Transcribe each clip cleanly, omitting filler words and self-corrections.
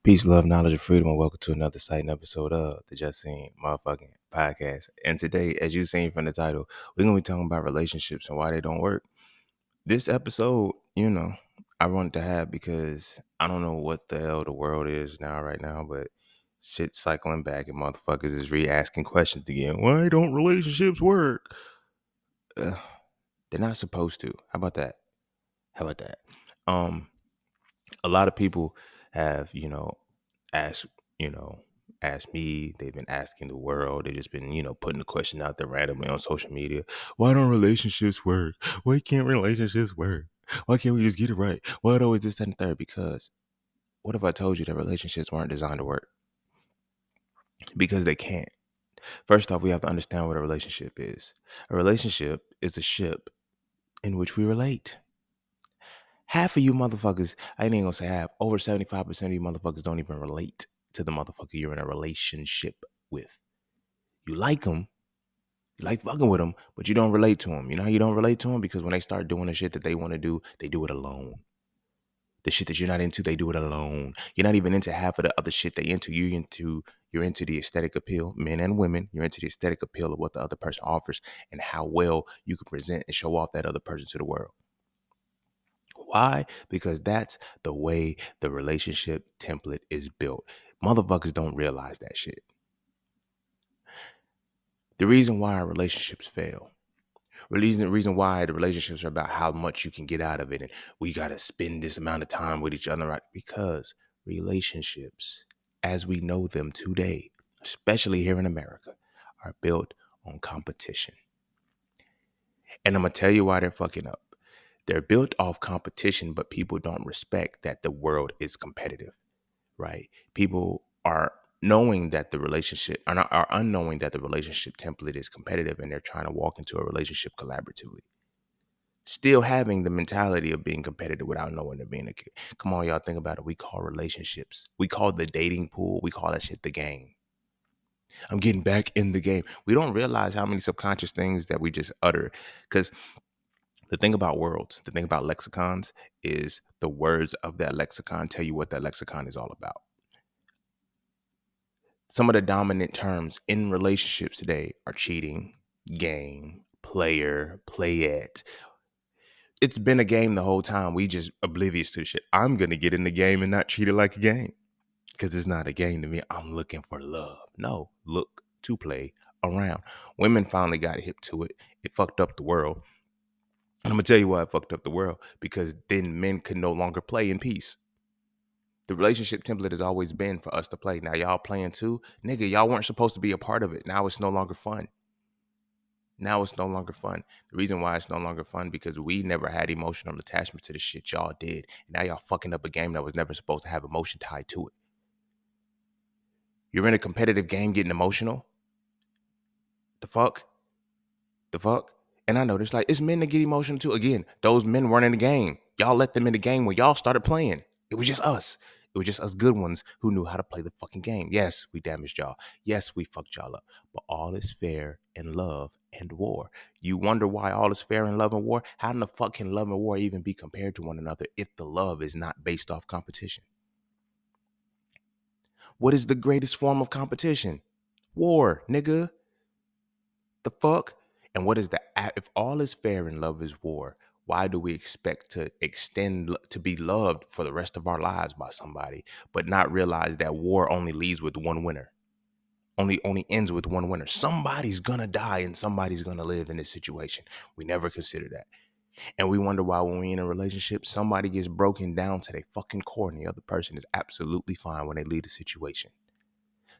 Peace, love, knowledge, and freedom, and welcome to another exciting episode of the Just Seen Motherfucking Podcast. And today, as you've seen from the title, we're going to be talking about relationships and why they don't work. This episode, I wanted to have because I don't know what the hell the world is right now, but shit's cycling back and motherfuckers is re-asking questions again. Why don't relationships work? They're not supposed to. How about that? Um, a lot of people have, asked, you know, asked me. They've been asking the world. They've just been, putting the question out there randomly on social media. Why don't relationships work? Why can't relationships work? Why can't we just get it right? Why always this, that, and the third? Because what if I told you that relationships weren't designed to work? Because they can't. First off, we have to understand what a relationship is. A relationship is a ship in which we relate. Half of you motherfuckers, I ain't even gonna say half, over 75% of you motherfuckers don't even relate to the motherfucker you're in a relationship with. You like them, you like fucking with them, but you don't relate to them. You know how you don't relate to them? Because when they start doing the shit that they want to do, they do it alone. The shit that you're not into, they do it alone. You're not even into half of the other shit they into. You're into the aesthetic appeal, men and women. You're into the aesthetic appeal of what the other person offers and how well you can present and show off that other person to the world. Why? Because that's the way the relationship template is built. Motherfuckers don't realize that shit. The reason why our relationships fail, the reason why the relationships are about how much you can get out of it, and we got to spend this amount of time with each other, right? Because relationships, as we know them today, especially here in America, are built on competition. And I'm going to tell you why they're fucking up. They're built off competition, but people don't respect that the world is competitive, right? People are knowing that the relationship are unknowing that the relationship template is competitive, and they're trying to walk into a relationship collaboratively. Still having the mentality of being competitive without knowing they're being a kid. Come on, y'all, think about it. We call relationships. We call the dating pool. We call that shit the game. I'm getting back in the game. We don't realize how many subconscious things that we just utter. Because the thing about worlds, the thing about lexicons is the words of that lexicon tell you what that lexicon is all about. Some of the dominant terms in relationships today are cheating, game, player, play it. It's been a game the whole time. We just oblivious to the shit. I'm going to get in the game and not treat it like a game because it's not a game to me. I'm looking for love. No, look to play around. Women finally got hip to it. It fucked up the world. And I'm going to tell you why it fucked up the world, because then men could no longer play in peace. The relationship template has always been for us to play. Now y'all playing too? Nigga, y'all weren't supposed to be a part of it. Now it's no longer fun. The reason why it's no longer fun, because we never had emotional attachment to the shit y'all did. Now y'all fucking up a game that was never supposed to have emotion tied to it. You're in a competitive game getting emotional? The fuck? And I know there's it's men that get emotional too. Again, those men weren't in the game. Y'all let them in the game when y'all started playing. It was just us. It was just us good ones who knew how to play the fucking game. Yes, we damaged y'all. Yes, we fucked y'all up. But all is fair in love and war. You wonder why all is fair in love and war? How in the fuck can love and war even be compared to one another if the love is not based off competition? What is the greatest form of competition? War, nigga. The fuck? And what is if all is fair and love is war, why do we expect to extend to be loved for the rest of our lives by somebody, but not realize that war only leads with one winner? Only ends with one winner. Somebody's gonna die and somebody's gonna live in this situation. We never consider that. And we wonder why when we're in a relationship, somebody gets broken down to their fucking core and the other person is absolutely fine when they leave the situation.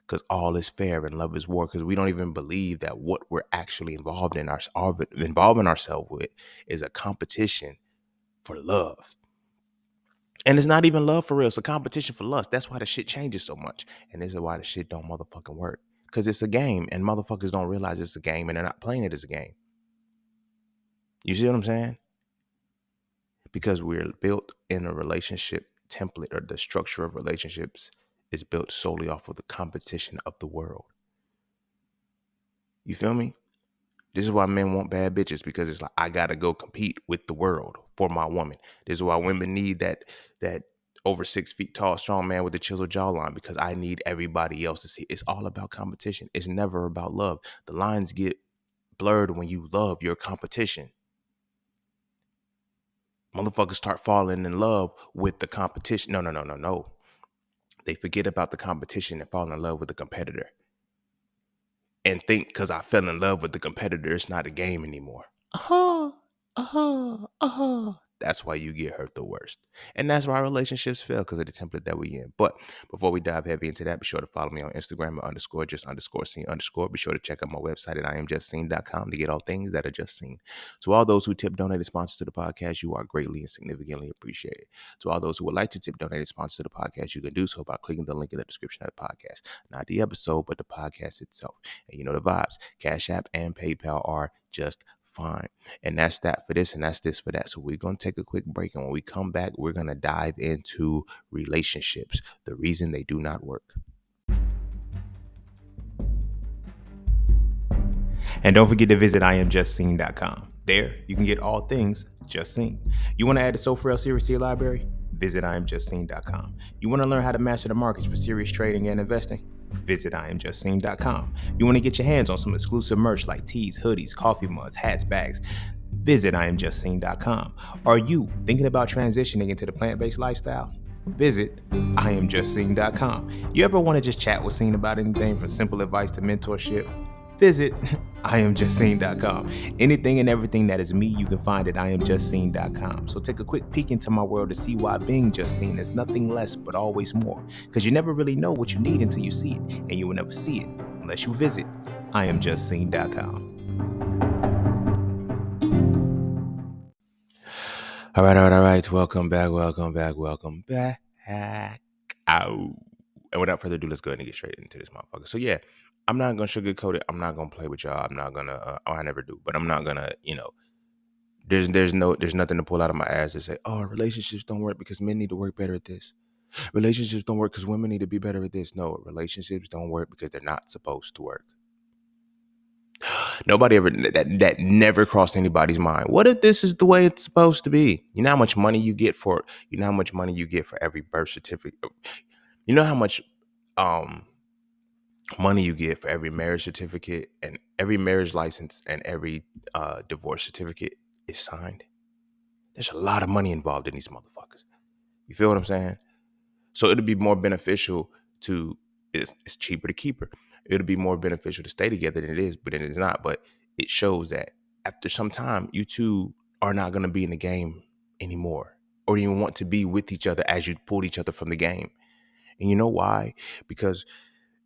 Because all is fair and love is war. Because we don't even believe that what we're actually involving ourselves with is a competition for love. And it's not even love for real. It's a competition for lust. That's why the shit changes so much. And this is why the shit don't motherfucking work. Because it's a game and motherfuckers don't realize it's a game and they're not playing it as a game. You see what I'm saying? Because we're built in a relationship template, or the structure of relationships is built solely off of the competition of the world. You feel me? This is why men want bad bitches, because it's I gotta go compete with the world for my woman. This is why women need that over 6 feet tall, strong man with a chiseled jawline because I need everybody else to see. It's all about competition. It's never about love. The lines get blurred when you love your competition. Motherfuckers start falling in love with the competition. No. They forget about the competition and fall in love with the competitor. And think because I fell in love with the competitor, it's not a game anymore. That's why you get hurt the worst. And that's why relationships fail, because of the template that we in. But before we dive heavy into that, be sure to follow me on Instagram at _just_scene_. Be sure to check out my website at IamJustSeen.com to get all things that are just seen. To all those who tip, donated, sponsors to the podcast, you are greatly and significantly appreciated. To all those who would like to tip, donated, sponsor to the podcast, you can do so by clicking the link in the description of the podcast. Not the episode, but the podcast itself. And you know the vibes. Cash App and PayPal are just fine. And that's that for this, and that's this for that. So we're going to take a quick break, and when we come back, we're going to dive into relationships, the reason they do not work. And don't forget to visit IamJustSeen.com. There, you can get all things Just Seen. You want to add the So For Real series to your library? Visit IamJustSeen.com. You want to learn how to master the markets for serious trading and investing? Visit IamJustSeen.com. You want to get your hands on some exclusive merch like tees, hoodies, coffee mugs, hats, bags? Visit IamJustSeen.com. Are you thinking about transitioning into the plant-based lifestyle? Visit IamJustSeen.com. You ever want to just chat with Seen about anything from simple advice to mentorship? Visit IamJustSeen.com. Anything and everything that is me, you can find at IamJustSeen.com. So take a quick peek into my world to see why being just seen is nothing less but always more. Because you never really know what you need until you see it, and you will never see it unless you visit IamJustSeen.com. All right. Welcome back. Ow. And without further ado, let's go ahead and get straight into this motherfucker. So yeah, I'm not gonna sugarcoat it. I'm not gonna play with y'all. I'm not gonna. I never do, but I'm not gonna. There's nothing to pull out of my ass and say, oh, relationships don't work because men need to work better at this. Relationships don't work because women need to be better at this. No, relationships don't work because they're not supposed to work. Nobody ever that never crossed anybody's mind. What if this is the way it's supposed to be? You know how much money you get for every birth certificate. You know how much money you get for every marriage certificate and every marriage license and every divorce certificate is signed. There's a lot of money involved in these motherfuckers. You feel what I'm saying? So it'd be more beneficial it's cheaper to keep her. It'll be more beneficial to stay together than it is, but it is not. But it shows that after some time, you two are not going to be in the game anymore, or even want to be with each other as you pulled each other from the game. And you know why? Because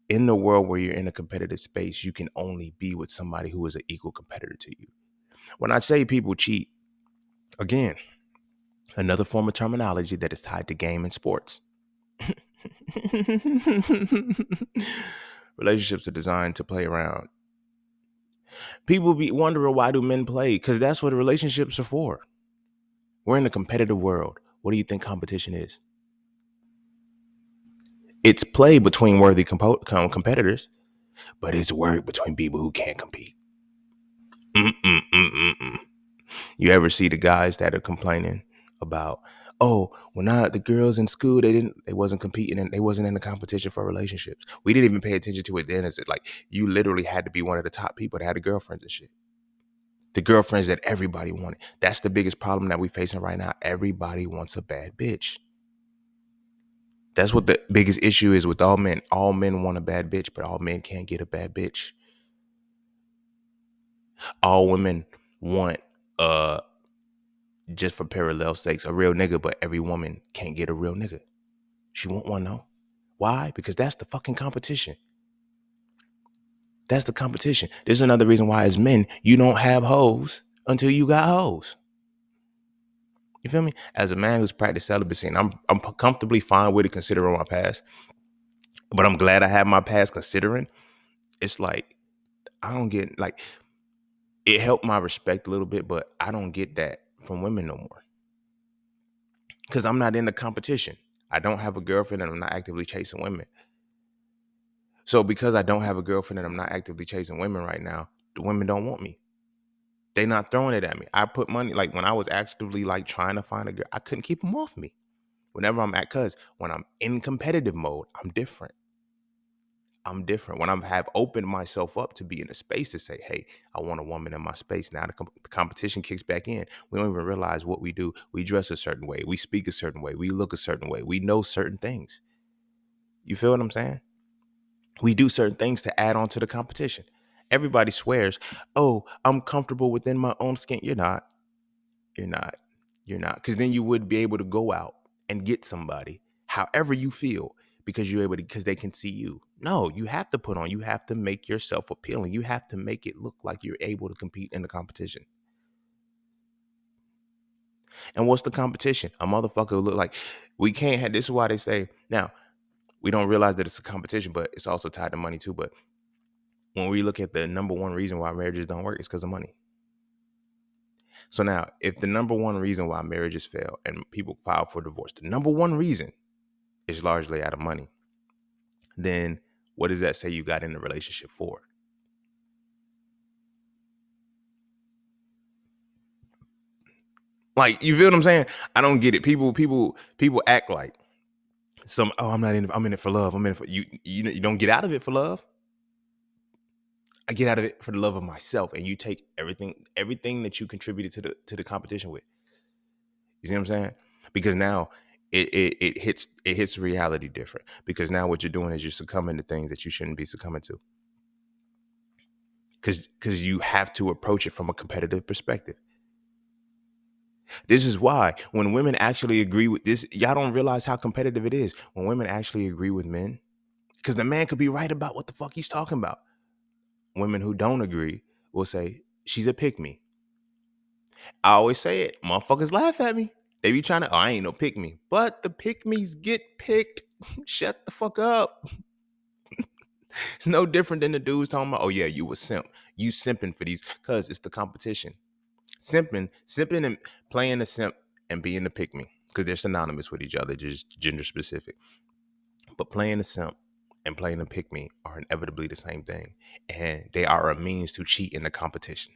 in the world where you're in a competitive space, you can only be with somebody who is an equal competitor to you. When I say people cheat, again, another form of terminology that is tied to game and sports. Relationships are designed to play around. People be wondering, why do men play? Because that's what relationships are for. We're in a competitive world. What do you think competition is? It's play between worthy competitors, but it's work between people who can't compete. You ever see the guys that are complaining about, oh, when the girls in school, they wasn't competing and they wasn't in the competition for relationships. We didn't even pay attention to it then. It's like you literally had to be one of the top people that had the girlfriends and shit. The girlfriends that everybody wanted. That's the biggest problem that we facing right now. Everybody wants a bad bitch. That's what the biggest issue is with all men. All men want a bad bitch, but all men can't get a bad bitch. All women want just for parallel sakes, a real nigga, but every woman can't get a real nigga. She want one though. Why? Because that's the fucking competition. That's the competition. There's another reason why as men, you don't have hoes until you got hoes. You feel me? As a man who's practiced celibacy, and I'm comfortably fine with it considering my past, but I'm glad I have my past considering. It's like, I don't get, like, it helped my respect a little bit, but I don't get that from women no more. Because I'm not in the competition. I don't have a girlfriend and I'm not actively chasing women. So because I don't have a girlfriend and I'm not actively chasing women right now, the women don't want me. They not throwing it at me. I put money, like when I was actively like trying to find a girl, I couldn't keep them off me. Whenever I'm at, cause when I'm in competitive mode, I'm different. I'm different. When I have opened myself up to be in a space to say, hey, I want a woman in my space. Now the competition kicks back in. We don't even realize what we do. We dress a certain way. We speak a certain way. We look a certain way. We know certain things. You feel what I'm saying? We do certain things to add on to the competition. Everybody swears, oh, I'm comfortable within my own skin. You're not. You're not. You're not. Because then you would be able to go out and get somebody however you feel because you're able to, because they can see you. No, you have to put on, you have to make yourself appealing. You have to make it look like you're able to compete in the competition. And what's the competition? A motherfucker who look like we can't have, this is why they say, now, we don't realize that it's a competition, but it's also tied to money too. But when we look at the number one reason why marriages don't work, it's because of money. So now, if the number one reason why marriages fail and people file for divorce, the number one reason is largely out of money, then what does that say you got in the relationship for? Like, you feel what I'm saying? I don't get it. People act like some, oh, I'm not in it, I'm in it for love. I'm in it for you don't get out of it for love. I get out of it for the love of myself. And you take everything that you contributed to the competition with. You see what I'm saying? Because now it hits reality different. Because now what you're doing is you're succumbing to things that you shouldn't be succumbing to. Because you have to approach it from a competitive perspective. This is why when women actually agree with this, y'all don't realize how competitive it is when women actually agree with men. Because the man could be right about what the fuck he's talking about. Women who don't agree will say, she's a pick me. I always say it. Motherfuckers laugh at me. They be trying to, oh, I ain't no pick me. But the pick me's get picked. Shut the fuck up. It's no different than the dudes talking about, oh yeah, you a simp. You simping for these, because it's the competition. Simping and playing the simp and being the pick me, because they're synonymous with each other, just gender specific. But playing the simp and playing the pick me are inevitably the same thing. And they are a means to cheat in the competition.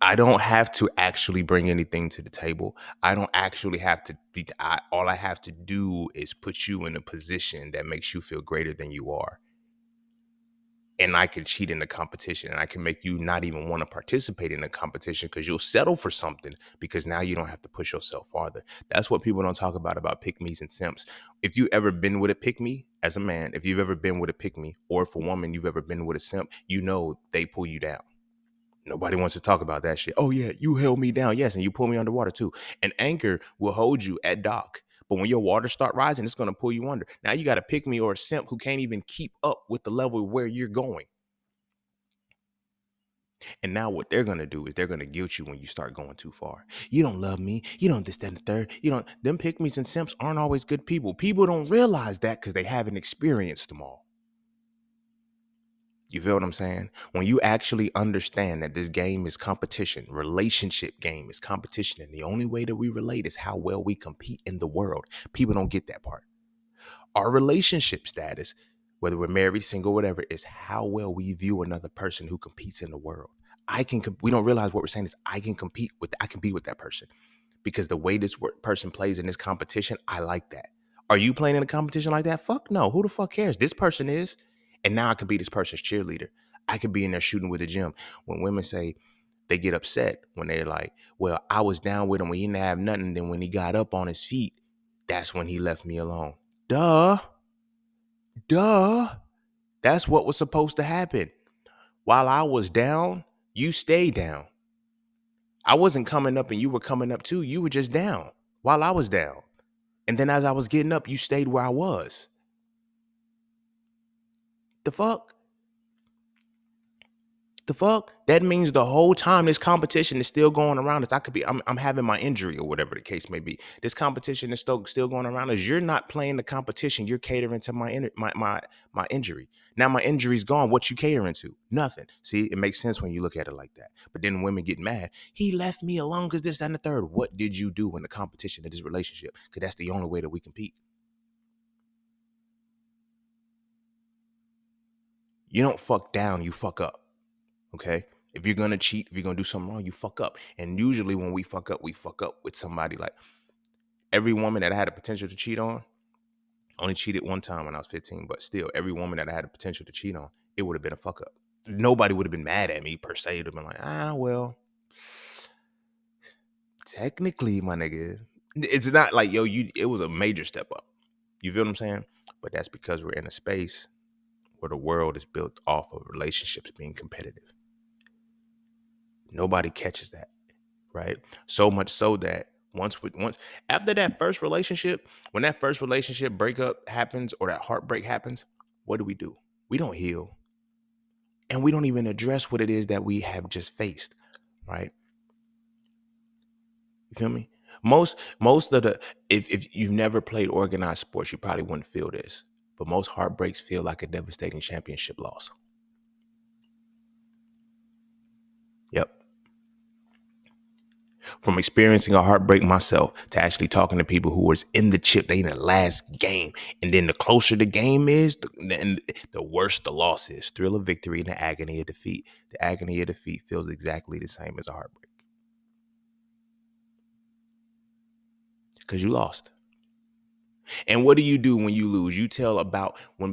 I don't have to actually bring anything to the table. I don't actually have to be, all I have to do is put you in a position that makes you feel greater than you are. And I can cheat in the competition, and I can make you not even want to participate in the competition because you'll settle for something because now you don't have to push yourself farther. That's what people don't talk about pick me's and simps. If you ever been with a pick me as a man, if you've ever been with a pick me, or if a woman you've ever been with a simp, you know they pull you down. Nobody wants to talk about that shit. Oh yeah, you held me down. Yes, and you pull me underwater too. An anchor will hold you at dock. But when your water start rising, it's going to pull you under. Now you got to pick me or a simp who can't even keep up with the level where you're going. And now what they're gonna do is they're gonna guilt you when you start going too far. You don't love me. You don't this, that, and the third. You don't. Them pick me's and simps aren't always good people. People don't realize that because they haven't experienced them all. You feel what I'm saying? When you actually understand that this game is competition, relationship game is competition, and the only way that we relate is how well we compete in the world. People don't get that part. Our relationship status, whether we're married, single, whatever, is how well we view another person who competes in the world. We don't realize what we're saying is I can be with that person because the way this person plays in this competition, I like that. Are you playing in a competition like that? Fuck no. Who the fuck cares? This person is. And now I can be this person's cheerleader. I could be in there shooting with the gym. When women say they get upset when they're like, well, I was down with him when he didn't have nothing. Then when he got up on his feet, that's when he left me alone. Duh. Duh. That's what was supposed to happen. While I was down, you stayed down. I wasn't coming up and you were coming up too. You were just down while I was down. And then as I was getting up, you stayed where I was. The fuck? The fuck? That means the whole time this competition is still going around us. I'm having my injury or whatever the case may be. This competition is still going around us. You're not playing the competition. You're catering to my injury. Now my injury's gone. What you catering to? Nothing. See, it makes sense when you look at it like that. But then women get mad. He left me alone because this, that, and the third. What did you do in the competition of this relationship? Because that's the only way that we compete. You don't fuck down. You fuck up. Okay. If you're gonna cheat, if you're gonna do something wrong, you fuck up. And usually when we fuck up with somebody like Every woman that I had the potential to cheat on, only cheated one time when I was 15, but still, every woman that I had the potential to cheat on, it would have been a fuck up. Nobody would have been mad at me per se. It would have been like, well, technically, my nigga, it's not like, yo, it was a major step up. You feel what I'm saying? But that's because we're in a space where the world is built off of relationships being competitive. Nobody catches that, right? So much so that once after that first relationship, when that first relationship breakup happens or that heartbreak happens, what do? We don't heal. And we don't even address what it is that we have just faced, right? You feel me? Most of the if you've never played organized sports, you probably wouldn't feel this. But most heartbreaks feel like a devastating championship loss. Yep. From experiencing a heartbreak myself to actually talking to people who was in the chip, they in the last game. And then the closer the game is, the worse the loss is. Thrill of victory and the agony of defeat. The agony of defeat feels exactly the same as a heartbreak. Because you lost. And what do you do when you lose? You tell about when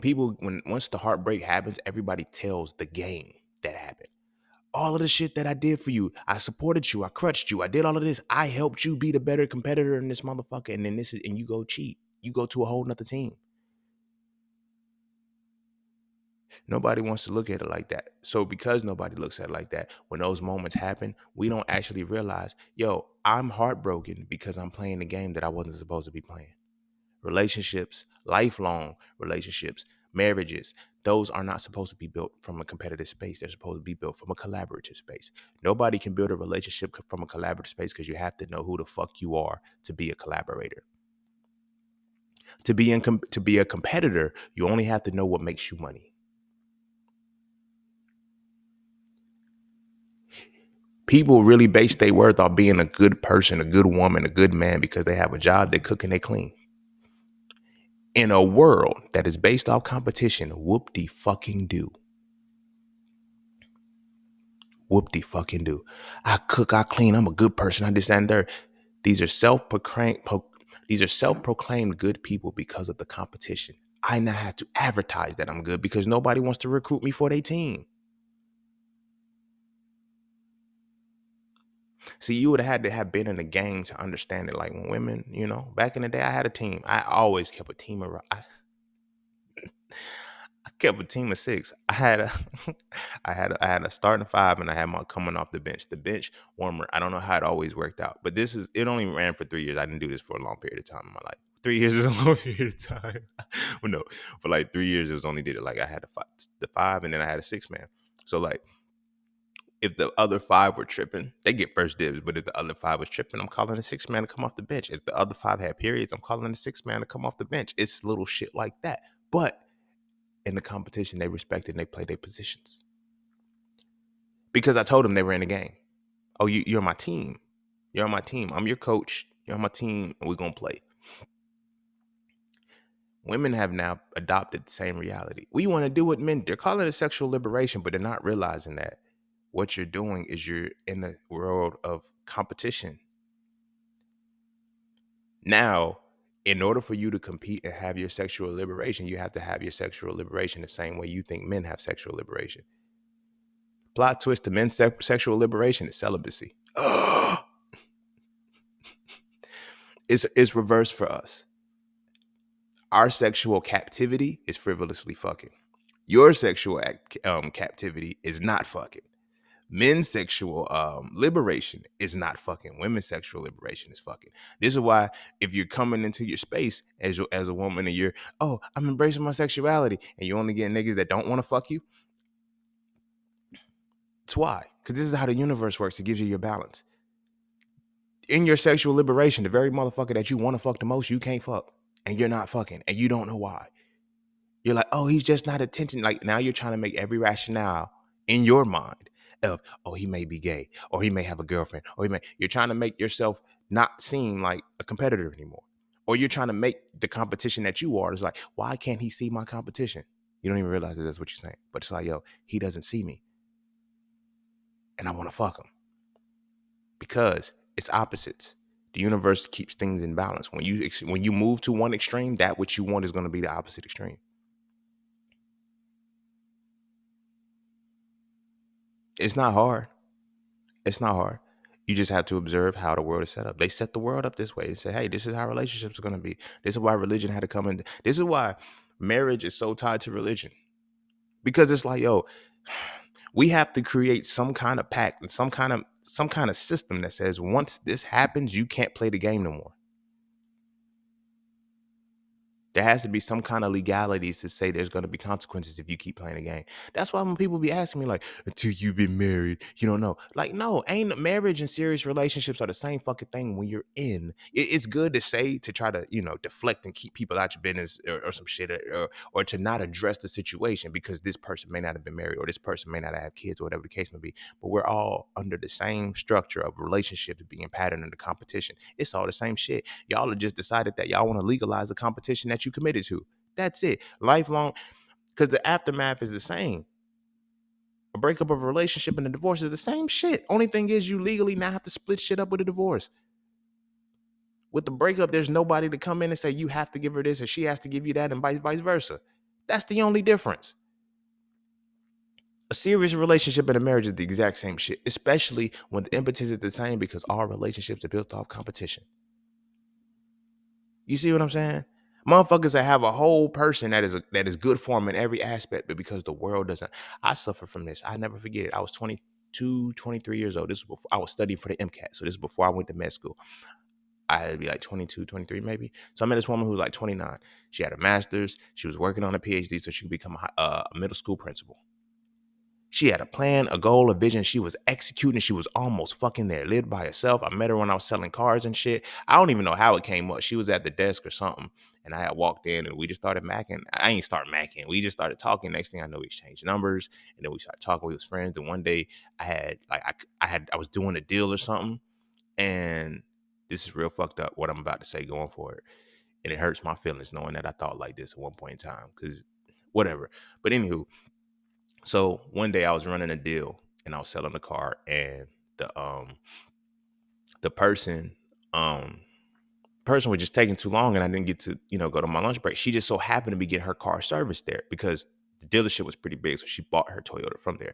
once the heartbreak happens, everybody tells the game that happened. All of the shit that I did for you, I supported you, I crutched you, I did all of this. I helped you be the better competitor in this motherfucker. And then and you go cheat. You go to a whole nother team. Nobody wants to look at it like that. So because nobody looks at it like that, when those moments happen, we don't actually realize, yo, I'm heartbroken because I'm playing the game that I wasn't supposed to be playing. Relationships, lifelong relationships, marriages, those are not supposed to be built from a competitive space. They're supposed to be built from a collaborative space. Nobody can build a relationship from a collaborative space because you have to know who the fuck you are to be a collaborator. To be a competitor, you only have to know what makes you money. People really base their worth on being a good person, a good woman, a good man because they have a job, they cook and they clean. In a world that is based off competition, whoop-de-fucking-do. Whoop-de-fucking-do. I cook, I clean, I'm a good person, I just and there. These are self-proclaimed good people because of the competition. I now have to advertise that I'm good because nobody wants to recruit me for their team. See, you would have had to have been in the game to understand it. Like when women, back in the day, I had a team. I always kept a team around. I kept a team of 6. I had a, I had a starting 5, and I had my coming off the bench. The bench warmer. I don't know how it always worked out, but it only ran for 3 years. I didn't do this for a long period of time in my life. 3 years is a long period of time. Well, no, for like 3 years, it was only did it like I had the 5, and then I had a 6-man. So like, if the other 5 were tripping, they get first dibs. But if the other 5 was tripping, I'm calling the 6-man to come off the bench. If the other 5 had periods, I'm calling the 6-man to come off the bench. It's little shit like that. But in the competition, they respected and they played their positions. Because I told them they were in the game. Oh, you're my team. You're on my team. I'm your coach. You're on my team, and we're going to play. Women have now adopted the same reality. We want to do what men, they're calling it sexual liberation, but they're not realizing that what you're doing is you're in the world of competition. Now, in order for you to compete and have your sexual liberation, you have to have your sexual liberation the same way you think men have sexual liberation. Plot twist to men's sexual liberation is celibacy. It's reversed for us. Our sexual captivity is frivolously fucking. Your sexual captivity is not fucking. Men's sexual liberation is not fucking. Women's sexual liberation is fucking. This is why if you're coming into your space as a woman and you're, oh, I'm embracing my sexuality, and you only get niggas that don't want to fuck you, it's why. Because this is how the universe works. It gives you your balance. In your sexual liberation, the very motherfucker that you want to fuck the most, you can't fuck. And you're not fucking. And you don't know why. You're like, oh, he's just not attention. Like now you're trying to make every rationale in your mind of, oh, he may be gay, or he may have a girlfriend, or you're trying to make yourself not seem like a competitor anymore. Or you're trying to make the competition that you are is like, why can't he see my competition? You don't even realize that that's what you're saying. But it's like, yo, he doesn't see me. And I want to fuck him. Because it's opposites. The universe keeps things in balance. When you move to one extreme, that which you want is going to be the opposite extreme. It's not hard. It's not hard. You just have to observe how the world is set up. They set the world up this way. They say, hey, this is how relationships are going to be. This is why religion had to come in. This is why marriage is so tied to religion. Because it's like, yo, we have to create some kind of pact and some kind of system that says once this happens, you can't play the game no more. There has to be some kind of legalities to say there's going to be consequences if you keep playing the game. That's why when people be asking me like, until you've been married, you don't know. Like, no, ain't marriage and serious relationships are the same fucking thing when you're in. It's good to say to try to, deflect and keep people out your business or some shit or to not address the situation because this person may not have been married or this person may not have kids or whatever the case may be. But we're all under the same structure of relationships being patterned into competition. It's all the same shit. Y'all have just decided that y'all want to legalize the competition that you committed to. That's it. Lifelong, because the aftermath is the same. A breakup of a relationship and a divorce is the same shit. Only thing is you legally now have to split shit up with a divorce. With the breakup, there's nobody to come in and say you have to give her this or she has to give you that and vice versa. That's the only difference. A serious relationship and a marriage is the exact same shit, especially when the impetus is the same because all relationships are built off competition. You see what I'm saying? Motherfuckers that have a whole person that is good for them in every aspect, but because the world doesn't. I suffer from this. I never forget it. I was 22, 23 years old. This was before I was studying for the MCAT. So this is before I went to med school. I had to be like 22, 23 maybe. So I met this woman who was like 29. She had a master's. She was working on a PhD so she could become a middle school principal. She had a plan, a goal, a vision. She was executing. She was almost fucking there. Lived by herself. I met her when I was selling cars and shit. I don't even know how it came up. She was at the desk or something. And I had walked in and we just started macking. I ain't start macking. We just started talking. Next thing I know, we exchanged numbers. And then we started talking. We was friends. And one day I had like I was doing a deal or something. And this is real fucked up what I'm about to say going for it. And it hurts my feelings knowing that I thought like this at one point in time. Cause whatever. But anywho, so one day I was running a deal and I was selling the car and the um the person was just taking too long and I didn't get to, go to my lunch break. She just so happened to be getting her car serviced there because the dealership was pretty big. So she bought her Toyota from there.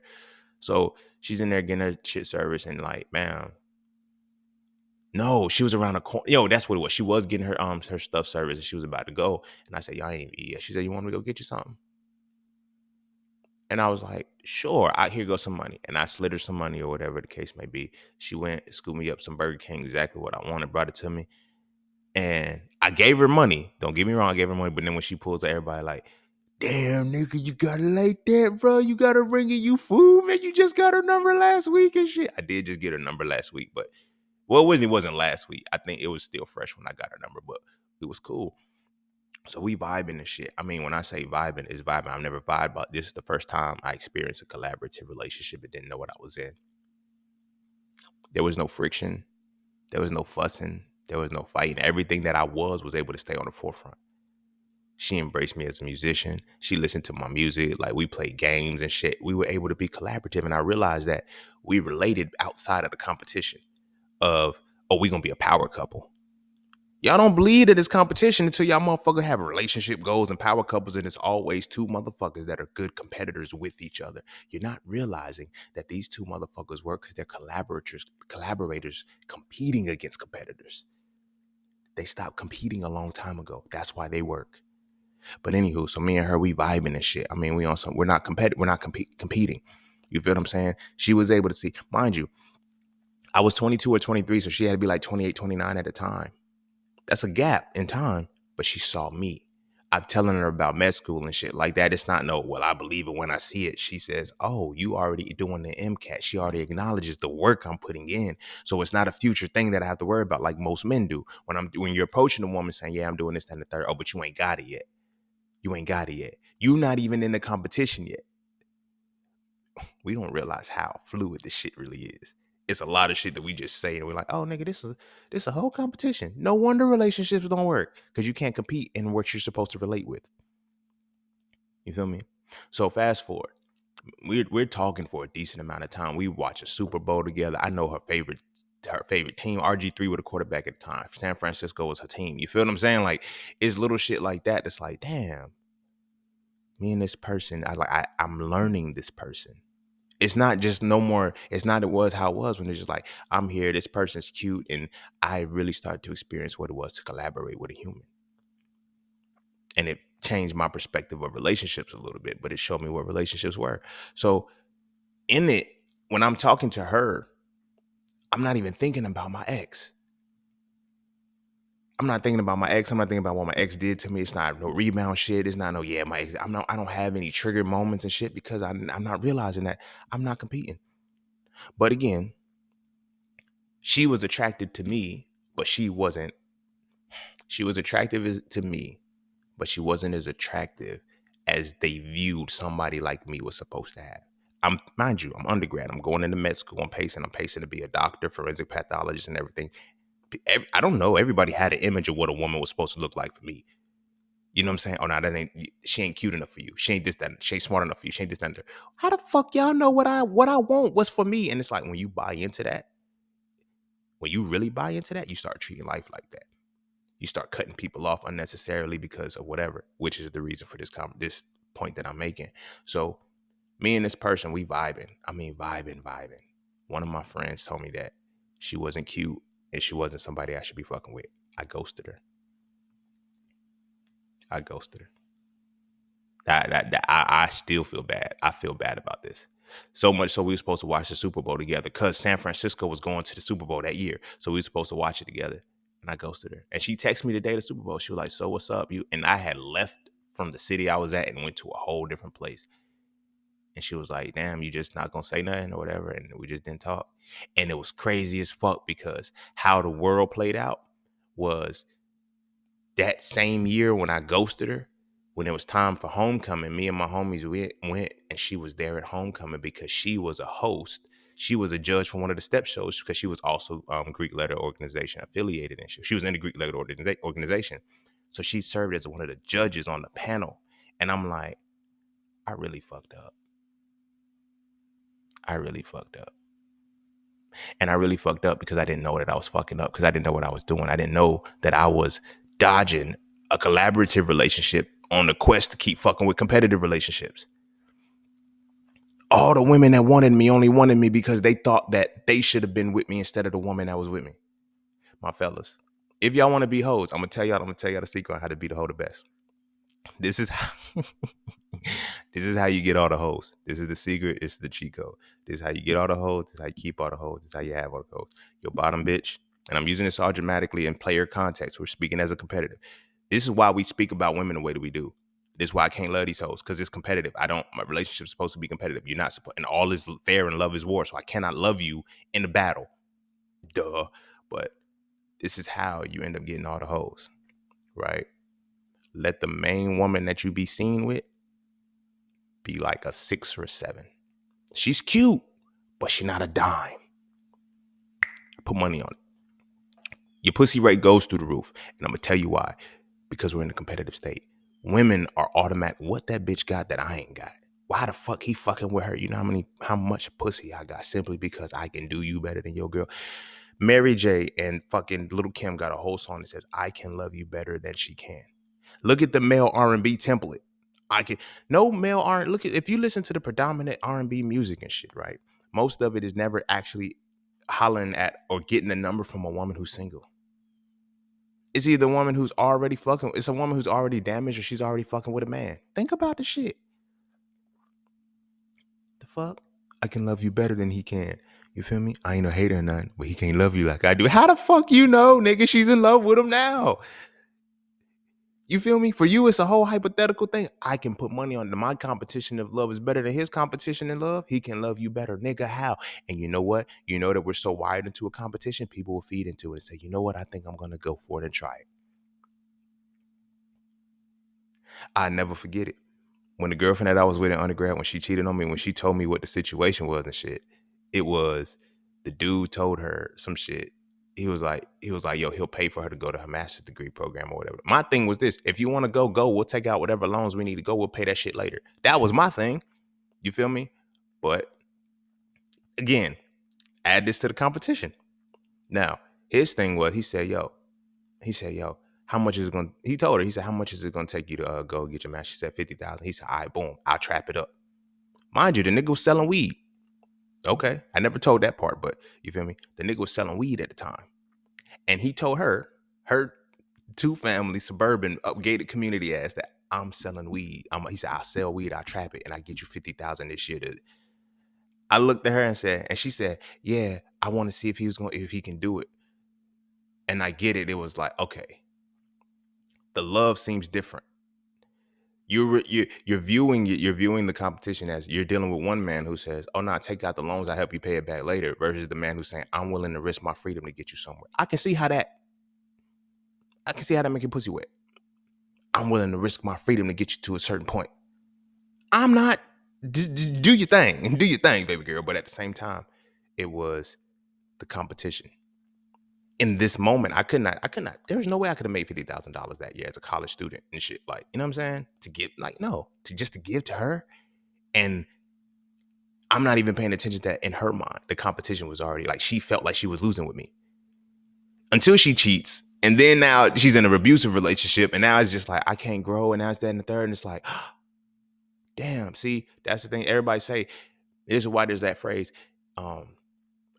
So she's in there getting her shit serviced and like, man, no, she was around the corner. That's what it was. She was getting her stuff serviced and she was about to go. And I said, y'all ain't eat yet. She said, you want me to go get you something? And I was like, sure, here goes some money. And I slid her some money or whatever the case may be. She went, scooped me up some Burger King, exactly what I wanted, brought it to me. And I gave her money. Don't get me wrong, I gave her money. But then when she pulls at everybody like, damn, nigga, you got it like that, bro. You got her bringing you food, man. You just got her number last week and shit. I did just get her number last week, but it wasn't last week. I think it was still fresh when I got her number, but it was cool. So we vibing and shit. I mean, when I say vibing, it's vibing. I've never vibed, but this is the first time I experienced a collaborative relationship and didn't know what I was in. There was no friction. There was no fussing. There was no fighting. Everything that I was able to stay on the forefront. She embraced me as a musician. She listened to my music. Like we played games and shit. We were able to be collaborative. And I realized that we related outside of the competition of, oh, we going to be a power couple. Y'all don't believe that it's competition until y'all motherfucker have relationship goals and power couples, and it's always two motherfuckers that are good competitors with each other. You're not realizing that these two motherfuckers work because they're collaborators competing against competitors. They stopped competing a long time ago. That's why they work. But anywho, so me and her, we vibing and shit. I mean, we're not competitive. We're not competing. You feel what I'm saying? She was able to see, mind you, I was 22 or 23, so she had to be like 28, 29 at the time. That's a gap in time, but she saw me. I'm telling her about med school and shit like that. It's not no, well, I believe it when I see it. She says, oh, you already doing the MCAT. She already acknowledges the work I'm putting in. So it's not a future thing that I have to worry about like most men do. When you're approaching a woman saying, yeah, I'm doing this, that, and the third. Oh, but you ain't got it yet. You ain't got it yet. You're not even in the competition yet. We don't realize how fluid this shit really is. It's a lot of shit that we just say and we're like, oh, nigga, this is a whole competition. No wonder relationships don't work because you can't compete in what you're supposed to relate with. You feel me? So fast forward. We're talking for a decent amount of time. We watch a Super Bowl together. I know her favorite her favorite team. RG3 was a quarterback at the time. San Francisco was her team. You feel what I'm saying? Like, it's little shit like that that's like, damn, me and this person, I'm learning this person. It's not just no more, it's not it was how it was when it's just like, I'm here, this person's cute, and I really started to experience what it was to collaborate with a human. And it changed my perspective of relationships a little bit, but it showed me what relationships were. So in it, when I'm talking to her, I'm not even thinking about my ex. I'm not thinking about my ex. I'm not thinking about what my ex did to me. It's not no rebound shit. It's not no, yeah, my ex. I don't have any trigger moments and shit because I'm not realizing that I'm not competing. But again, she was attracted to me, but she wasn't. She was attractive to me, but she wasn't as attractive as they viewed somebody like me was supposed to have. Mind you, I'm undergrad. I'm going into med school. I'm pacing to be a doctor, forensic pathologist, and everything. I don't know. Everybody had an image of what a woman was supposed to look like for me. You know what I'm saying? Oh, no, she ain't cute enough for you. She ain't this, that, she ain't smart enough for you. She ain't this, that. How the fuck y'all know what I want? What's for me? And it's like, when you buy into that, when you really buy into that, you start treating life like that. You start cutting people off unnecessarily because of whatever, which is the reason for this point that I'm making. So me and this person, we vibing. I mean, vibing. One of my friends told me that she wasn't cute and she wasn't somebody I should be fucking with. I ghosted her. I still feel bad. I feel bad about this. So much so we were supposed to watch the Super Bowl together because San Francisco was going to the Super Bowl that year. So we were supposed to watch it together. And I ghosted her. And she texted me the day of the Super Bowl. She was like, so what's up? And I had left from the city I was at and went to a whole different place. And she was like, damn, you just not gonna say nothing or whatever. And we just didn't talk. And it was crazy as fuck because how the world played out was that same year when I ghosted her, when it was time for homecoming, me and my homies went and she was there at homecoming because she was a host. She was a judge for one of the step shows because she was also Greek letter organization affiliated, and she was in the Greek letter organization. So she served as one of the judges on the panel. And I'm like, I really fucked up. And I really fucked up because I didn't know that I was fucking up, because I didn't know what I was doing. I didn't know that I was dodging a collaborative relationship on the quest to keep fucking with competitive relationships. All the women that wanted me only wanted me because they thought that they should have been with me instead of the woman that was with me. My fellas, if y'all want to be hoes, I'm gonna tell y'all the secret on how to be the hoe the best. This is how this is how you get all the hoes. This is the secret. It's the cheat code. This is how you get all the hoes. This is how you keep all the hoes. This is how you have all the hoes. Your bottom bitch. And I'm using this all dramatically in player context. We're speaking as a competitive. This is why we speak about women the way that we do. This is why I can't love these hoes, because it's competitive. My relationship is supposed to be competitive. You're not supposed, and all is fair and love is war. So I cannot love you in the battle. Duh. But this is how you end up getting all the hoes, right? Let the main woman that you be seen with be like a 6 or a 7. She's cute, but she's not a dime. Put money on it. Your pussy rate goes through the roof. And I'm going to tell you why. Because we're in a competitive state. Women are automatic. What that bitch got that I ain't got? Why the fuck he fucking with her? You know how much pussy I got simply because I can do you better than your girl. Mary J and fucking Little Kim got a whole song that says, I can love you better than she can. Look at the male R&B template. No male R. Look at, if you listen to the predominant R&B music and shit, right? Most of it is never actually hollering at or getting a number from a woman who's single. It's either a woman who's already fucking. It's a woman who's already damaged or she's already fucking with a man. Think about the shit. The fuck? I can love you better than he can. You feel me? I ain't a hater or nothing, but he can't love you like I do. How the fuck you know, nigga? She's in love with him now. You feel me? For you, it's a whole hypothetical thing. I can put money on my competition of love is better than his competition in love. He can love you better. Nigga, how? And you know what? You know that we're so wired into a competition, people will feed into it and say, you know what? I think I'm going to go for it and try it. I never forget it. When the girlfriend that I was with in undergrad, when she cheated on me, when she told me what the situation was and shit, it was the dude told her some shit. He was like, yo, he'll pay for her to go to her master's degree program or whatever. My thing was this: if you want to go. We'll take out whatever loans we need to go. We'll pay that shit later. That was my thing. You feel me? But again, add this to the competition. Now, his thing was, he said, yo, how much is it going to, he told her, he said, how much is it going to take you to go get your match? She said, 50,000. He said, all right, boom, I'll trap it up. Mind you, the nigga was selling weed. Okay. I never told that part, but you feel me? The nigga was selling weed at the time. And he told her two family, suburban, gated community ass that I'm selling weed. He said, I'll sell weed, I'll trap it, and I get you 50,000 this year. I looked at her and she said, yeah, I want to see if he can do it. And I get it. It was like, okay, the love seems different. You're viewing the competition as you're dealing with one man who says, "Oh no, take out the loans, I help you pay it back later," versus the man who's saying, "I'm willing to risk my freedom to get you somewhere." I can see how that make your pussy wet. I'm willing to risk my freedom to get you to a certain point. I'm not. Do your thing, do your thing, baby girl. But at the same time, it was the competition. In this moment, I could not. There was no way I could have made $50,000 that year as a college student and shit. Like, you know what I'm saying? To give, like, no, to give to her. And I'm not even paying attention to that. In her mind, the competition was already like, she felt like she was losing with me until she cheats. And then now she's in an abusive relationship. And now it's just like, I can't grow. And now it's that and the third. And it's like, damn, see, that's the thing. Everybody say, this is why there's that phrase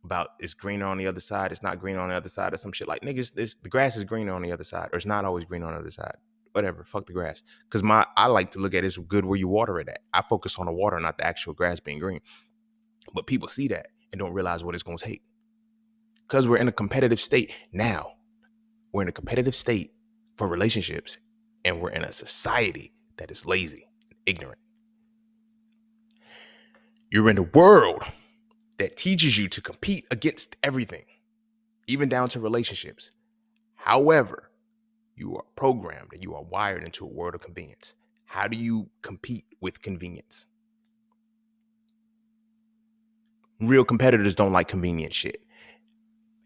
about it's greener on the other side. It's not greener on the other side or some shit. Like, niggas, the grass is greener on the other side. Or it's not always green on the other side. Whatever, fuck the grass. Because I like to look at it's good where you water it at. I focus on the water, not the actual grass being green. But people see that and don't realize what it's going to take. Because we're in a competitive state now. We're in a competitive state for relationships. And we're in a society that is lazy, ignorant. You're in a world that teaches you to compete against everything, even down to relationships. However, you are programmed and you are wired into a world of convenience. How do you compete with convenience? Real competitors don't like convenient shit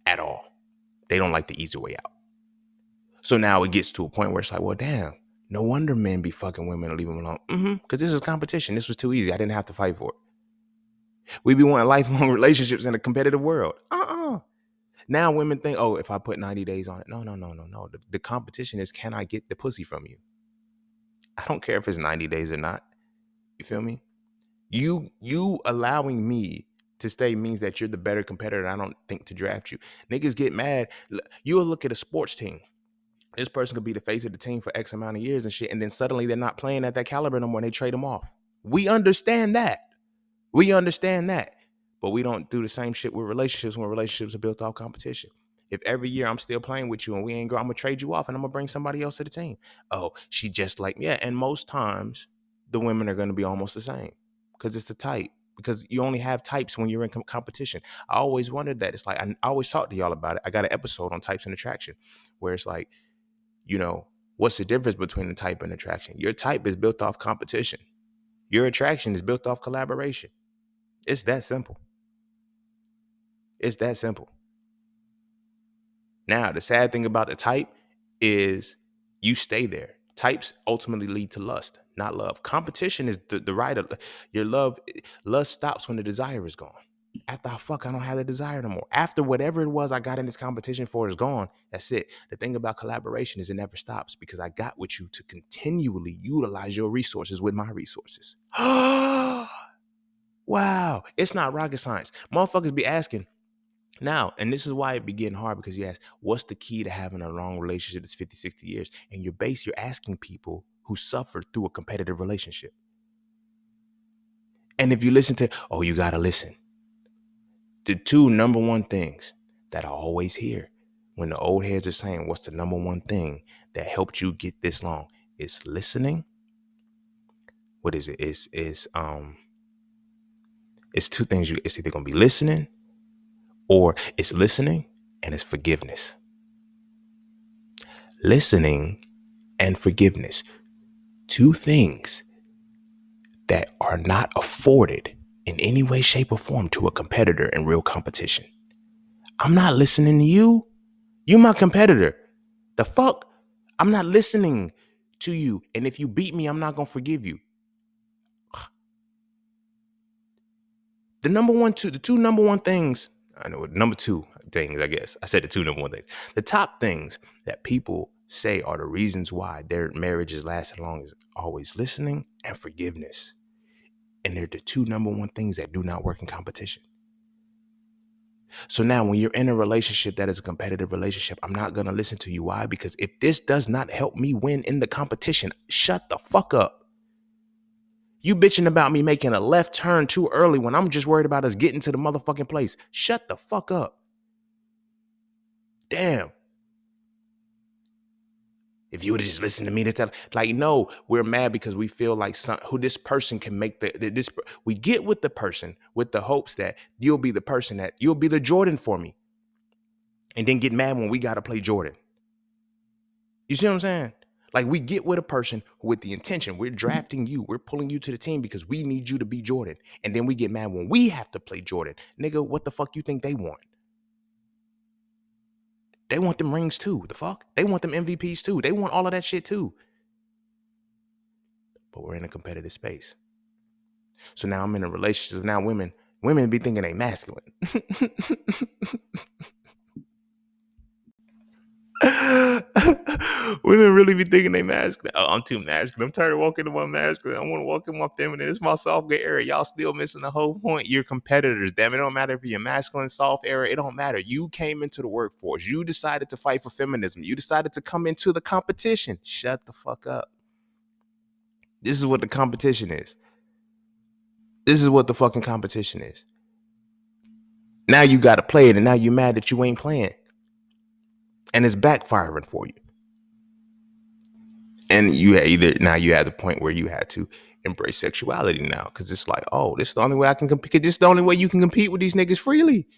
at all. They don't like the easy way out. So now it gets to a point where it's like, well, damn, no wonder men be fucking women and leave them alone. Because this is competition. This was too easy. I didn't have to fight for it. We be wanting lifelong relationships in a competitive world. Now women think, oh, if I put 90 days on it. No. The competition is, can I get the pussy from you? I don't care if it's 90 days or not. You feel me? You allowing me to stay means that you're the better competitor. I don't think to draft you. Niggas get mad. You'll look at a sports team. This person could be the face of the team for X amount of years and shit. And then suddenly they're not playing at that caliber no more and they trade them off. We understand that. But we don't do the same shit with relationships when relationships are built off competition. If every year I'm still playing with you and we ain't grow, I'm going to trade you off and I'm going to bring somebody else to the team. Oh, she just like, yeah. And most times the women are going to be almost the same because it's the type. Because you only have types when you're in competition. I always wondered that. It's like, I always talk to y'all about it. I got an episode on types and attraction where it's like, what's the difference between the type and attraction? Your type is built off competition. Your attraction is built off collaboration. It's that simple. It's that simple. Now, the sad thing about the type is you stay there. Types ultimately lead to lust, not love. Competition is the right of your love. Lust stops when the desire is gone. After I fuck, I don't have the desire no more. After whatever it was I got in this competition for is gone, that's it. The thing about collaboration is it never stops because I got with you to continually utilize your resources with my resources. Wow. It's not rocket science. Motherfuckers be asking now, and this is why it be getting hard because you ask, what's the key to having a long relationship that's 50, 60 years? And you're asking people who suffered through a competitive relationship. And if you listen to, you got to listen. The two number one things that I always hear when the old heads are saying, what's the number one thing that helped you get this long? It's listening. What is it? It's two things. It's either going to be listening or it's listening and it's forgiveness. Listening and forgiveness. Two things that are not afforded in any way, shape, or form to a competitor in real competition. I'm not listening to you. You my competitor. The fuck? I'm not listening to you. And if you beat me, I'm not going to forgive you. The two number one things, I know number two, things, I guess. I said the two number one things. The top things that people say are the reasons why their marriages last as long is always listening and forgiveness. And they're the two number one things that do not work in competition. So now when you're in a relationship that is a competitive relationship, I'm not going to listen to you. Why? Because if this does not help me win in the competition, shut the fuck up. You bitching about me making a left turn too early when I'm just worried about us getting to the motherfucking place. Shut the fuck up. Damn. If you would have just listened to me, like, no, we're mad because we feel like who this person can make we get with the person with the hopes that you'll be the person that you'll be the Jordan for me. And then get mad when we got to play Jordan. You see what I'm saying? Like, we get with a person with the intention, we're drafting you, we're pulling you to the team because we need you to be Jordan. And then we get mad when we have to play Jordan. Nigga, what the fuck you think they want? They want them rings too. The fuck? They want them MVPs too. They want all of that shit too. But we're in a competitive space. So now I'm in a relationship. Now women be thinking they masculine. Women really be thinking they masculine. Oh, I'm too masculine. I'm tired of walking in my masculine. I want to walk in my feminine. It's my soft gay area. Y'all still missing the whole point. You're competitors. Damn it. It don't matter if you're masculine, soft area. It don't matter. You came into the workforce. You decided to fight for feminism. You decided to come into the competition. Shut the fuck up. This is what the competition is. This is what the fucking competition is. Now you got to play it, and now you mad that you ain't playing. And it's backfiring for you. And you had the point where you had to embrace sexuality now, because it's like, oh, this is the only way I can compete. This is the only way you can compete with these niggas freely.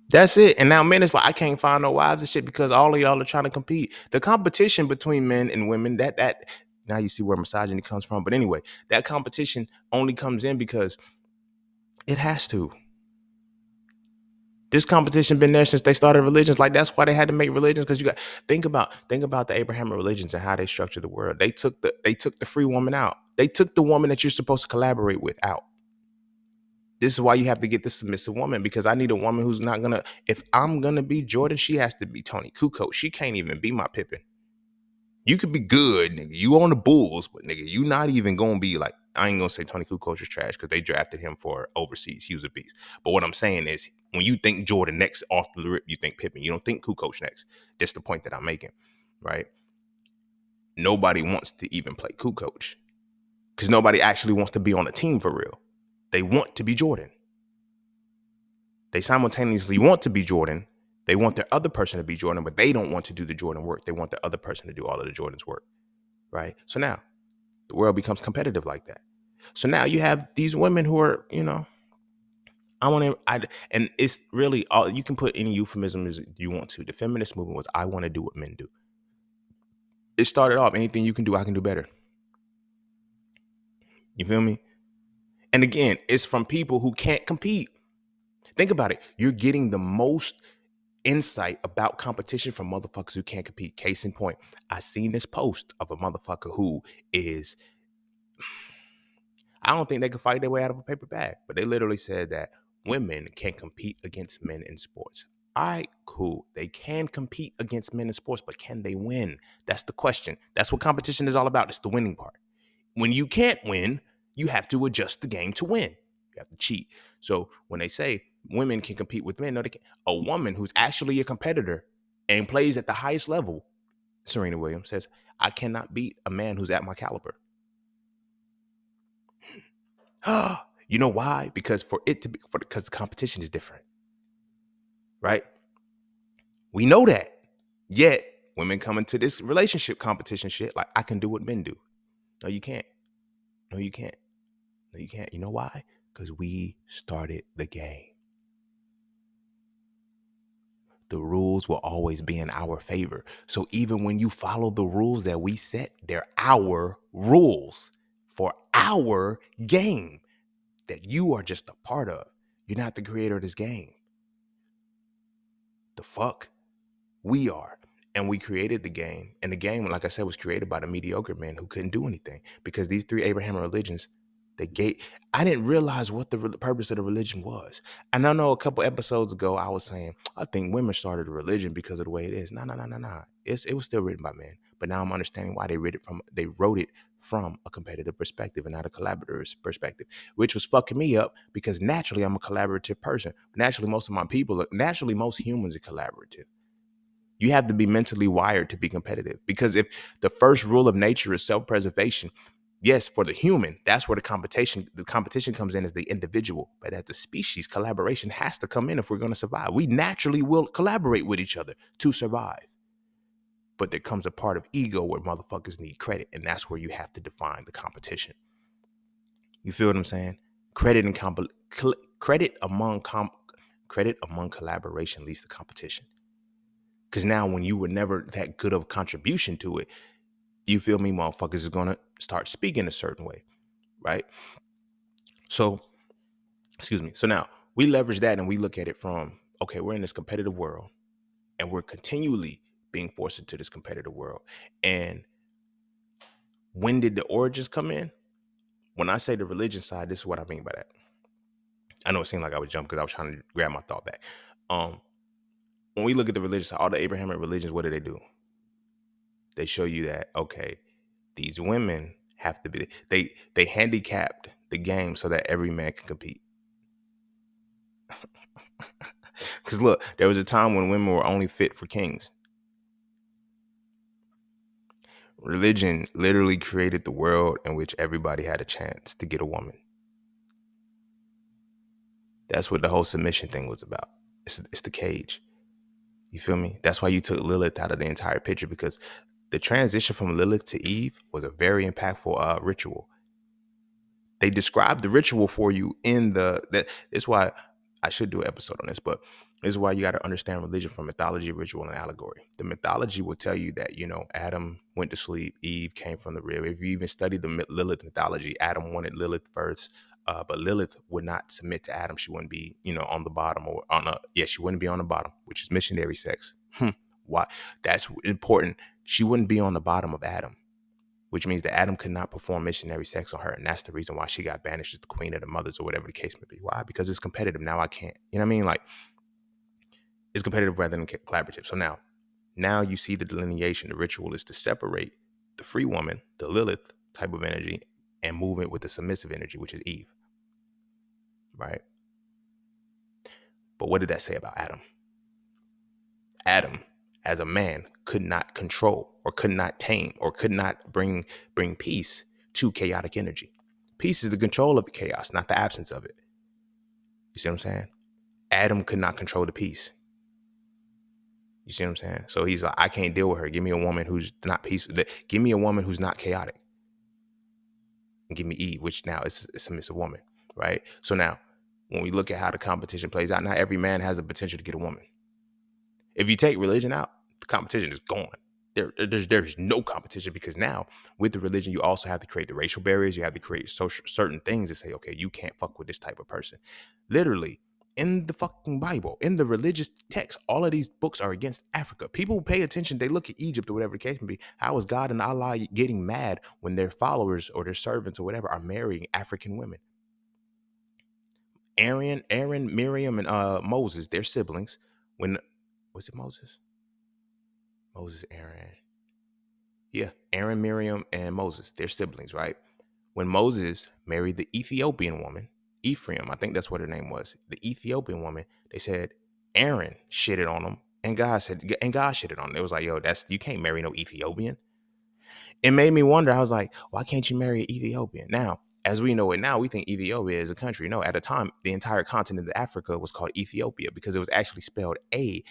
That's it. And now men is like, I can't find no wives and shit because all of y'all are trying to compete. The competition between men and women, that now you see where misogyny comes from. But anyway, that competition only comes in because it has to. This competition been there since they started religions. Like, that's why they had to make religions, because you got think about the Abrahamic religions and how they structured the world. They took the free woman out. They took the woman that you're supposed to collaborate with out. This is why you have to get the submissive woman, because I need a woman who's not gonna. If I'm gonna be Jordan, she has to be Tony Kukoc. She can't even be my Pippen. You could be good, nigga. You on the Bulls, but nigga, you not even gonna be like. I ain't gonna say Tony Kukoc is trash because they drafted him for overseas. He was a beast. But what I'm saying is, when you think Jordan next off the rip, you think Pippen. You don't think Kukoc next. That's the point that I'm making, right? Nobody wants to even play Kukoc because nobody actually wants to be on a team for real. They want to be Jordan. They simultaneously want to be Jordan. They want their other person to be Jordan, but they don't want to do the Jordan work. They want the other person to do all of the Jordan's work, right? So now the world becomes competitive like that. So now you have these women who are, and it's really all, you can put any euphemism as you want to. The feminist movement was, I want to do what men do. It started off, anything you can do, I can do better. You feel me? And again, it's from people who can't compete. Think about it. You're getting the most insight about competition from motherfuckers who can't compete. Case in point, I seen this post of a motherfucker who is, I don't think they can fight their way out of a paper bag, but they literally said that women can compete against men in sports. All right, cool. They can compete against men in sports, but can they win? That's the question. That's what competition is all about. It's the winning part. When you can't win, you have to adjust the game to win. You have to cheat. So when they say women can compete with men, no, they can't. A woman who's actually a competitor and plays at the highest level, Serena Williams says, I cannot beat a man who's at my caliber. You know why? Because because the competition is different, right? We know that. Yet women come into this relationship competition shit like, I can do what men do. No, you can't. No, you can't. No, you can't. You know why? Because we started the game. The rules will always be in our favor. So even when you follow the rules that we set, they're our rules for our game that you are just a part of. You're not the creator of this game. The fuck? We are. And we created the game. And the game, like I said, was created by the mediocre men who couldn't do anything. Because these three Abrahamic religions, The gate. I didn't realize what the purpose of the religion was. And I know a couple episodes ago I was saying I think women started a religion because of the way it is. No, no, no, no, no. It was still written by men, but now I'm understanding why they wrote it from a competitive perspective and not a collaborative perspective, which was fucking me up because naturally I'm a collaborative person. Naturally, naturally most humans are collaborative. You have to be mentally wired to be competitive because if the first rule of nature is self-preservation, yes, for the human, that's where the competition comes in as the individual. But as a species, collaboration has to come in if we're going to survive. We naturally will collaborate with each other to survive. But there comes a part of ego where motherfuckers need credit, and that's where you have to define the competition. You feel what I'm saying? Credit and credit among credit among collaboration leads to competition. Because now, when you were never that good of a contribution to it, you feel me, motherfuckers is gonna start speaking a certain way, right? So, excuse me. So now we leverage that and we look at it from, okay, we're in this competitive world and we're continually being forced into this competitive world. And when did the origins come in? When I say the religion side, this is what I mean by that. I know it seemed like I would jump because I was trying to grab my thought back. When we look at the religion side, all the Abrahamic religions, what do? They show you that, okay, these women have to be, they handicapped the game so that every man can compete. Because look, there was a time when women were only fit for kings. Religion literally created the world in which everybody had a chance to get a woman. That's what the whole submission thing was about. It's the cage. You feel me? That's why you took Lilith out of the entire picture, because the transition from Lilith to Eve was a very impactful ritual. They describe the ritual for you in that's why I should do an episode on this, but this is why you got to understand religion from mythology, ritual, and allegory. The mythology will tell you that, Adam went to sleep, Eve came from the rib. If you even study the Lilith mythology, Adam wanted Lilith first, but Lilith would not submit to Adam. She wouldn't be, on the bottom she wouldn't be on the bottom, which is missionary sex. Why? That's important. She wouldn't be on the bottom of Adam, which means that Adam could not perform missionary sex on her. And that's the reason why she got banished as the queen of the mothers or whatever the case may be. Why? Because it's competitive. Now I can't. You know what I mean? Like, it's competitive rather than collaborative. So now you see the delineation. The ritual is to separate the free woman, the Lilith type of energy, and move it with the submissive energy, which is Eve. Right? But what did that say about Adam? Adam, as a man, could not control or could not tame or could not bring peace to chaotic energy. Peace is the control of the chaos, not the absence of it. You see what I'm saying? Adam could not control the peace. You see what I'm saying? So he's like, I can't deal with her. Give me a woman who's not peaceful. Give me a woman who's not chaotic. And give me Eve, which now is a submissive woman, right? So now, when we look at how the competition plays out, not every man has the potential to get a woman. If you take religion out, the competition is gone. There's no competition, because now with the religion, you also have to create the racial barriers. You have to create certain things to say, okay, you can't fuck with this type of person. Literally, in the fucking Bible, in the religious text, all of these books are against Africa. People pay attention. They look at Egypt or whatever the case may be. How is God and Allah getting mad when their followers or their servants or whatever are marrying African women? Aaron, Miriam, and Moses, their siblings. Was it Moses? Aaron. Yeah, Aaron, Miriam, and Moses, they're siblings, right? When Moses married the Ethiopian woman, Ephraim, I think that's what her name was, the Ethiopian woman, they said Aaron shitted on him, and God shitted on him. It was like, yo, you can't marry no Ethiopian. It made me wonder. I was like, why can't you marry an Ethiopian? Now, as we know it now, we think Ethiopia is a country. No, at a time, the entire continent of Africa was called Ethiopia because it was actually spelled Aethopia,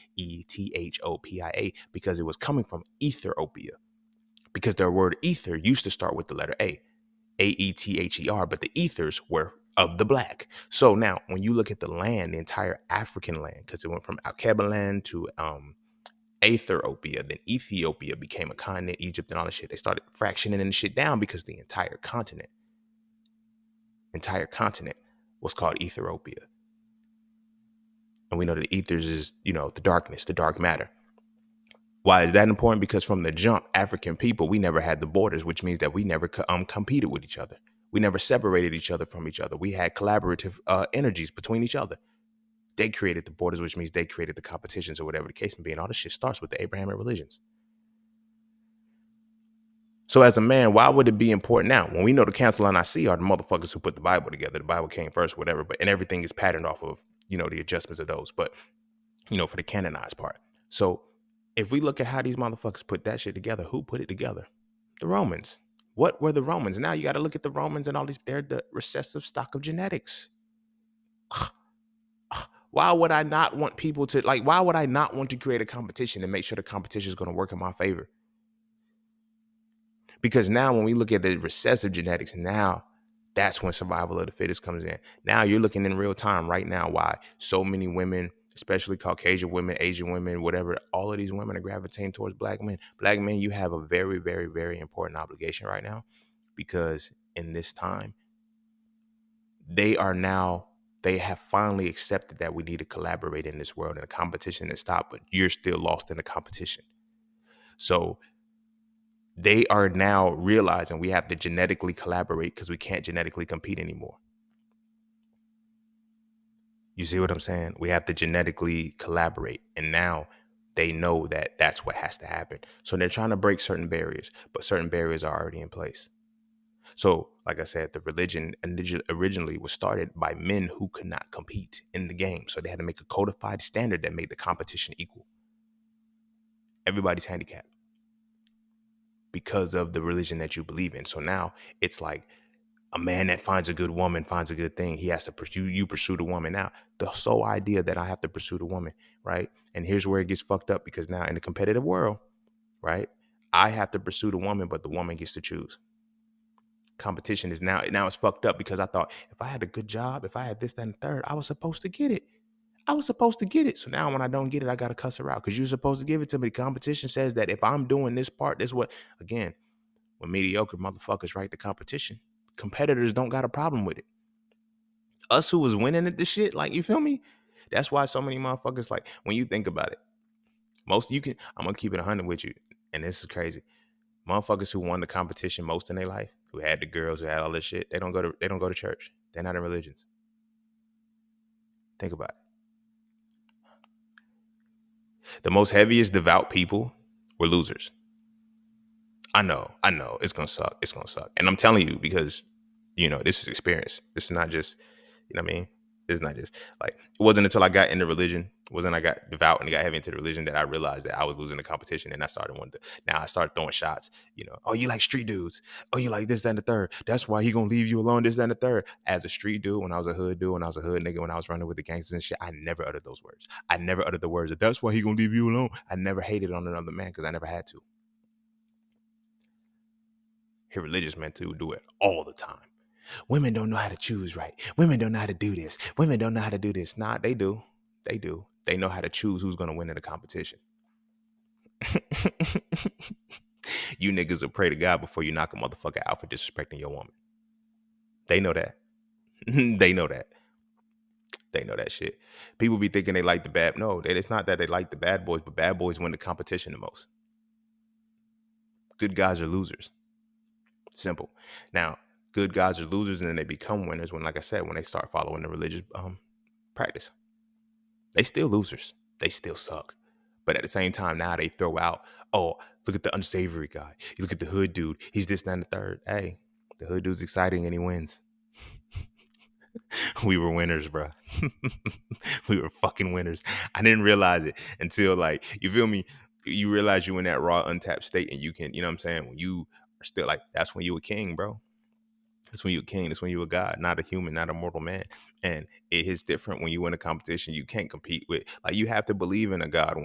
because it was coming from Ethiopia. Because their word ether used to start with the letter Aether, but the ethers were of the black. So now when you look at the land, the entire African land, because it went from Alkebaland to Ethiopia, then Ethiopia became a continent, Egypt and all that shit. They started fractioning and shit down because the entire continent was called Ethiopia. And we know that ethers is, the darkness, the dark matter. Why is that important? Because from the jump, African people, we never had the borders, which means that we never competed with each other. We never separated each other from each other. We had collaborative energies between each other. They created the borders, which means they created the competitions or whatever the case may be. And all this shit starts with the Abrahamic religions. So as a man, why would it be important now when we know the council on Nicaea are the motherfuckers who put the Bible together? The Bible came first, whatever, but and everything is patterned off of, the adjustments of those. But, for the canonized part. So if we look at how these motherfuckers put that shit together, who put it together? The Romans. What were the Romans? Now you got to look at the Romans and all these, they're the recessive stock of genetics. Why would I not want people to, why would I not want to create a competition and make sure the competition is going to work in my favor? Because now when we look at the recessive genetics, now that's when survival of the fittest comes in. Now you're looking in real time right now why so many women, especially Caucasian women, Asian women, whatever, all of these women are gravitating towards black men. Black men, you have a very, very, very important obligation right now, because in this time, they have finally accepted that we need to collaborate in this world, and the competition is stopped, but you're still lost in the competition. So they are now realizing we have to genetically collaborate because we can't genetically compete anymore. You see what I'm saying? We have to genetically collaborate. And now they know that that's what has to happen. So they're trying to break certain barriers, but certain barriers are already in place. So, like I said, the religion originally was started by men who could not compete in the game. So they had to make a codified standard that made the competition equal. Everybody's handicapped because of the religion that you believe in. So now it's like a man that finds a good woman finds a good thing. He has to pursue the woman. Now, the sole idea that I have to pursue the woman, right? And here's where it gets fucked up, because now in the competitive world, right, I have to pursue the woman, but the woman gets to choose. Competition is now it's fucked up, because I thought if I had a good job, if I had this, that, and the third, I was supposed to get it. So now when I don't get it, I got to cuss her out because you're supposed to give it to me. The competition says that if I'm doing this part, this what, again, when mediocre motherfuckers write the competition, competitors don't got a problem with it. Us who was winning at this shit, you feel me? That's why so many motherfuckers, when you think about it, I'm gonna keep it 100 with you, and this is crazy. Motherfuckers who won the competition most in their life, who had the girls, who had all this shit, they don't go to church. They're not in religions. Think about it. The most heaviest devout people were losers. I know. It's gonna suck. And I'm telling you because, this is experience. This is not just, you know what I mean? It's not just it wasn't until I got into religion, I got devout and got heavy into the religion, that I realized that I was losing the competition. And I started now I started throwing shots, oh, you like street dudes. Oh, you like this, that, and the third. That's why he gonna leave you alone, this, that, and the third. As a street dude, when I was a hood dude, when I was a hood nigga, when I was running with the gangsters and shit, I never uttered those words. I never uttered the words that that's why he gonna leave you alone. I never hated on another man because I never had to. Here, religious men too do it all the time. Women don't know how to choose right. Women don't know how to do this. Women don't know how to do this. Nah, they do. They do. They know how to choose who's going to win in the competition. You niggas will pray to God before you knock a motherfucker out for disrespecting your woman. They know that. They know that. They know that shit. People be thinking they like the bad. No, it's not that they like the bad boys, but bad boys win the competition the most. Good guys are losers. Simple. Now, good guys are losers, and then they become winners when, like I said, when they start following the religious practice. They still losers. They still suck. But at the same time, now they throw out, oh, look at the unsavory guy. You look at the hood dude. He's this, that, and the third. Hey, the hood dude's exciting and he wins. We were winners, bro. We were fucking winners. I didn't realize it until, you feel me? You realize you in that raw, untapped state, and you can, you know what I'm saying? When you are still that's when you a king, bro. That's when you a king. That's when you a god, not a human, not a mortal man. And it is different when you win a competition. You can't compete with, you have to believe in a god.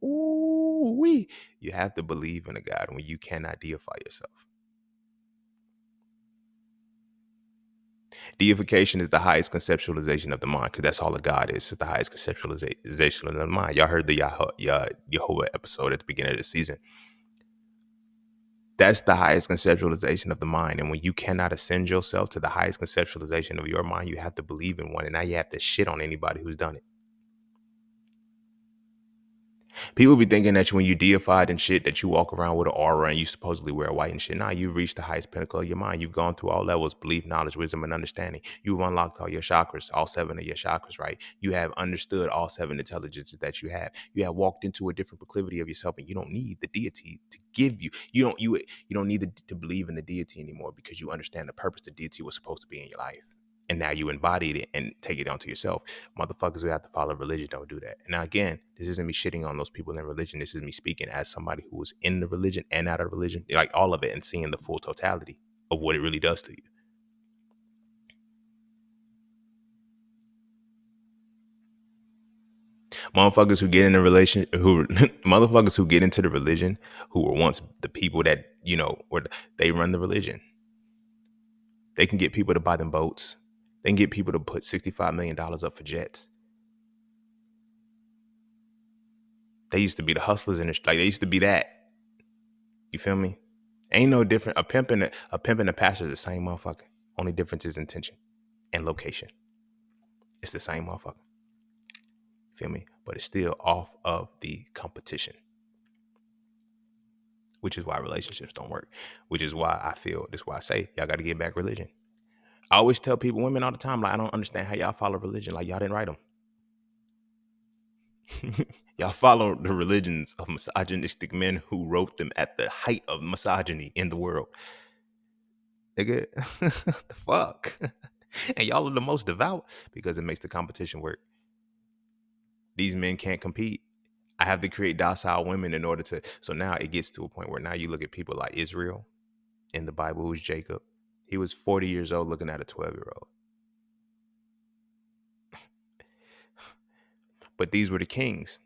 You have to believe in a god when you cannot deify yourself. Deification is the highest conceptualization of the mind, because that's all a god is. It's the highest conceptualization of the mind. Y'all heard the Jehovah episode at the beginning of the season. That's the highest conceptualization of the mind. And when you cannot ascend yourself to the highest conceptualization of your mind, you have to believe in one. And now you have to shit on anybody who's done it. People be thinking that when you deified and shit, that you walk around with an aura and you supposedly wear white and shit. Nah, you've reached the highest pinnacle of your mind. You've gone through all levels: belief, knowledge, wisdom, and understanding. You've unlocked all your chakras, all 7 of your chakras, right? You have understood all 7 intelligences that you have. You have walked into a different proclivity of yourself, and you don't need the deity to give you. You don't need to believe in the deity anymore, because you understand the purpose the deity was supposed to be in your life. And now you embodied it and take it onto yourself. Motherfuckers who have to follow religion don't do that. Now, again, this isn't me shitting on those people in religion. This is me speaking as somebody who was in the religion and out of religion, like all of it, and seeing the full totality of what it really does to you. Motherfuckers who get in a relation, who motherfuckers who get into the religion, who were once the people that, or they run the religion. They can get people to buy them boats. They can get people to put $65 million up for jets. They used to be the hustlers in the, like, they used to be that. You feel me? Ain't no different. A pimp and a pastor is the same motherfucker. Only difference is intention and location. It's the same motherfucker. Feel me? But it's still off of the competition. Which is why relationships don't work. Which is why I feel, this is why I say y'all got to get back religion. I always tell people, women all the time, like, I don't understand how y'all follow religion. Like, y'all didn't write them. Y'all follow the religions of misogynistic men who wrote them at the height of misogyny in the world. Nigga, the fuck? And y'all are the most devout because it makes the competition work. These men can't compete. I have to create docile women in order to. So now it gets to a point where now you look at people like Israel in the Bible, who's Jacob. He was 40 years old looking at a 12-year-old. But these were the kings.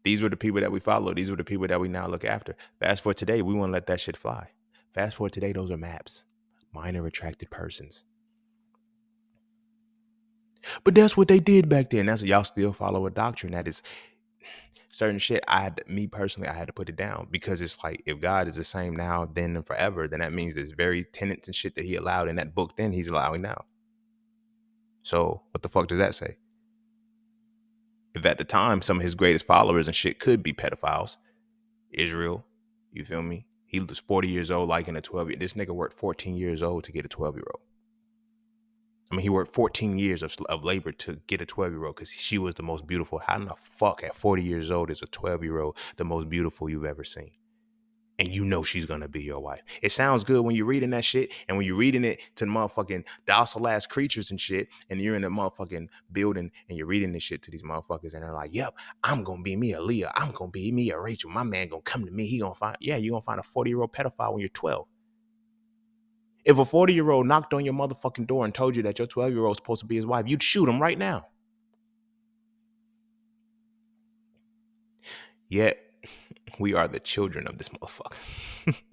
These were the people that we follow. These were the people that we now look after. Fast forward today, we want to let that shit fly. Fast forward today, those are maps. Minor attracted persons. But that's what they did back then. That's what y'all still follow a doctrine that is certain shit. Me personally, I had to put it down, because it's like, if God is the same now, then, and forever, then that means there's very tenets and shit that he allowed in that book then he's allowing now. So what the fuck does that say? If at the time some of his greatest followers and shit could be pedophiles, Israel, you feel me? He was 40 years old liking a 12-year. This nigga worked 14 years old to get a 12-year-old. I mean, he worked 14 years of labor to get a 12-year-old because she was the most beautiful. How in the fuck at 40 years old is a 12-year-old the most beautiful you've ever seen? And you know she's going to be your wife. It sounds good when you're reading that shit, and when you're reading it to the motherfucking docile ass creatures and shit, and you're in the motherfucking building and you're reading this shit to these motherfuckers, and they're like, yep, I'm going to be me a Leah. I'm going to be me a Rachel. My man going to come to me. He going to find, yeah, you're going to find a 40-year-old pedophile when you're 12. If a 40-year-old knocked on your motherfucking door and told you that your 12-year-old is supposed to be his wife, you'd shoot him right now. Yet, we are the children of this motherfucker.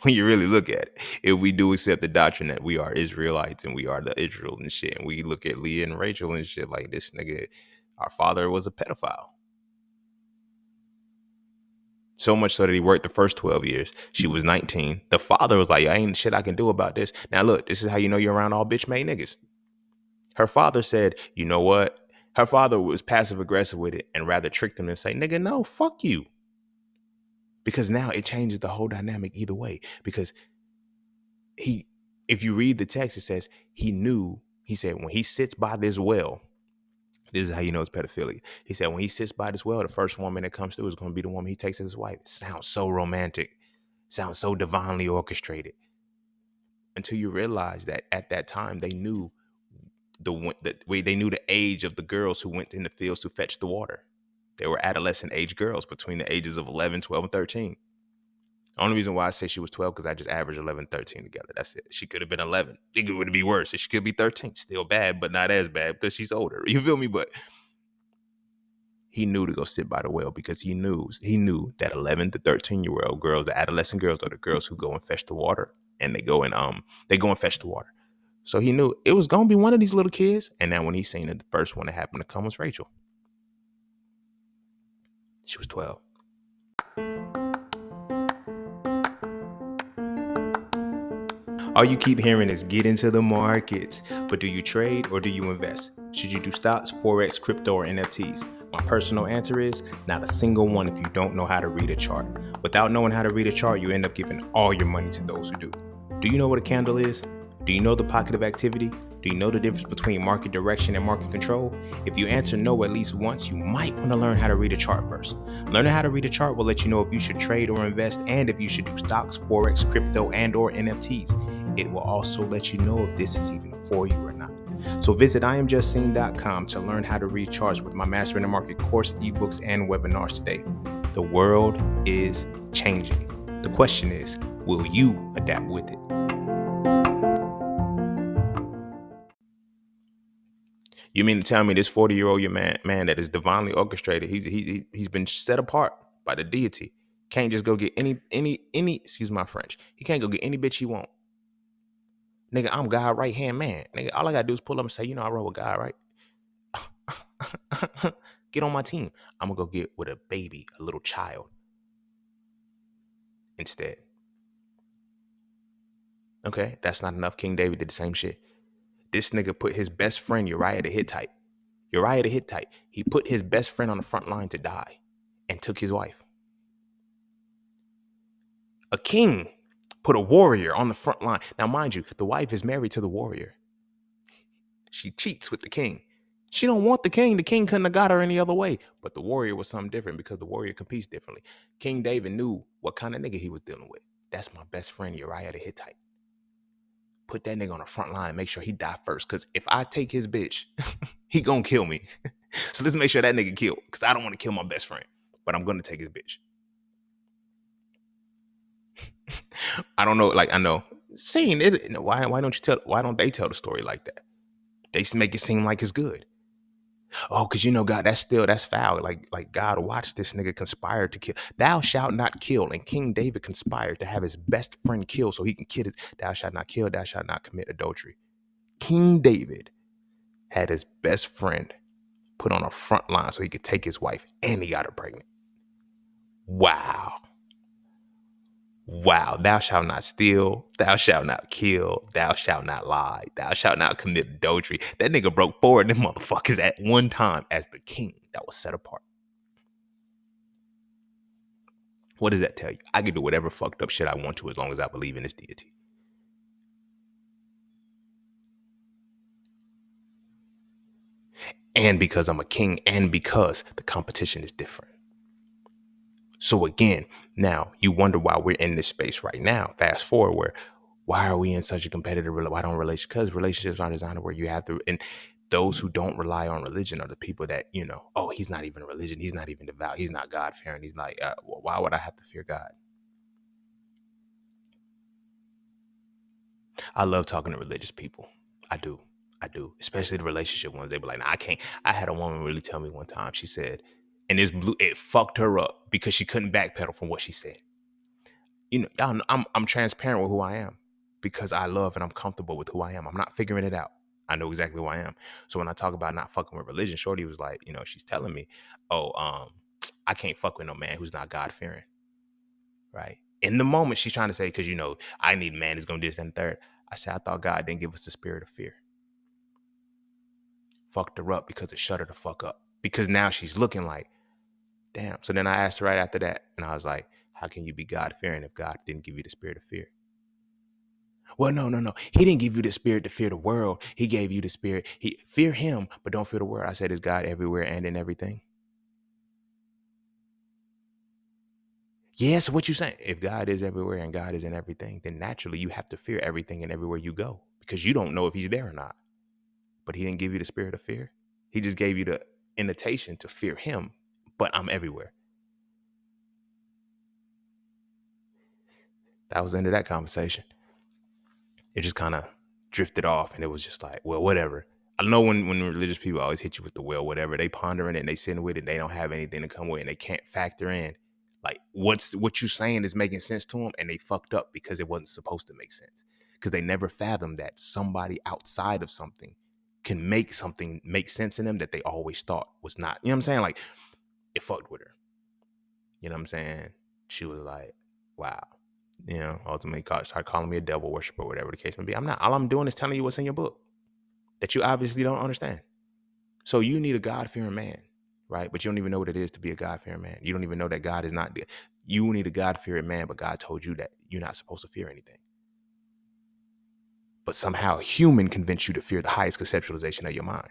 When you really look at it, if we do accept the doctrine that we are Israelites and we are the Israel and shit, and we look at Leah and Rachel and shit, like, this nigga, our father was a pedophile. So much so that he worked the first 12 years. She was 19. The father was like, ain't shit I can do about this. Now look, this is how you know you're around all bitch made niggas. Her father said, you know what? Her father was passive aggressive with it and rather tricked him and say, nigga, no, fuck you. Because now it changes the whole dynamic either way. Because if you read the text, it says he said, when he sits by this well, this is how you know it's pedophilia. He said, when he sits by this well, the first woman that comes through is going to be the woman he takes as his wife. It sounds so romantic. Sounds so divinely orchestrated. Until you realize that at that time, they knew they knew the age of the girls who went in the fields to fetch the water. They were adolescent age girls between the ages of 11, 12, and 13. The only reason why I say she was 12 because I just averaged 11, 13 together. That's it. She could have been 11. It would be worse. She could be 13. Still bad, but not as bad because she's older. You feel me? But he knew to go sit by the well because he knew that 11 to 13-year-old girls, the adolescent girls, are the girls who go and fetch the water, and they go and fetch the water. So he knew it was gonna be one of these little kids. And now when he seen it, the first one that happened to come was Rachel. She was 12. All you keep hearing is get into the markets, but do you trade or do you invest? Should you do stocks, forex, crypto, or NFTs? My personal answer is not a single one if you don't know how to read a chart. Without knowing how to read a chart, you end up giving all your money to those who do. Do you know what a candle is? Do you know the pocket of activity? Do you know the difference between market direction and market control? If you answer no at least once, you might want to learn how to read a chart first. Learning how to read a chart will let you know if you should trade or invest and if you should do stocks, forex, crypto, and or NFTs. It will also let you know if this is even for you or not. So visit IamJustSeen.com to learn how to read charts with my Mastering the Market course, ebooks, and webinars today. The world is changing. The question is, will you adapt with it? You mean to tell me this 40-year-old man that is divinely orchestrated, he's been set apart by the deity, can't just go get any excuse my French, he can't go get any bitch he want. Nigga, I'm God right hand man. Nigga, all I gotta do is pull up and say, I roll with God, right? Get on my team. I'm gonna go get with a baby, a little child instead. Okay, that's not enough. King David did the same shit. This nigga put his best friend Uriah the Hittite. He put his best friend on the front line to die and took his wife. A king put a warrior on the front line. Now, mind you, the wife is married to the warrior. She cheats with the king. She don't want the king. The king couldn't have got her any other way. But the warrior was something different because the warrior competes differently. King David knew what kind of nigga he was dealing with. That's my best friend Uriah the Hittite. Put that nigga on the front line and make sure he die first. Because if I take his bitch, he gonna kill me. So let's make sure that nigga killed. Because I don't want to kill my best friend. But I'm gonna take his bitch. I don't know. Like, I know. Seeing it, why don't they tell the story like that? They make it seem like it's good. Oh, because God, that's foul. Like God watched this nigga conspire to kill. Thou shalt not kill. And King David conspired to have his best friend killed so he can kill it. Thou shalt not kill, thou shalt not commit adultery. King David had his best friend put on a front line so he could take his wife and he got her pregnant. Wow. Wow. Thou shalt not steal. Thou shalt not kill. Thou shalt not lie. Thou shalt not commit adultery. That nigga broke 4 of them motherfuckers at one time as the king that was set apart. What does that tell you? I can do whatever fucked up shit I want to as long as I believe in this deity. And because I'm a king and because the competition is different. So again, now you wonder why we're in this space right now. Fast forward, why are we in such a competitive? Why don't relationships? Because relationships are designed where you have to. And those who don't rely on religion are the people that oh, he's not even a religion. He's not even devout. He's not God fearing. He's like, well, why would I have to fear God? I love talking to religious people. I do. Especially the relationship ones. They be like, nah, I can't. I had a woman really tell me one time. She said, and it fucked her up because she couldn't backpedal from what she said. Y'all, I'm transparent with who I am because I love and I'm comfortable with who I am. I'm not figuring it out. I know exactly who I am. So when I talk about not fucking with religion, Shorty was like, she's telling me, oh, I can't fuck with no man who's not God fearing. Right. In the moment, she's trying to say, because I need a man who's gonna do this and third. I said, I thought God didn't give us the spirit of fear. Fucked her up because it shut her the fuck up. Because now she's looking like, damn. So then I asked her right after that, and I was like, how can you be God fearing if God didn't give you the spirit of fear? Well, no. He didn't give you the spirit to fear the world. He gave you the spirit. He fear him, but don't fear the world. I said, is God everywhere and in everything? Yes, what you saying? If God is everywhere and God is in everything, then naturally you have to fear everything and everywhere you go because you don't know if he's there or not. But he didn't give you the spirit of fear. He just gave you the invitation to fear him, but I'm everywhere. That was the end of that conversation. It just kind of drifted off and it was just like, well, whatever. I know when religious people always hit you with the well, whatever, they pondering it and they sitting with it, they don't have anything to come with and they can't factor in like what you saying is making sense to them, and they fucked up because it wasn't supposed to make sense because they never fathomed that somebody outside of something can make something make sense in them that they always thought was not. You know what I'm saying? Like it fucked with her. You know what I'm saying? She was like, wow. Ultimately started calling me a devil worshiper, whatever the case may be. I'm not. All I'm doing is telling you what's in your book that you obviously don't understand. So you need a God-fearing man, right? But you don't even know what it is to be a God-fearing man. You don't even know that God is not there. You need a God-fearing man, but God told you that you're not supposed to fear anything. But somehow a human convinced you to fear the highest conceptualization of your mind.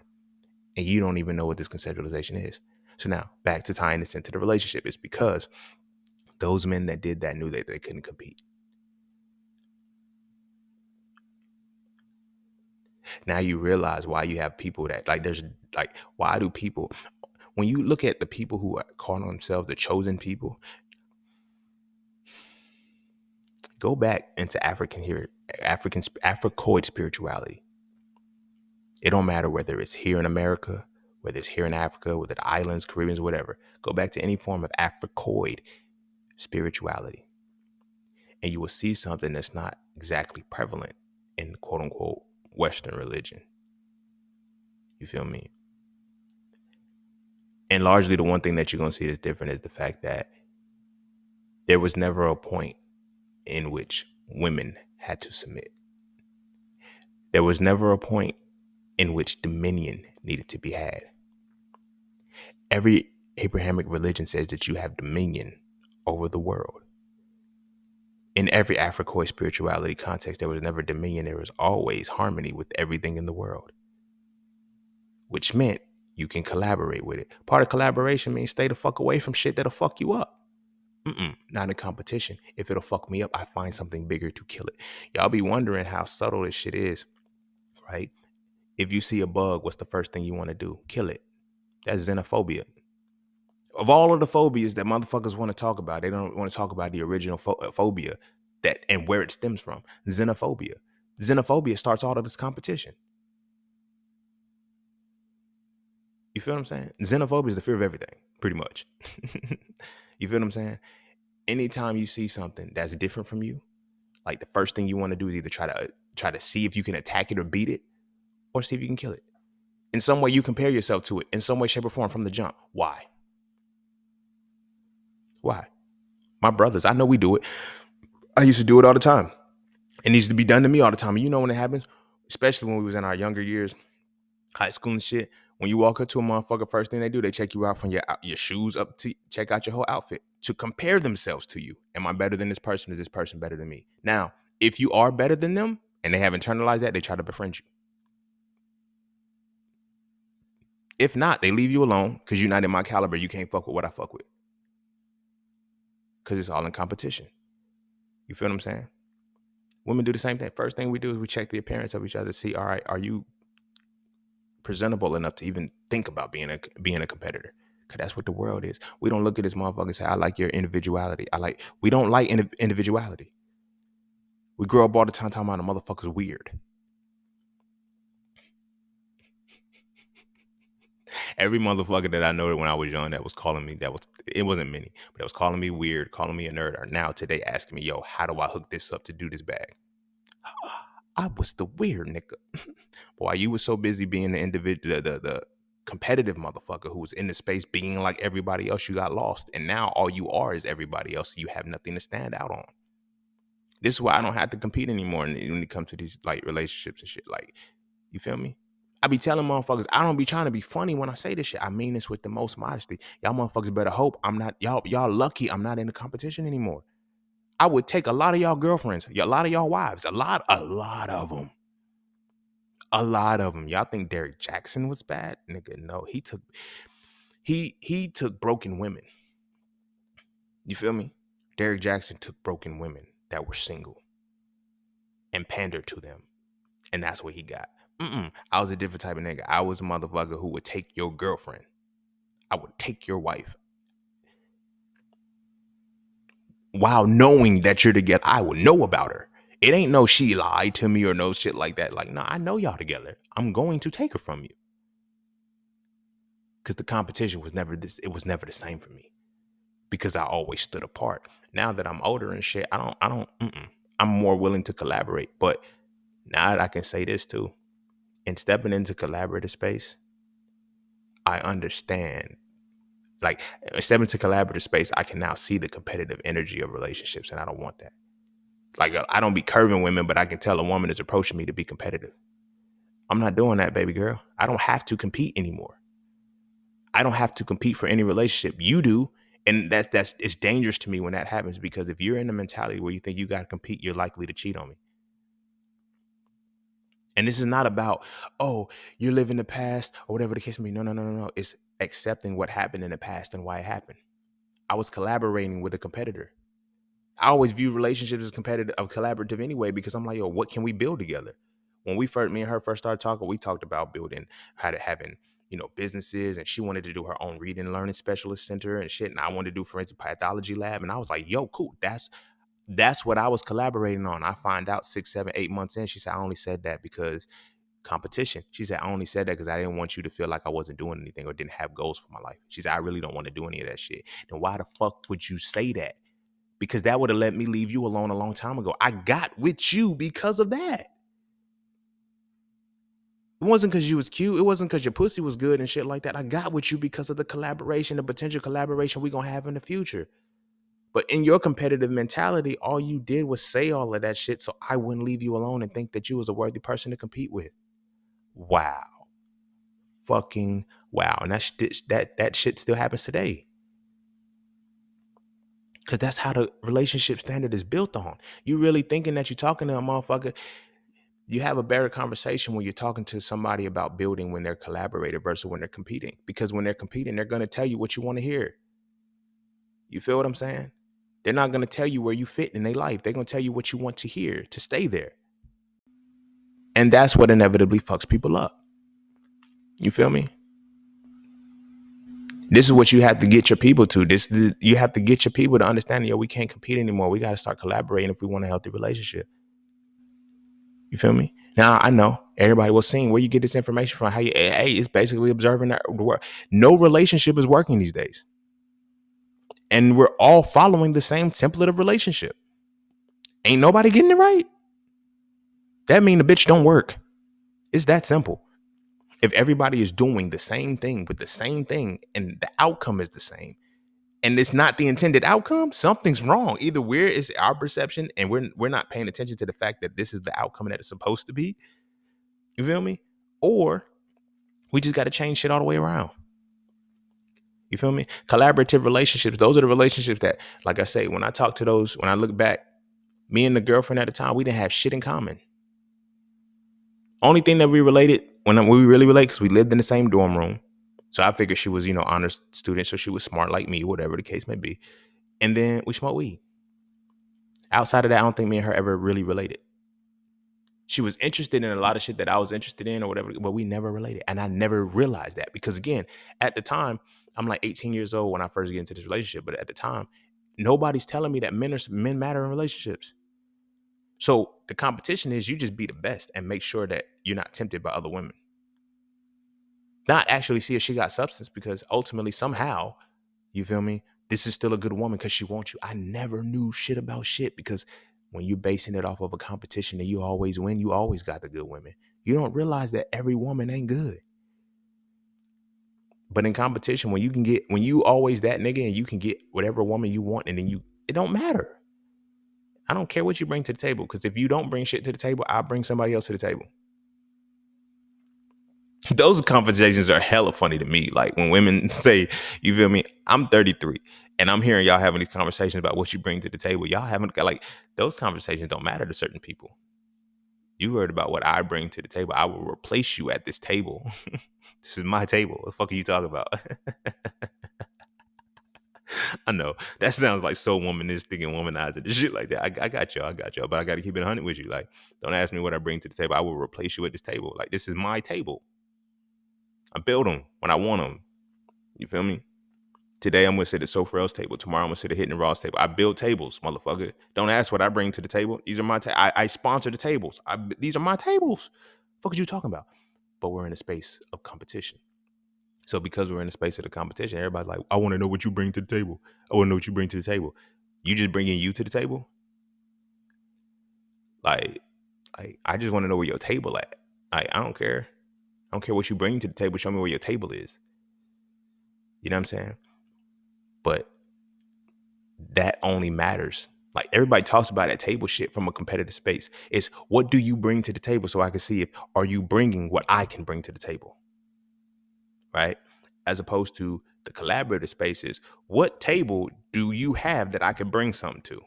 And you don't even know what this conceptualization is. So now back to tying this into the relationship. It's because those men that did that knew that they couldn't compete. Now you realize why you have people that why do people, when you look at the people who are calling themselves the chosen people, go back into Africoid spirituality. It don't matter whether it's here in America, whether it's here in Africa, whether the islands, Caribbeans, whatever. Go back to any form of Africoid spirituality, and you will see something that's not exactly prevalent in quote unquote Western religion. You feel me? And largely the one thing that you're going to see is different is the fact that there was never a point in which women had to submit. There was never a point in which dominion needed to be had. Every Abrahamic religion says that you have dominion over the world. In every Africoid spirituality context, there was never dominion. There was always harmony with everything in the world, which meant you can collaborate with it. Part of collaboration means stay the fuck away from shit that'll fuck you up. Not in competition. If it'll fuck me up, I find something bigger to kill it. Y'all be wondering how subtle this shit is, right? If you see a bug, what's the first thing you want to do? Kill it. That's xenophobia. Of all of the phobias that motherfuckers want to talk about, they don't want to talk about the original phobia that and where it stems from. Xenophobia. Xenophobia starts all of this competition. You feel what I'm saying? Xenophobia is the fear of everything, pretty much. You feel what I'm saying? Anytime you see something that's different from you, like the first thing you want to do is either try to see if you can attack it or beat it, or see if you can kill it. In some way, you compare yourself to it in some way, shape, or form from the jump. Why? Why? My brothers, I know we do it. I used to do it all the time. It needs to be done to me all the time. And you know when it happens, especially when we was in our younger years, high school and shit. When you walk up to a motherfucker, first thing they do, they check you out from your shoes up to check out your whole outfit to compare themselves to you. Am I better than this person? Is this person better than me? Now, if you are better than them and they have internalized that, they try to befriend you. If not, they leave you alone because you're not in my caliber. You can't fuck with what I fuck with because it's all in competition. You feel what I'm saying? Women do the same thing. First thing we do is we check the appearance of each other to see, all right, are you presentable enough to even think about being a competitor? Because that's what the world is. We don't look at this motherfucker and say, I like your individuality. We don't like individuality. We grow up all the time talking about a motherfucker's weird. Every motherfucker that I know when I was young that was calling me, it wasn't many, but it was calling me weird, calling me a nerd, are now today asking me, yo, how do I hook this up to do this bag? I was the weird nigga. Boy, you were so busy being the individual, the competitive motherfucker who was in the space being like everybody else, you got lost. And now all you are is everybody else. So you have nothing to stand out on. This is why I don't have to compete anymore when it comes to these like relationships and shit. Like, you feel me? I be telling motherfuckers, I don't be trying to be funny when I say this shit. I mean this with the most modesty. Y'all motherfuckers better hope I'm not, y'all lucky I'm not in the competition anymore. I would take a lot of y'all girlfriends, a lot of y'all wives, a lot of them. A lot of them. Y'all think Derek Jackson was bad? Nigga, no. He took broken women. You feel me? Derek Jackson took broken women that were single and pandered to them. And that's what he got. I was a different type of nigga. I was a motherfucker who would take your girlfriend. I would take your wife. While knowing that you're together, I would know about her. It ain't no she lied to me or no shit like that. Like, no, I know y'all together. I'm going to take her from you. Because the competition was never this. It was never the same for me. Because I always stood apart. Now that I'm older and shit, I'm more willing to collaborate. But now that I can say this too, in stepping into collaborative space, I understand. Like, stepping into collaborative space, I can now see the competitive energy of relationships, and I don't want that. Like, I don't be curving women, but I can tell a woman is approaching me to be competitive. I'm not doing that, baby girl. I don't have to compete anymore. I don't have to compete for any relationship. You do. And that's it's dangerous to me when that happens, because if you're in a mentality where you think you got to compete, you're likely to cheat on me. And this is not about, oh, you live in the past or whatever the case may be. No, no, no, no, no. It's accepting what happened in the past and why it happened. I was collaborating with a competitor. I always view relationships as competitive, collaborative anyway, because I'm like, yo, what can we build together? When me and her first started talking, we talked about building, how to having, businesses, and she wanted to do her own reading and learning specialist center and shit, and I wanted to do forensic pathology lab, and I was like, yo, cool, that's what I was collaborating on. I find out 6, 7, 8 months in, she said, I only said that because competition. She said, I only said that because I didn't want you to feel like I wasn't doing anything or didn't have goals for my life. She said, I really don't want to do any of that shit. Then why the fuck would you say that? Because that would have let me leave you alone a long time ago. I got with you because of that. It wasn't because you was cute. It wasn't because your pussy was good and shit like that. I got with you because of the collaboration, the potential collaboration we're going to have in the future. But in your competitive mentality, all you did was say all of that shit so I wouldn't leave you alone and think that you was a worthy person to compete with. Wow. Fucking wow. And that shit still happens today. Because that's how the relationship standard is built on. You really thinking that you're talking to a motherfucker. You have a better conversation when you're talking to somebody about building when they're collaborating versus when they're competing. Because when they're competing, they're going to tell you what you want to hear. You feel what I'm saying? They're not going to tell you where you fit in their life. They're going to tell you what you want to hear to stay there. And that's what inevitably fucks people up. You feel me? This is what you have to get your people to. You have to get your people to understand, yo, we can't compete anymore. We got to start collaborating if we want a healthy relationship. You feel me? Now, I know everybody was seeing where you get this information from. Hey, it's basically observing the world. No relationship is working these days. And we're all following the same template of relationship. Ain't nobody getting it right. That mean the bitch don't work. It's that simple. If everybody is doing the same thing with the same thing and the outcome is the same, and it's not the intended outcome, something's wrong. Either it's our perception and we're not paying attention to the fact that this is the outcome that it's supposed to be. You feel me? Or we just got to change shit all the way around. You feel me? Collaborative relationships, those are the relationships that, like I say, when I look back, me and the girlfriend at the time, we didn't have shit in common. Only thing that we related, when we really relate, because we lived in the same dorm room. So I figured she was, honors student, so she was smart like me, whatever the case may be. And then we smoked weed. Outside of that, I don't think me and her ever really related. She was interested in a lot of shit that I was interested in or whatever, but we never related. And I never realized that because, again, at the time, I'm like 18 years old when I first get into this relationship. But at the time, nobody's telling me that men matter in relationships. So the competition is you just be the best and make sure that you're not tempted by other women. Not actually see if she got substance, because ultimately, somehow, you feel me? This is still a good woman because she wants you. I never knew shit about shit, because when you're basing it off of a competition and you always win, you always got the good women. You don't realize that every woman ain't good. But in competition, when you always that nigga and you can get whatever woman you want, and then it don't matter. I don't care what you bring to the table, because if you don't bring shit to the table, I'll bring somebody else to the table. Those conversations are hella funny to me. Like when women say, you feel me? I'm 33 and I'm hearing y'all having these conversations about what you bring to the table. Y'all haven't got, like, those conversations don't matter to certain people. You heard about what I bring to the table. I will replace you at this table. This is my table. What the fuck are you talking about? I know that sounds like so womanistic and womanizing and shit like that. I got y'all, but I got to keep it 100 with you. Like, don't ask me what I bring to the table. I will replace you at this table. Like, this is my table. I build them when I want them. You feel me? Today I'm gonna sit at Sofrel's table. Tomorrow I'm gonna sit at Hitting Raw's table. I build tables, motherfucker. Don't ask what I bring to the table. These are my I sponsor the tables. These are my tables. Fuck are you talking about? But we're in a space of competition. So because we're in a space of the competition, everybody's like, I want to know what you bring to the table. I want to know what you bring to the table. You just bringing you to the table? Like I just want to know where your table at. Like, I don't care. I don't care what you bring to the table. Show me where your table is. You know what I'm saying? But that only matters. Like, everybody talks about that table shit from a competitive space. It's what do you bring to the table, so I can see if are you bringing what I can bring to the table, right? as opposed to the collaborative spaces. What table do you have that I could bring something to?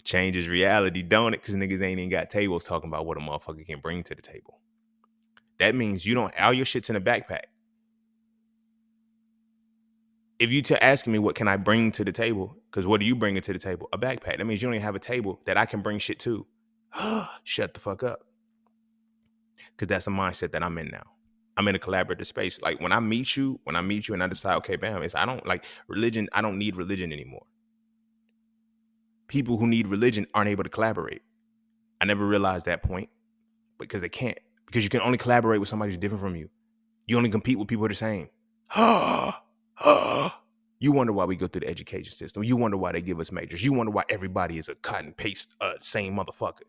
Changes reality, don't it? Because niggas ain't even got tables talking about what a motherfucker can bring to the table. That means you don't, all your shit's in a backpack. If you asking me what can I bring to the table, because what are you bringing to the table? A backpack. That means you don't even have a table that I can bring shit to. Shut the fuck up. Because that's a mindset that I'm in now. I'm in a collaborative space. Like when I meet you and I decide, okay, bam, I don't like religion. I don't need religion anymore. People who need religion aren't able to collaborate. I never realized that point because they can't. Because you can only collaborate with somebody who's different from you. You only compete with people who are the same. You wonder why we go through the education system. You wonder why they give us majors. You wonder why everybody is a cut and paste same motherfucker.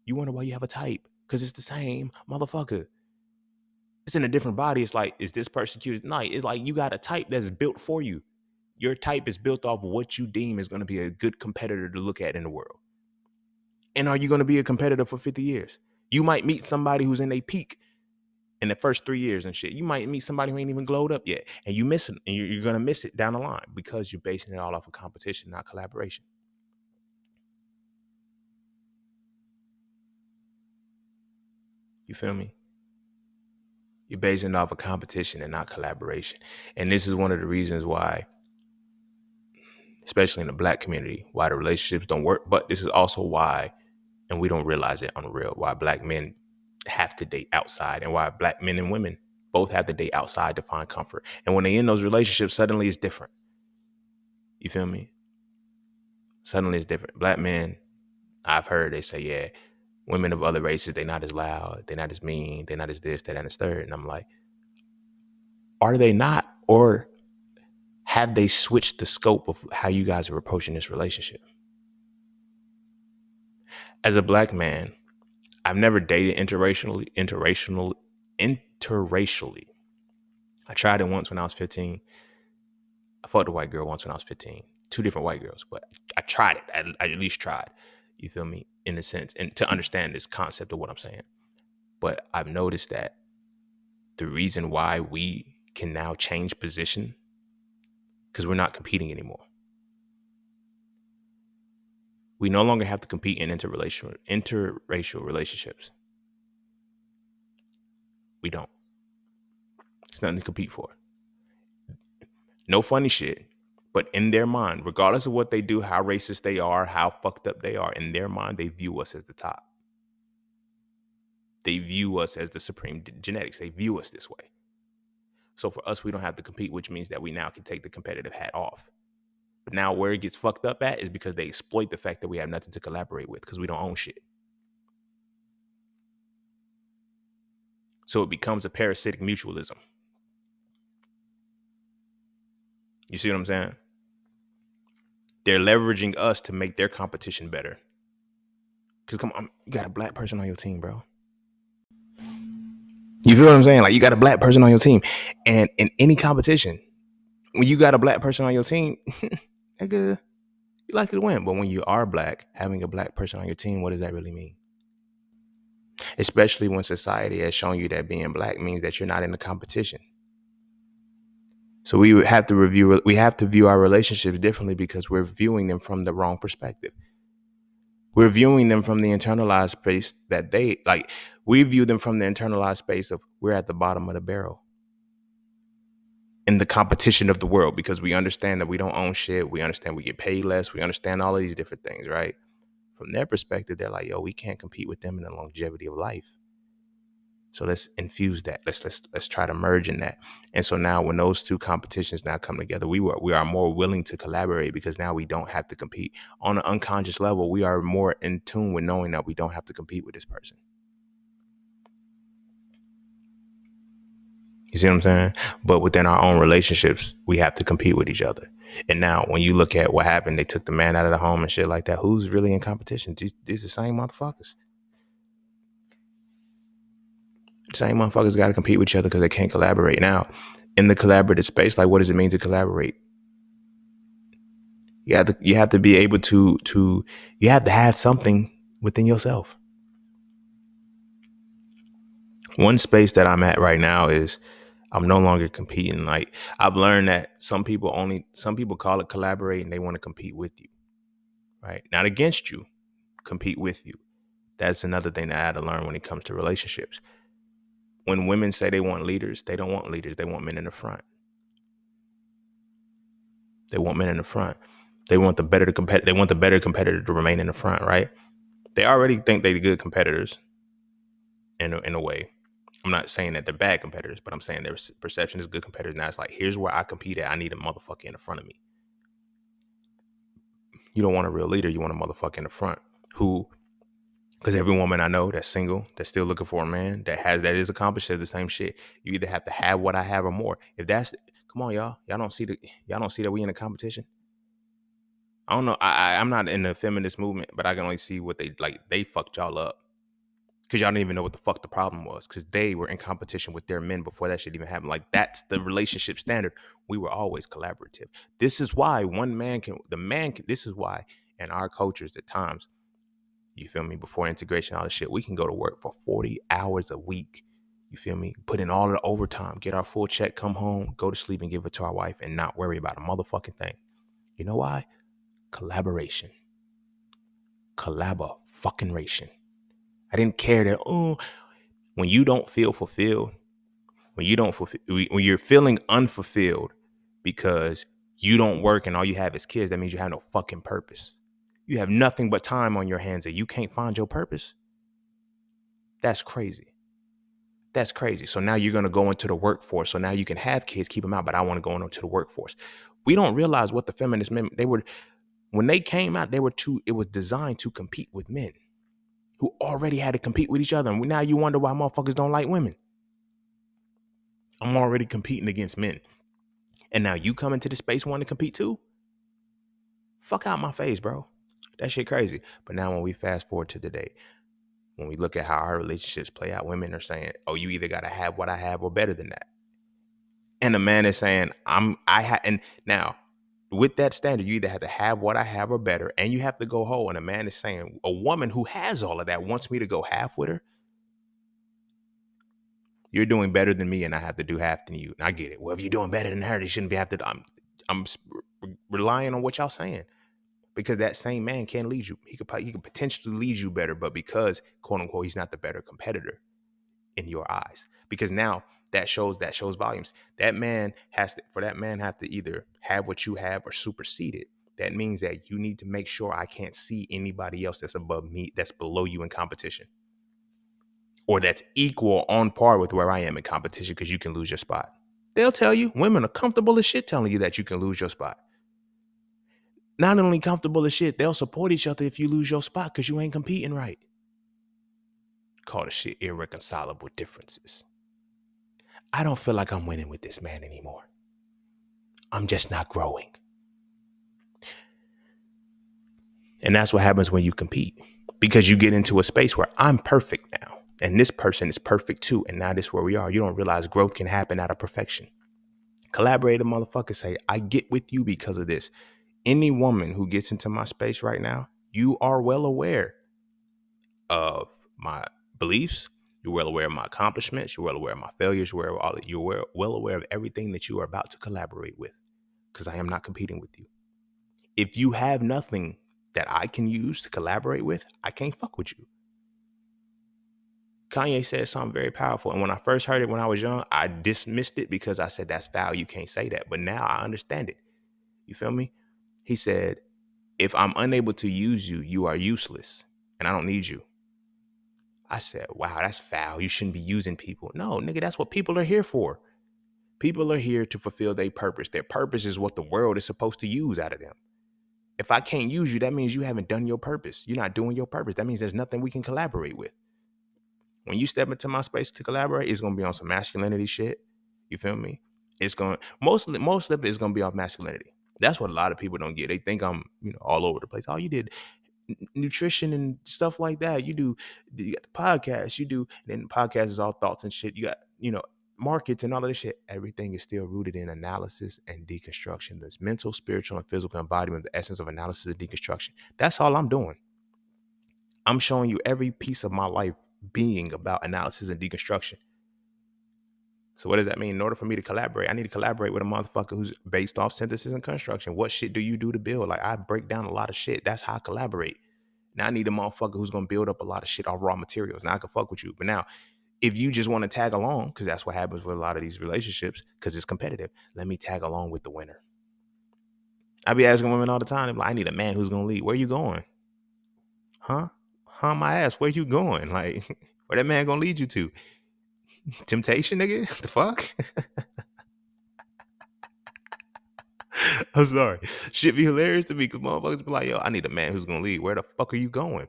You wonder why you have a type, because it's the same motherfucker. It's in a different body. It's like, is this persecuted? No, it's like you got a type that's built for you. Your type is built off of what you deem is going to be a good competitor to look at in the world. And are you going to be a competitor for 50 years? You might meet somebody who's in a peak in the first 3 years and shit. You might meet somebody who ain't even glowed up yet, and you miss it, and you're going to miss it down the line because you're basing it all off of competition, not collaboration. You feel me? You're basing it off of competition and not collaboration. And this is one of the reasons why, especially in the Black community, why the relationships don't work. But this is also why, and we don't realize it on the real, why Black men have to date outside, and why Black men and women both have to date outside to find comfort. And when they in those relationships, suddenly it's different. You feel me? Suddenly it's different. Black men, I've heard they say, yeah, women of other races, they're not as loud, they're not as mean, they're not as this, that, and as third. And I'm like, are they not? Or have they switched the scope of how you guys are approaching this relationship? As a Black man, I've never dated interracially. I tried it once when I was 15. I fucked a white girl once when I was 15. Two different white girls, but I tried it. I at least tried. You feel me? In a sense, and to understand this concept of what I'm saying. But I've noticed that the reason why we can now change position, because we're not competing anymore. We no longer have to compete in interracial relationships. We don't. It's nothing to compete for. No funny shit. But in their mind, regardless of what they do, how racist they are, how fucked up they are, in their mind, they view us as the top. They view us as the supreme genetics. They view us this way. So for us, we don't have to compete, which means that we now can take the competitive hat off. But now where it gets fucked up at is because they exploit the fact that we have nothing to collaborate with because we don't own shit. So it becomes a parasitic mutualism. You see what I'm saying? They're leveraging us to make their competition better. Because come on, you got a Black person on your team, bro. You feel what I'm saying? Like, you got a Black person on your team. And in any competition, when you got a Black person on your team, nigga, you likely to win. But when you are Black, having a Black person on your team, what does that really mean? Especially when society has shown you that being Black means that you're not in a competition. So we have to view our relationships differently because we're viewing them from the wrong perspective. We're viewing them from the internalized space that they like. We view them from the internalized space of we're at the bottom of the barrel in the competition of the world because we understand that we don't own shit. We understand we get paid less. We understand all of these different things, right? From their perspective, they're like, yo, we can't compete with them in the longevity of life. So let's infuse that. Let's try to merge in that. And so now when those two competitions now come together, we are more willing to collaborate because now we don't have to compete. On an unconscious level, we are more in tune with knowing that we don't have to compete with this person. You see what I'm saying? But within our own relationships, we have to compete with each other. And now when you look at what happened, they took the man out of the home and shit like that. Who's really in competition? These the same motherfuckers. The same motherfuckers got to compete with each other because they can't collaborate. Now, in the collaborative space, like what does it mean to collaborate? You have to be able to you have to have something within yourself. One space that I'm at right now is I'm no longer competing. Like, I've learned that some people call it collaborate and they want to compete with you, right? Not against you, compete with you. That's another thing that I had to learn when it comes to relationships. When women say they want leaders, they don't want leaders. They want men in the front. They want men in the front. They want the better competitor. They want the better competitor to remain in the front, right? They already think they're good competitors in a way. I'm not saying that they're bad competitors, but I'm saying their perception is good competitors. Now it's like, here's where I compete at. I need a motherfucker in the front of me. You don't want a real leader. You want a motherfucker in the front who, because every woman I know that's single, that's still looking for a man that is accomplished, says the same shit. You either have to have what I have or more. If that's, come on, y'all don't see that we in a competition. I don't know. I'm not in the feminist movement, but I can only see what they like. They fucked y'all up because y'all didn't even know what the fuck the problem was, because they were in competition with their men before that shit even happened. Like, that's the relationship standard. We were always collaborative. This is why this is why in our cultures at times, you feel me, before integration, all this shit, we can go to work for 40 hours a week. You feel me? Put in all the overtime, get our full check, come home, go to sleep and give it to our wife and not worry about a motherfucking thing. You know why? Collaboration. Fucking ration. I didn't care that, when you don't feel fulfilled, when you're feeling unfulfilled because you don't work and all you have is kids, that means you have no fucking purpose. You have nothing but time on your hands and you can't find your purpose. That's crazy. That's crazy. So now you're going to go into the workforce. So now you can have kids, keep them out, but I want to go into the workforce. We don't realize what the feminist men, when they came out, it was designed to compete with men who already had to compete with each other. And now you wonder why motherfuckers don't like women. I'm already competing against men. And now you come into the space wanting to compete too? Fuck out my face, bro. That shit crazy. But now when we fast forward to today, when we look at how our relationships play out, women are saying, oh, you either got to have what I have or better than that. And the man is saying, and now with that standard, you either have to have what I have or better, and you have to go whole. And a man is saying, a woman who has all of that wants me to go half with her. You're doing better than me, and I have to do half than you. And I get it. Well, if you're doing better than her, you shouldn't be have to. I'm relying on what y'all saying, because that same man can lead you. He could potentially lead you better, but because, quote unquote, he's not the better competitor in your eyes, because now that shows volumes. That man have to either have what you have or supersede it. That means that you need to make sure I can't see anybody else that's above me, that's below you in competition, or that's equal on par with where I am in competition, because you can lose your spot. They'll tell you, women are comfortable as shit telling you that you can lose your spot. Not only comfortable as shit, they'll support each other if you lose your spot because you ain't competing right. Call the shit irreconcilable differences. I don't feel like I'm winning with this man anymore. I'm just not growing. And that's what happens when you compete, because you get into a space where I'm perfect now and this person is perfect too. And now this is where we are. You don't realize growth can happen out of perfection. Collaborator motherfuckers say, I get with you because of this. Any woman who gets into my space right now, you are well aware of my beliefs. You're well aware of my accomplishments. You're well aware of my failures. You're well aware of everything that you are about to collaborate with, because I am not competing with you. If you have nothing that I can use to collaborate with, I can't fuck with you. Kanye said something very powerful. And when I first heard it when I was young, I dismissed it because I said, that's foul. You can't say that. But now I understand it. You feel me? He said, if I'm unable to use you, you are useless and I don't need you. I said, wow, that's foul. You shouldn't be using people. No, nigga, that's what people are here for. People are here to fulfill their purpose. Their purpose is what the world is supposed to use out of them. If I can't use you, that means you haven't done your purpose. You're not doing your purpose. That means there's nothing we can collaborate with. When you step into my space to collaborate, it's going to be on some masculinity shit. You feel me? It's going, most of it is going to be off masculinity. That's what a lot of people don't get. They think I'm, all over the place. Oh, you did nutrition and stuff like that. You got the podcast, and then the podcast is all thoughts and shit. You got, markets and all of this shit. Everything is still rooted in analysis and deconstruction. There's mental, spiritual, and physical embodiment, the essence of analysis and deconstruction. That's all I'm doing. I'm showing you every piece of my life being about analysis and deconstruction. So what does that mean? In order for me to collaborate, I need to collaborate with a motherfucker who's based off synthesis and construction. What shit do you do to build? Like, I break down a lot of shit. That's how I collaborate. Now I need a motherfucker who's gonna build up a lot of shit off raw materials. Now I can fuck with you. But now, if you just want to tag along, because that's what happens with a lot of these relationships, because it's competitive, let me tag along with the winner. I be asking women all the time, like, I need a man who's gonna lead. Where you going? Huh? Huh, my ass, where you going? Like, where that man gonna lead you to? Temptation, nigga? The fuck? I'm sorry. Shit be hilarious to me because motherfuckers be like, yo, I need a man who's gonna lead. Where the fuck are you going?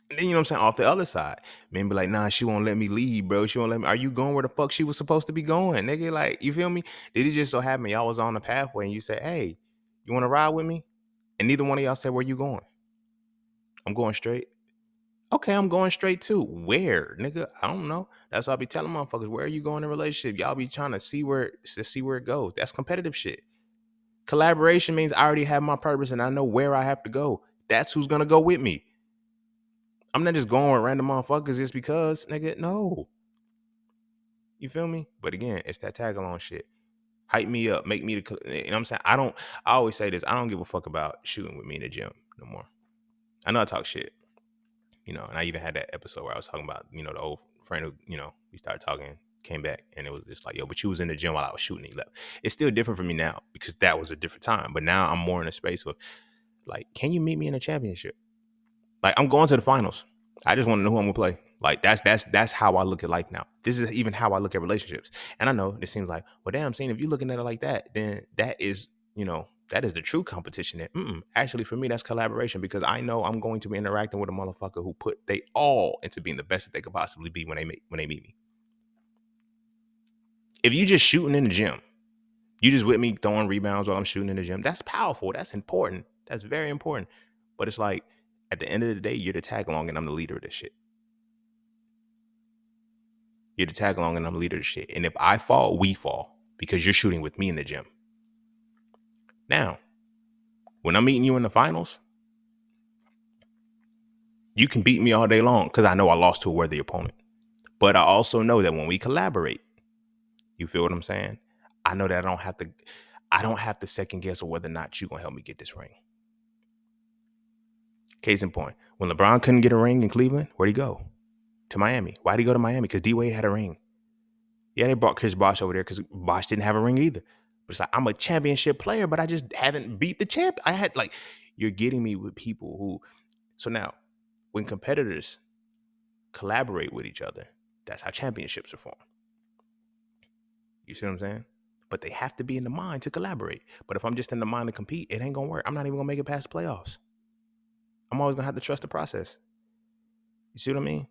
And then, you know what I'm saying? Off the other side, men be like, nah, she won't let me lead, bro. She won't let me. Are you going where the fuck she was supposed to be going, nigga? Like, you feel me? Did it just so happen y'all was on the pathway and you said, hey, you want to ride with me? And neither one of y'all said, where you going? I'm going straight. Okay, I'm going straight too. Where, nigga? I don't know. That's what I be telling motherfuckers. Where are you going in a relationship? Y'all be trying to see where it goes. That's competitive shit. Collaboration means I already have my purpose and I know where I have to go. That's who's gonna go with me. I'm not just going with random motherfuckers just because, nigga. No. You feel me? But again, it's that tag along shit. Hype me up, make me the. You know what I'm saying? I always say this. I don't give a fuck about shooting with me in the gym no more. I know I talk shit, and I even had that episode where I was talking about, the old friend who, we started talking, came back, and it was just like, yo, but you was in the gym while I was shooting. He left. It's still different for me now because that was a different time. But now I'm more in a space of, like, can you meet me in a championship? Like, I'm going to the finals. I just want to know who I'm gonna play. Like, that's how I look at life now. This is even how I look at relationships. And I know it seems like, well, damn, saying if you're looking at it like that, then that is, that is the true competition. Then, actually, for me, that's collaboration because I know I'm going to be interacting with a motherfucker who put they all into being the best that they could possibly be when they meet me. If you just shooting in the gym, you just with me throwing rebounds while I'm shooting in the gym. That's powerful. That's important. That's very important. But it's like, at the end of the day, you're the tag along and I'm the leader of this shit. You're the tag along and I'm the leader of this shit. And if I fall, we fall because you're shooting with me in the gym. Now, when I'm meeting you in the finals, you can beat me all day long because I know I lost to a worthy opponent. But I also know that when we collaborate, you feel what I'm saying? I know that I don't have to second guess whether or not you're gonna help me get this ring. Case in point, when LeBron couldn't get a ring in Cleveland, where'd he go? To Miami. Why'd he go to Miami? Because D-Wade had a ring. Yeah, they brought Chris Bosh over there because Bosh didn't have a ring either. But it's like, I'm a championship player, but I just haven't beat the champ. You're getting me with people who, so now, when competitors collaborate with each other, that's how championships are formed. You see what I'm saying? But they have to be in the mind to collaborate. But if I'm just in the mind to compete, it ain't gonna work. I'm not even gonna make it past the playoffs. I'm always gonna have to trust the process. You see what I mean?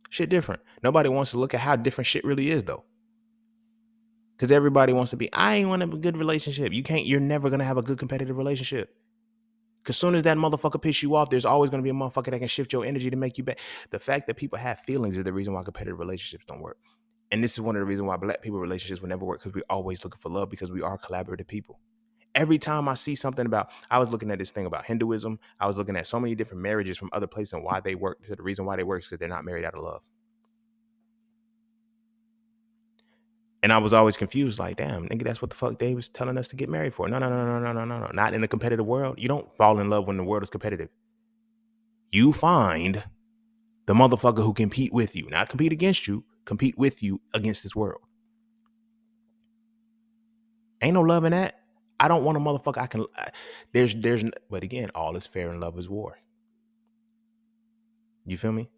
Shit different. Nobody wants to look at how different shit really is though. Because everybody wants to be, I ain't want a good relationship. You're never gonna have a good competitive relationship. Because soon as that motherfucker piss you off, there's always gonna be a motherfucker that can shift your energy to make you better. The fact that people have feelings is the reason why competitive relationships don't work. And this is one of the reasons why black people relationships will never work, because we're always looking for love because we are collaborative people. Every time I see something I was looking at this thing about Hinduism. I was looking at so many different marriages from other places and why they work. So the reason why they work is because they're not married out of love. And I was always confused, like, damn, nigga, that's what the fuck they was telling us to get married for. No, no, no, no, no, no, no, no. Not in a competitive world. You don't fall in love when the world is competitive. You find the motherfucker who compete with you, not compete against you, compete with you against this world. Ain't no love in that. I don't want a motherfucker but again, all is fair in love is war. You feel me?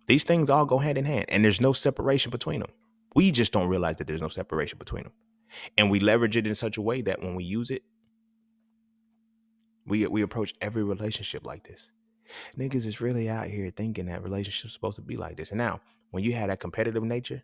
These things all go hand in hand and there's no separation between them. We just don't realize that there's no separation between them. And we leverage it in such a way that when we use it, we approach every relationship like this. Niggas is really out here thinking that relationships supposed to be like this. And now, when you have that competitive nature,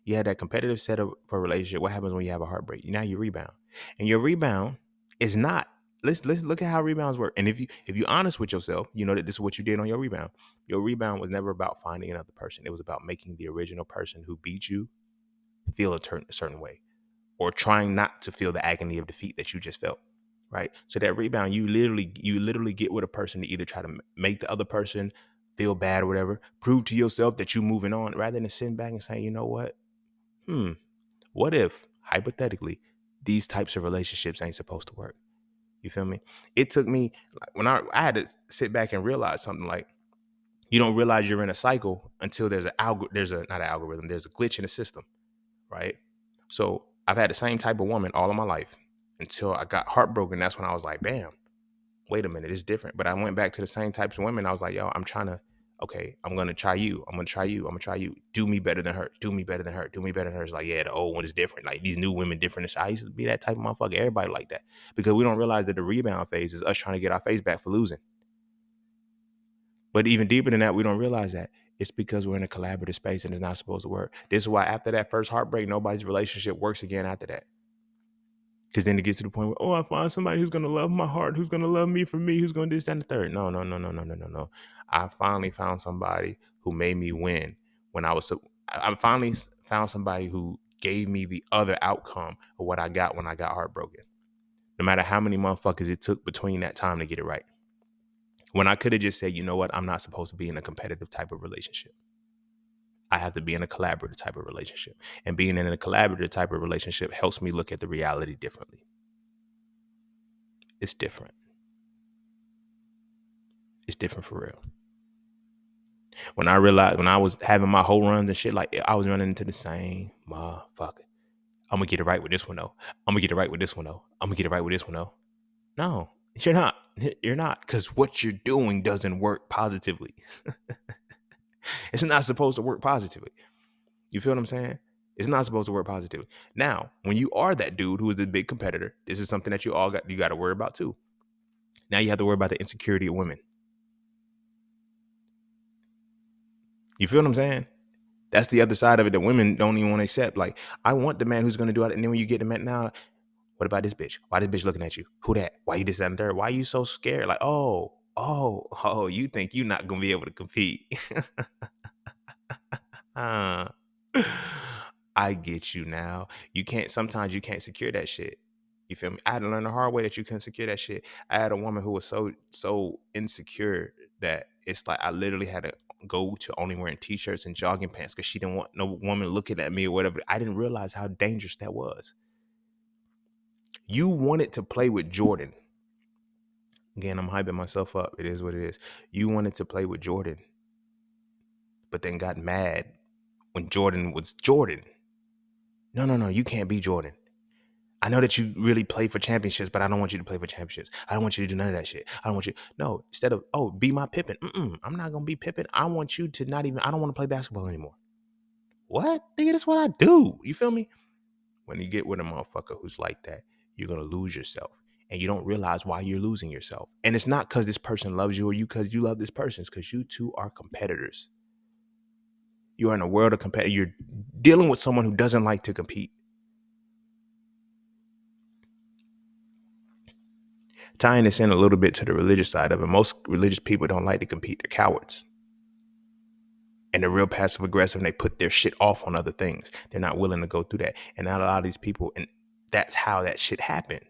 you had that competitive setup for a relationship. What happens when you have a heartbreak? Now you rebound, and your rebound is not. Let's look at how rebounds work. And if you're honest with yourself, you know that this is what you did on your rebound. Your rebound was never about finding another person. It was about making the original person who beat you feel a certain way, or trying not to feel the agony of defeat that you just felt. Right. So that rebound, you literally get with a person to either try to make the other person feel bad or whatever. Prove to yourself that you're moving on rather than sitting back and saying, you know what? What if, hypothetically, these types of relationships ain't supposed to work? You feel me? It took me, like, when I had to sit back and realize something like, you don't realize you're in a cycle until there's not an algorithm, there's a glitch in the system, right? So I've had the same type of woman all of my life until I got heartbroken. That's when I was like, bam, wait a minute, it's different. But I went back to the same types of women. I was like, yo, I'm trying to, okay, I'm gonna try you. I'm gonna try you. I'm gonna try you. Do me better than her. Do me better than her. Do me better than her. It's like, yeah, the old one is different. Like these new women different. I used to be that type of motherfucker. Everybody like that. Because we don't realize that the rebound phase is us trying to get our face back for losing. But even deeper than that, we don't realize that it's because we're in a collaborative space and it's not supposed to work. This is why after that first heartbreak, nobody's relationship works again after that. Because then it gets to the point where, oh, I find somebody who's going to love my heart, who's going to love me for me, who's going to do this, that, and the third. No, no, no, no, no, no, no, no. I finally found somebody who made me win when I finally found somebody who gave me the other outcome of what I got when I got heartbroken. No matter how many motherfuckers it took between that time to get it right. When I could have just said, you know what, I'm not supposed to be in a competitive type of relationship. I have to be in a collaborative type of relationship. And being in a collaborative type of relationship helps me look at the reality differently. It's different. It's different for real. When I realized, when I was having my whole runs and shit, like I was running into the same motherfucker. I'm gonna get it right with this one though. I'm gonna get it right with this one though. I'm gonna get it right with this one though. No, you're not. You're not. Because what you're doing doesn't work positively. It's not supposed to work positively. You feel what I'm saying? It's not supposed to work positively. Now, when you are that dude who is the big competitor, this is something that you got to worry about too. Now you have to worry about the insecurity of women. You feel what I'm saying? That's the other side of it that women don't even want to accept. Like, I want the man who's going to do it. And then when you get the man, now, what about this bitch? Why this bitch looking at you? Who that? Why you this, that, and third? Why you so scared? Like, oh, you think you're not going to be able to compete. uh, I get you now. Sometimes you can't secure that shit. You feel me? I had to learn the hard way that you couldn't secure that shit. I had a woman who was so insecure that it's like I literally had to go to only wearing t-shirts and jogging pants because she didn't want no woman looking at me or whatever. I didn't realize how dangerous that was. You wanted to play with Jordan. Again, I'm hyping myself up. It is what it is. You wanted to play with Jordan, but then got mad when Jordan was Jordan. No, you can't be Jordan. I know that you really play for championships, but I don't want you to play for championships. I don't want you to do none of that shit. I don't want you. No, instead of, oh, be my Pippen. I'm not going to be Pippen. I want you to not even, I don't want to play basketball anymore. What? Nigga, that's what I do. You feel me? When you get with a motherfucker who's like that, you're going to lose yourself. And you don't realize why you're losing yourself. And it's not because this person loves you or you because you love this person. It's because you two are competitors. You're in a world of competitors. You're dealing with someone who doesn't like to compete. Tying this in a little bit to the religious side of it, most religious people don't like to compete. They're cowards. And they're real passive aggressive and they put their shit off on other things. They're not willing to go through that. And not a lot of these people, and that's how that shit happened.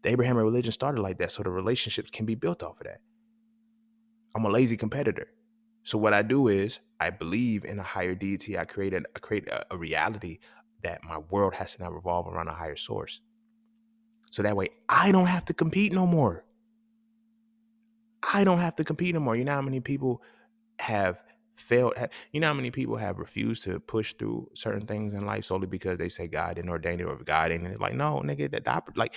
The Abrahamic religion started like that, so the relationships can be built off of that. I'm a lazy competitor. So what I do is I believe in a higher deity. I create a reality that my world has to now revolve around a higher source. So that way I don't have to compete no more. I don't have to compete no more. You know how many people have failed? You know how many people have refused to push through certain things in life solely because they say God didn't ordain it or God ain't like, no, nigga, like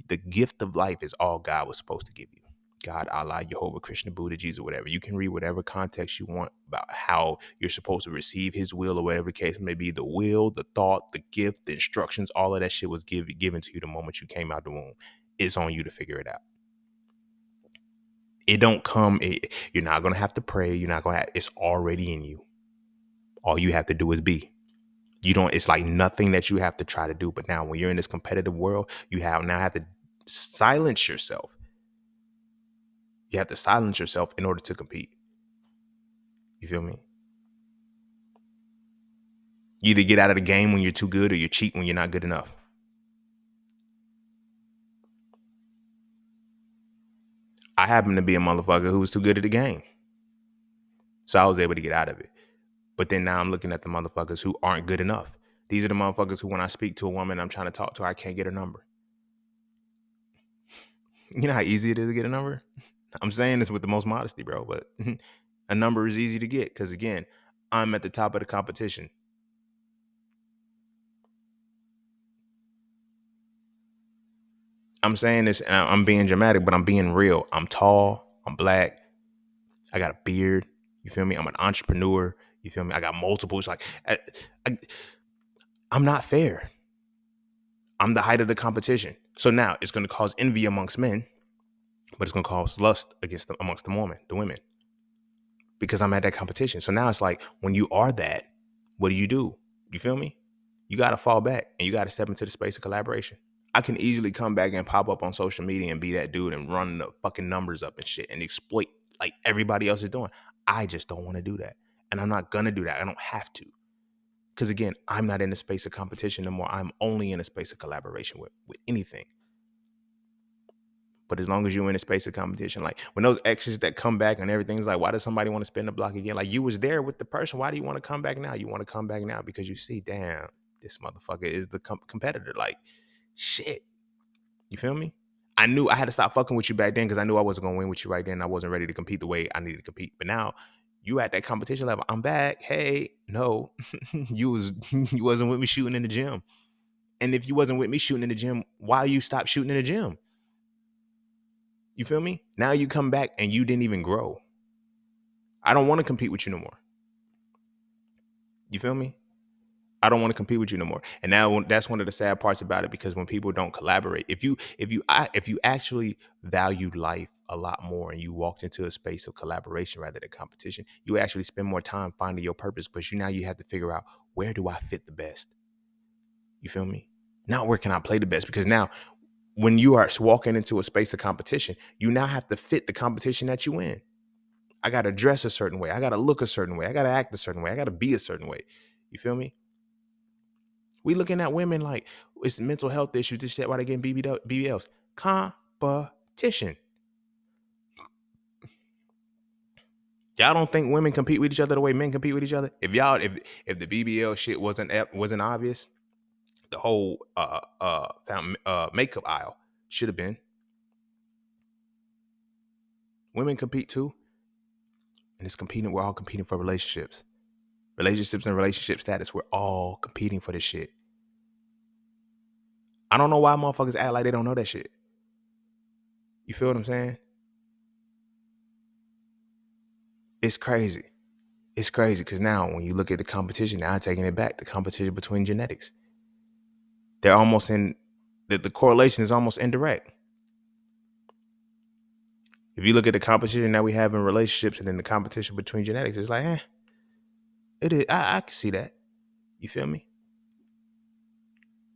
the gift of life is all God was supposed to give you. God, Allah, Jehovah, Krishna, Buddha, Jesus, whatever. You can read whatever context you want about how you're supposed to receive his will or whatever the case may be. The will, the thought, the gift, the instructions, all of that shit was given to you the moment you came out the womb. It's on you to figure it out. It don't come, you're not going to have to pray. You're not going to have, it's already in you. All you have to do is be. It's like nothing that you have to try to do. But now when you're in this competitive world, you now have to silence yourself. You have to silence yourself in order to compete. You feel me? You either get out of the game when you're too good or you cheat when you're not good enough. I happen to be a motherfucker who was too good at the game. So I was able to get out of it. But then now I'm looking at the motherfuckers who aren't good enough. These are the motherfuckers who, when I speak to a woman, I'm trying to talk to her, I can't get her number. You know how easy it is to get a number? I'm saying this with the most modesty, bro, but a number is easy to get because, again, I'm at the top of the competition. I'm saying this and I'm being dramatic, but I'm being real. I'm tall. I'm black. I got a beard. You feel me? I'm an entrepreneur. You feel me? I got multiple. It's like, I, I'm not fair. I'm the height of the competition. So now it's going to cause envy amongst men, but it's going to cause lust amongst the women, because I'm at that competition. So now it's like, when you are that, what do? You feel me? You got to fall back and you got to step into the space of collaboration. I can easily come back and pop up on social media and be that dude and run the fucking numbers up and shit and exploit like everybody else is doing. I just don't want to do that. And I'm not going to do that. I don't have to. Because again, I'm not in the space of competition no more. I'm only in a space of collaboration with anything. But as long as you're in a space of competition, like when those exes that come back and everything's like, why does somebody want to spin the block again? Like, you was there with the person. Why do you want to come back now? You want to come back now because you see, damn, this motherfucker is the competitor. Like, shit. You feel me? I knew I had to stop fucking with you back then because I knew I wasn't going to win with you right then. I wasn't ready to compete the way I needed to compete. But now you at that competition level. I'm back. Hey, no, you wasn't with me shooting in the gym. And if you wasn't with me shooting in the gym, why you stop shooting in the gym? You feel me? Now you come back and you didn't even grow. I don't want to compete with you no more. You feel me? I don't want to compete with you no more. And now that's one of the sad parts about it, because when people don't collaborate, if you actually valued life a lot more and you walked into a space of collaboration rather than competition, you actually spend more time finding your purpose. But now you have to figure out, where do I fit the best? You feel me? Not where can I play the best? Because now when you are walking into a space of competition, you now have to fit the competition that you in. I got to dress a certain way. I got to look a certain way. I got to act a certain way. I got to be a certain way. You feel me? We looking at women like it's mental health issues. This shit, why they getting BBLs? Competition. Y'all don't think women compete with each other the way men compete with each other? If the BBL shit wasn't obvious, the whole makeup aisle should have been. Women compete too, and it's competing. We're all competing for relationships and relationship status. We're all competing for this shit. I don't know why motherfuckers act like they don't know that shit. You feel what I'm saying? It's crazy. It's crazy because now when you look at the competition, now I'm taking it back, the competition between genetics. They're almost the correlation is almost indirect. If you look at the competition that we have in relationships and then the competition between genetics, it's like, it is. I can see that. You feel me?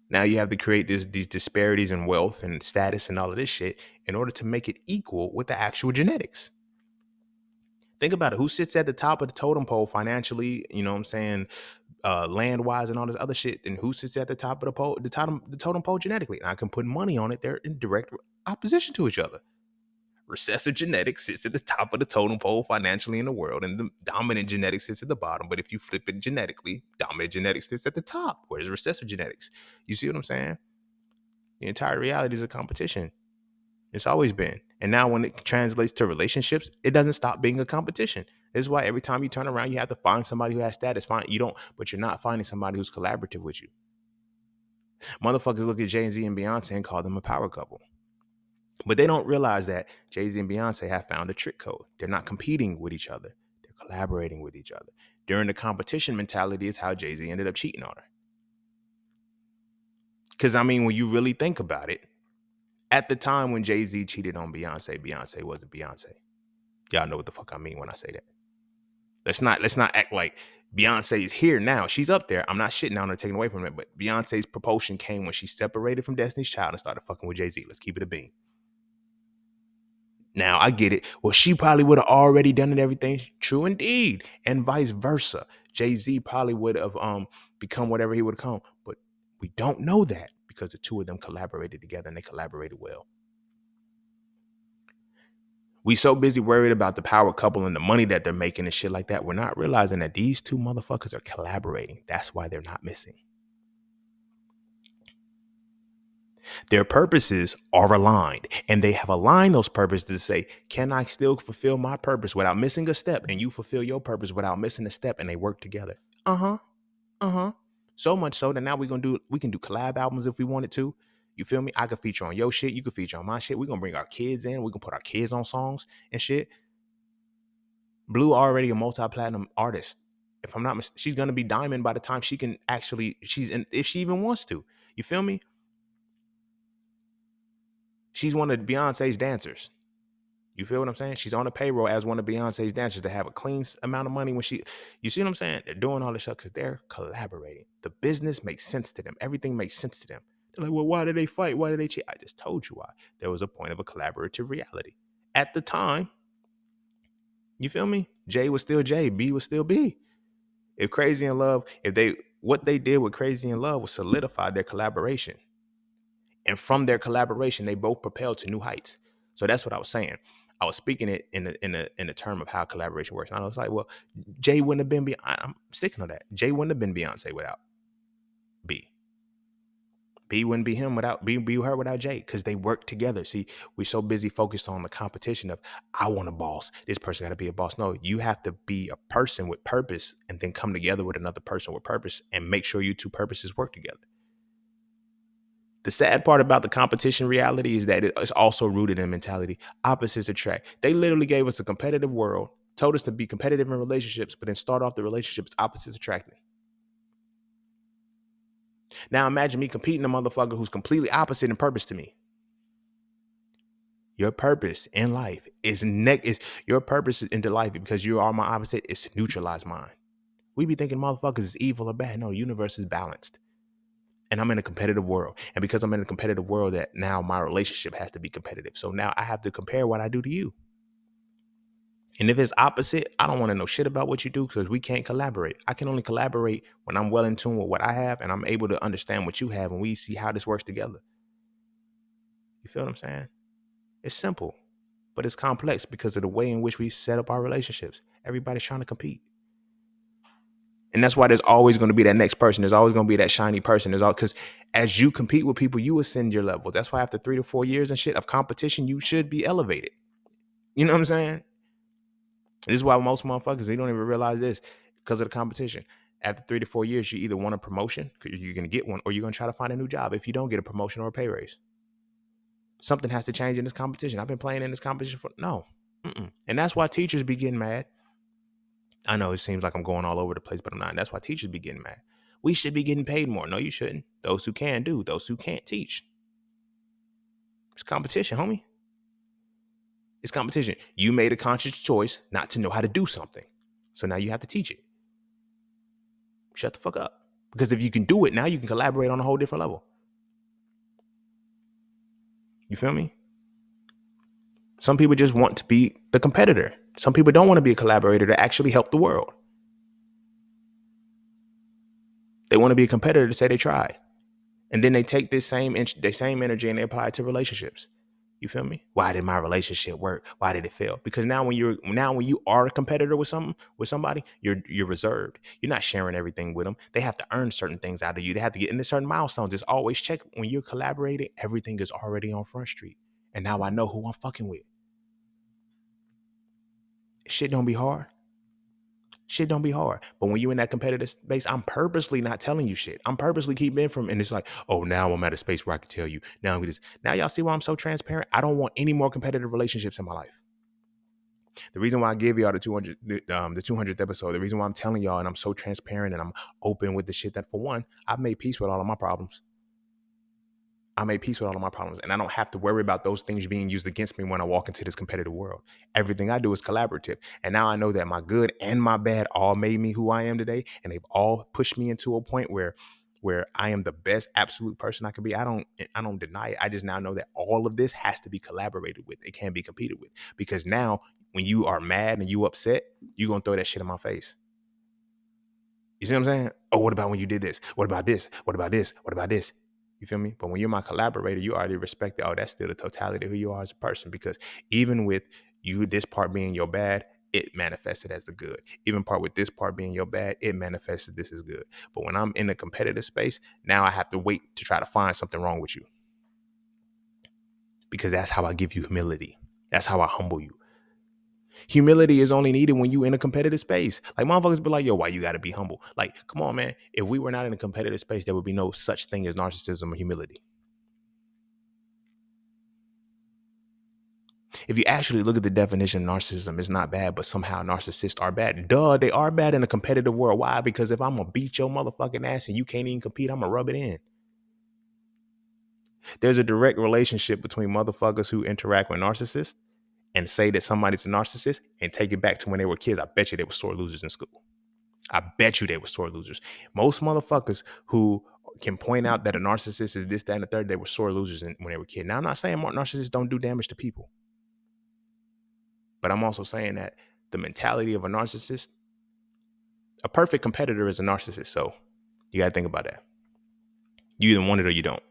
Now you have to create these disparities in wealth and status and all of this shit in order to make it equal with the actual genetics. Think about it. Who sits at the top of the totem pole financially, you know what I'm saying, land wise and all this other shit, and who sits at the top of the totem pole genetically? And I can put money on it. They're in direct opposition to each other. Recessive genetics sits at the top of the totem pole financially in the world, and the dominant genetics sits at the bottom. But if you flip it genetically, dominant genetics sits at the top, whereas recessive genetics. You see what I'm saying? The entire reality is a competition. It's always been. And now when it translates to relationships, it doesn't stop being a competition. This is why every time you turn around, you have to find somebody who has status. But you're not finding somebody who's collaborative with you. Motherfuckers look at Jay-Z and Beyonce and call them a power couple. But they don't realize that Jay-Z and Beyonce have found a trick code. They're not competing with each other. They're collaborating with each other. During the competition mentality is how Jay-Z ended up cheating on her. Because, I mean, when you really think about it, at the time when Jay-Z cheated on Beyonce, Beyonce wasn't Beyonce. Y'all know what the fuck I mean when I say that. Let's not act like Beyonce is here now. She's up there. I'm not shitting on her, taking away from it. But Beyonce's propulsion came when she separated from Destiny's Child and started fucking with Jay-Z. Let's keep it a bean. Now, I get it. Well, she probably would have already done it, everything. True indeed. And vice versa. Jay-Z probably would have become whatever he would have come. But we don't know that because the two of them collaborated together and they collaborated well. We so busy worried about the power couple and the money that they're making and shit like that. We're not realizing that these two motherfuckers are collaborating. That's why they're not missing. Their purposes are aligned, and they have aligned those purposes to say, can I still fulfill my purpose without missing a step? And you fulfill your purpose without missing a step, and they work together. Uh-huh. Uh-huh. So much so that now we can do collab albums if we wanted to. You feel me? I could feature on your shit. You could feature on my shit. We're gonna bring our kids in. We can put our kids on songs and shit. Blue already a multi-platinum artist. If I'm not mistaken, she's gonna be diamond by the time she can actually she's in if she even wants to. You feel me? She's one of Beyonce's dancers. You feel what I'm saying? She's on the payroll as one of Beyonce's dancers to have a clean amount of money when you see what I'm saying? They're doing all this stuff because they're collaborating. The business makes sense to them. Everything makes sense to them. They're like, well, why did they fight? Why did they cheat? I just told you why. There was a point of a collaborative reality. At the time, you feel me? J was still J, B was still B. If Crazy in Love, what they did with Crazy in Love was solidify their collaboration. And from their collaboration, they both propelled to new heights. So that's what I was saying. I was speaking it in the term of how collaboration works. And I was like, well, Jay wouldn't have been. I'm sticking on that. Jay wouldn't have been Beyonce without B. B wouldn't be him without be her without Jay, because they work together. See, we're so busy focused on the competition of I want a boss. This person got to be a boss. No, you have to be a person with purpose and then come together with another person with purpose and make sure you two purposes work together. The sad part about the competition reality is that it's also rooted in mentality. Opposites attract. They literally gave us a competitive world, told us to be competitive in relationships, but then start off the relationships opposites attracting. Now imagine me competing a motherfucker who's completely opposite in purpose to me. Your purpose in life is your purpose into life because you are my opposite is to neutralize mine. We be thinking motherfuckers is evil or bad. No, the universe is balanced. And I'm in a competitive world. And because I'm in a competitive world, that now my relationship has to be competitive. So now I have to compare what I do to you. And if it's opposite, I don't want to know shit about what you do because we can't collaborate. I can only collaborate when I'm well in tune with what I have and I'm able to understand what you have and we see how this works together. You feel what I'm saying? It's simple, but it's complex because of the way in which we set up our relationships. Everybody's trying to compete. And that's why there's always going to be that next person. There's always going to be that shiny person. There's all because as you compete with people, you ascend your levels. That's why after 3 to 4 years and shit of competition, you should be elevated. You know what I'm saying? This is why most motherfuckers, they don't even realize this because of the competition. After 3 to 4 years, you either want a promotion, because you're going to get one, or you're going to try to find a new job if you don't get a promotion or a pay raise. Something has to change in this competition. I've been playing in this competition for, no. And that's why teachers be getting mad. I know it seems like I'm going all over the place, but I'm not. That's why teachers be getting mad. We should be getting paid more. No, you shouldn't. Those who can do. Those who can't teach. It's competition, homie. It's competition. You made a conscious choice not to know how to do something. So now you have to teach it. Shut the fuck up. Because if you can do it, now you can collaborate on a whole different level. You feel me? Some people just want to be the competitor. Some people don't want to be a collaborator to actually help the world. They want to be a competitor to say they tried. And then they take this same energy and they apply it to relationships. You feel me? Why did my relationship work? Why did it fail? Because now when you are a competitor with somebody, you're reserved. You're not sharing everything with them. They have to earn certain things out of you. They have to get into certain milestones. It's always check when you're collaborating, everything is already on Front Street. And now I know who I'm fucking with. Shit don't be hard. Shit don't be hard. But when you're in that competitive space, I'm purposely not telling you shit. I'm purposely keeping it from, and it's like, oh, now I'm at a space where I can tell you. Now y'all see why I'm so transparent? I don't want any more competitive relationships in my life. The reason why I give y'all the 200th episode, the reason why I'm telling y'all and I'm so transparent and I'm open with the shit that, for one, I've made peace with all of my problems. I made peace with all of my problems, and I don't have to worry about those things being used against me when I walk into this competitive world. Everything I do is collaborative. And now I know that my good and my bad all made me who I am today, and they've all pushed me into a point where I am the best absolute person I can be. I don't deny it. I just now know that all of this has to be collaborated with. It can't be competed with. Because now when you are mad and you upset, you're going to throw that shit in my face. You see what I'm saying? Oh, what about when you did this? What about this? What about this? What about this? You feel me? But when you're my collaborator, you already respect that. Oh, that's still the totality of who you are as a person. Because even with You, this part being your bad, it manifested as the good. Even part with this part being your bad, it manifested this as good. But when I'm in a competitive space, now I have to wait to try to find something wrong with you, because that's how I give you humility. That's how I humble you. Humility is only needed when you in a competitive space. Like, motherfuckers be like, yo, why you gotta be humble? Like, come on, man. If we were not in a competitive space, there would be no such thing as narcissism or humility. If you actually look at the definition of narcissism, it's not bad, but somehow narcissists are bad. Duh, they are bad in a competitive world. Why? Because if I'm gonna beat your motherfucking ass and you can't even compete, I'm gonna rub it in. There's a direct relationship between motherfuckers who interact with narcissists and say that somebody's a narcissist and take it back to when they were kids. I bet you they were sore losers in school. I bet you they were sore losers. Most motherfuckers who can point out that a narcissist is this, that, and the third, they were sore losers when they were kids. Now, I'm not saying narcissists don't do damage to people, but I'm also saying that the mentality of a narcissist, a perfect competitor is a narcissist. So you got to think about that. You either want it or you don't.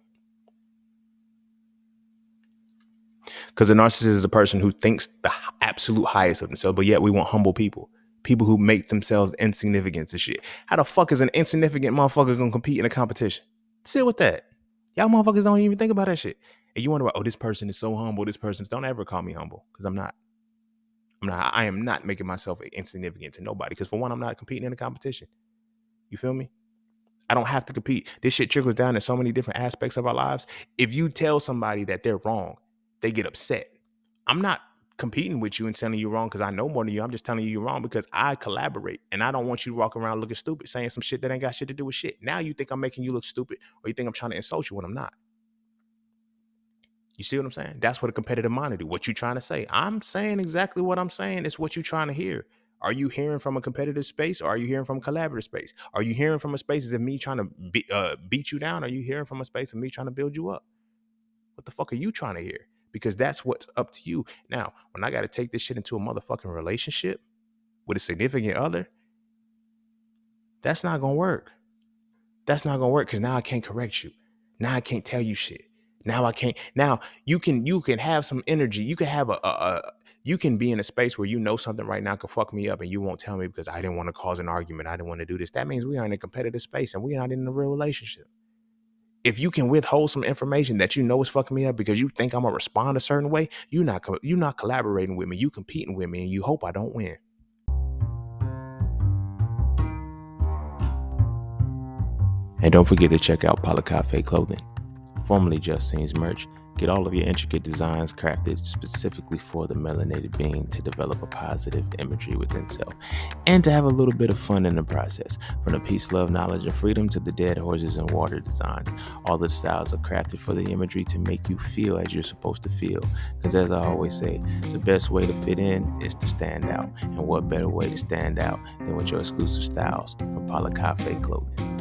Because a narcissist is a person who thinks the absolute highest of themselves, but yet we want humble people. People who make themselves insignificant to shit. How the fuck is an insignificant motherfucker gonna compete in a competition? Sit with that. Y'all motherfuckers don't even think about that shit. And you wonder, oh, this person is so humble. This person's, don't ever call me humble, because I'm not. I am not making myself insignificant to nobody. Because for one, I'm not competing in a competition. You feel me? I don't have to compete. This shit trickles down in so many different aspects of our lives. If you tell somebody that they're wrong, they get upset. I'm not competing with you and telling you wrong because I know more than you. I'm just telling you you're wrong because I collaborate, and I don't want you to walk around looking stupid, saying some shit that ain't got shit to do with shit. Now you think I'm making you look stupid, or you think I'm trying to insult you when I'm not. You see what I'm saying? That's what a competitive mind do. What you trying to say? I'm saying exactly what I'm saying. It's what you trying to hear. Are you hearing from a competitive space, or are you hearing from a collaborative space? Are you hearing from a space of me trying to beat you down? Are you hearing from a space of me trying to build you up? What the fuck are you trying to hear? Because that's what's up to you. Now, when I got to take this shit into a motherfucking relationship with a significant other, that's not going to work. That's not going to work, because now I can't correct you. Now I can't tell you shit. Now I can't. Now you can have some energy. You can have you can be in a space where you know something right now could fuck me up, and you won't tell me because I didn't want to cause an argument. I didn't want to do this. That means we are in a competitive space and we are not in a real relationship. If you can withhold some information that you know is fucking me up because you think I'm gonna respond a certain way, you're not collaborating with me. You competing with me, and you hope I don't win. And don't forget to check out Cafe Clothing, formerly Just Scenes merch. Get all of your intricate designs crafted specifically for the melanated being to develop a positive imagery within self and to have a little bit of fun in the process. From the peace, love, knowledge, and freedom to the dead horses and water designs, all of the styles are crafted for the imagery to make you feel as you're supposed to feel. Because as I always say, the best way to fit in is to stand out. And what better way to stand out than with your exclusive styles from Cafe Clothing.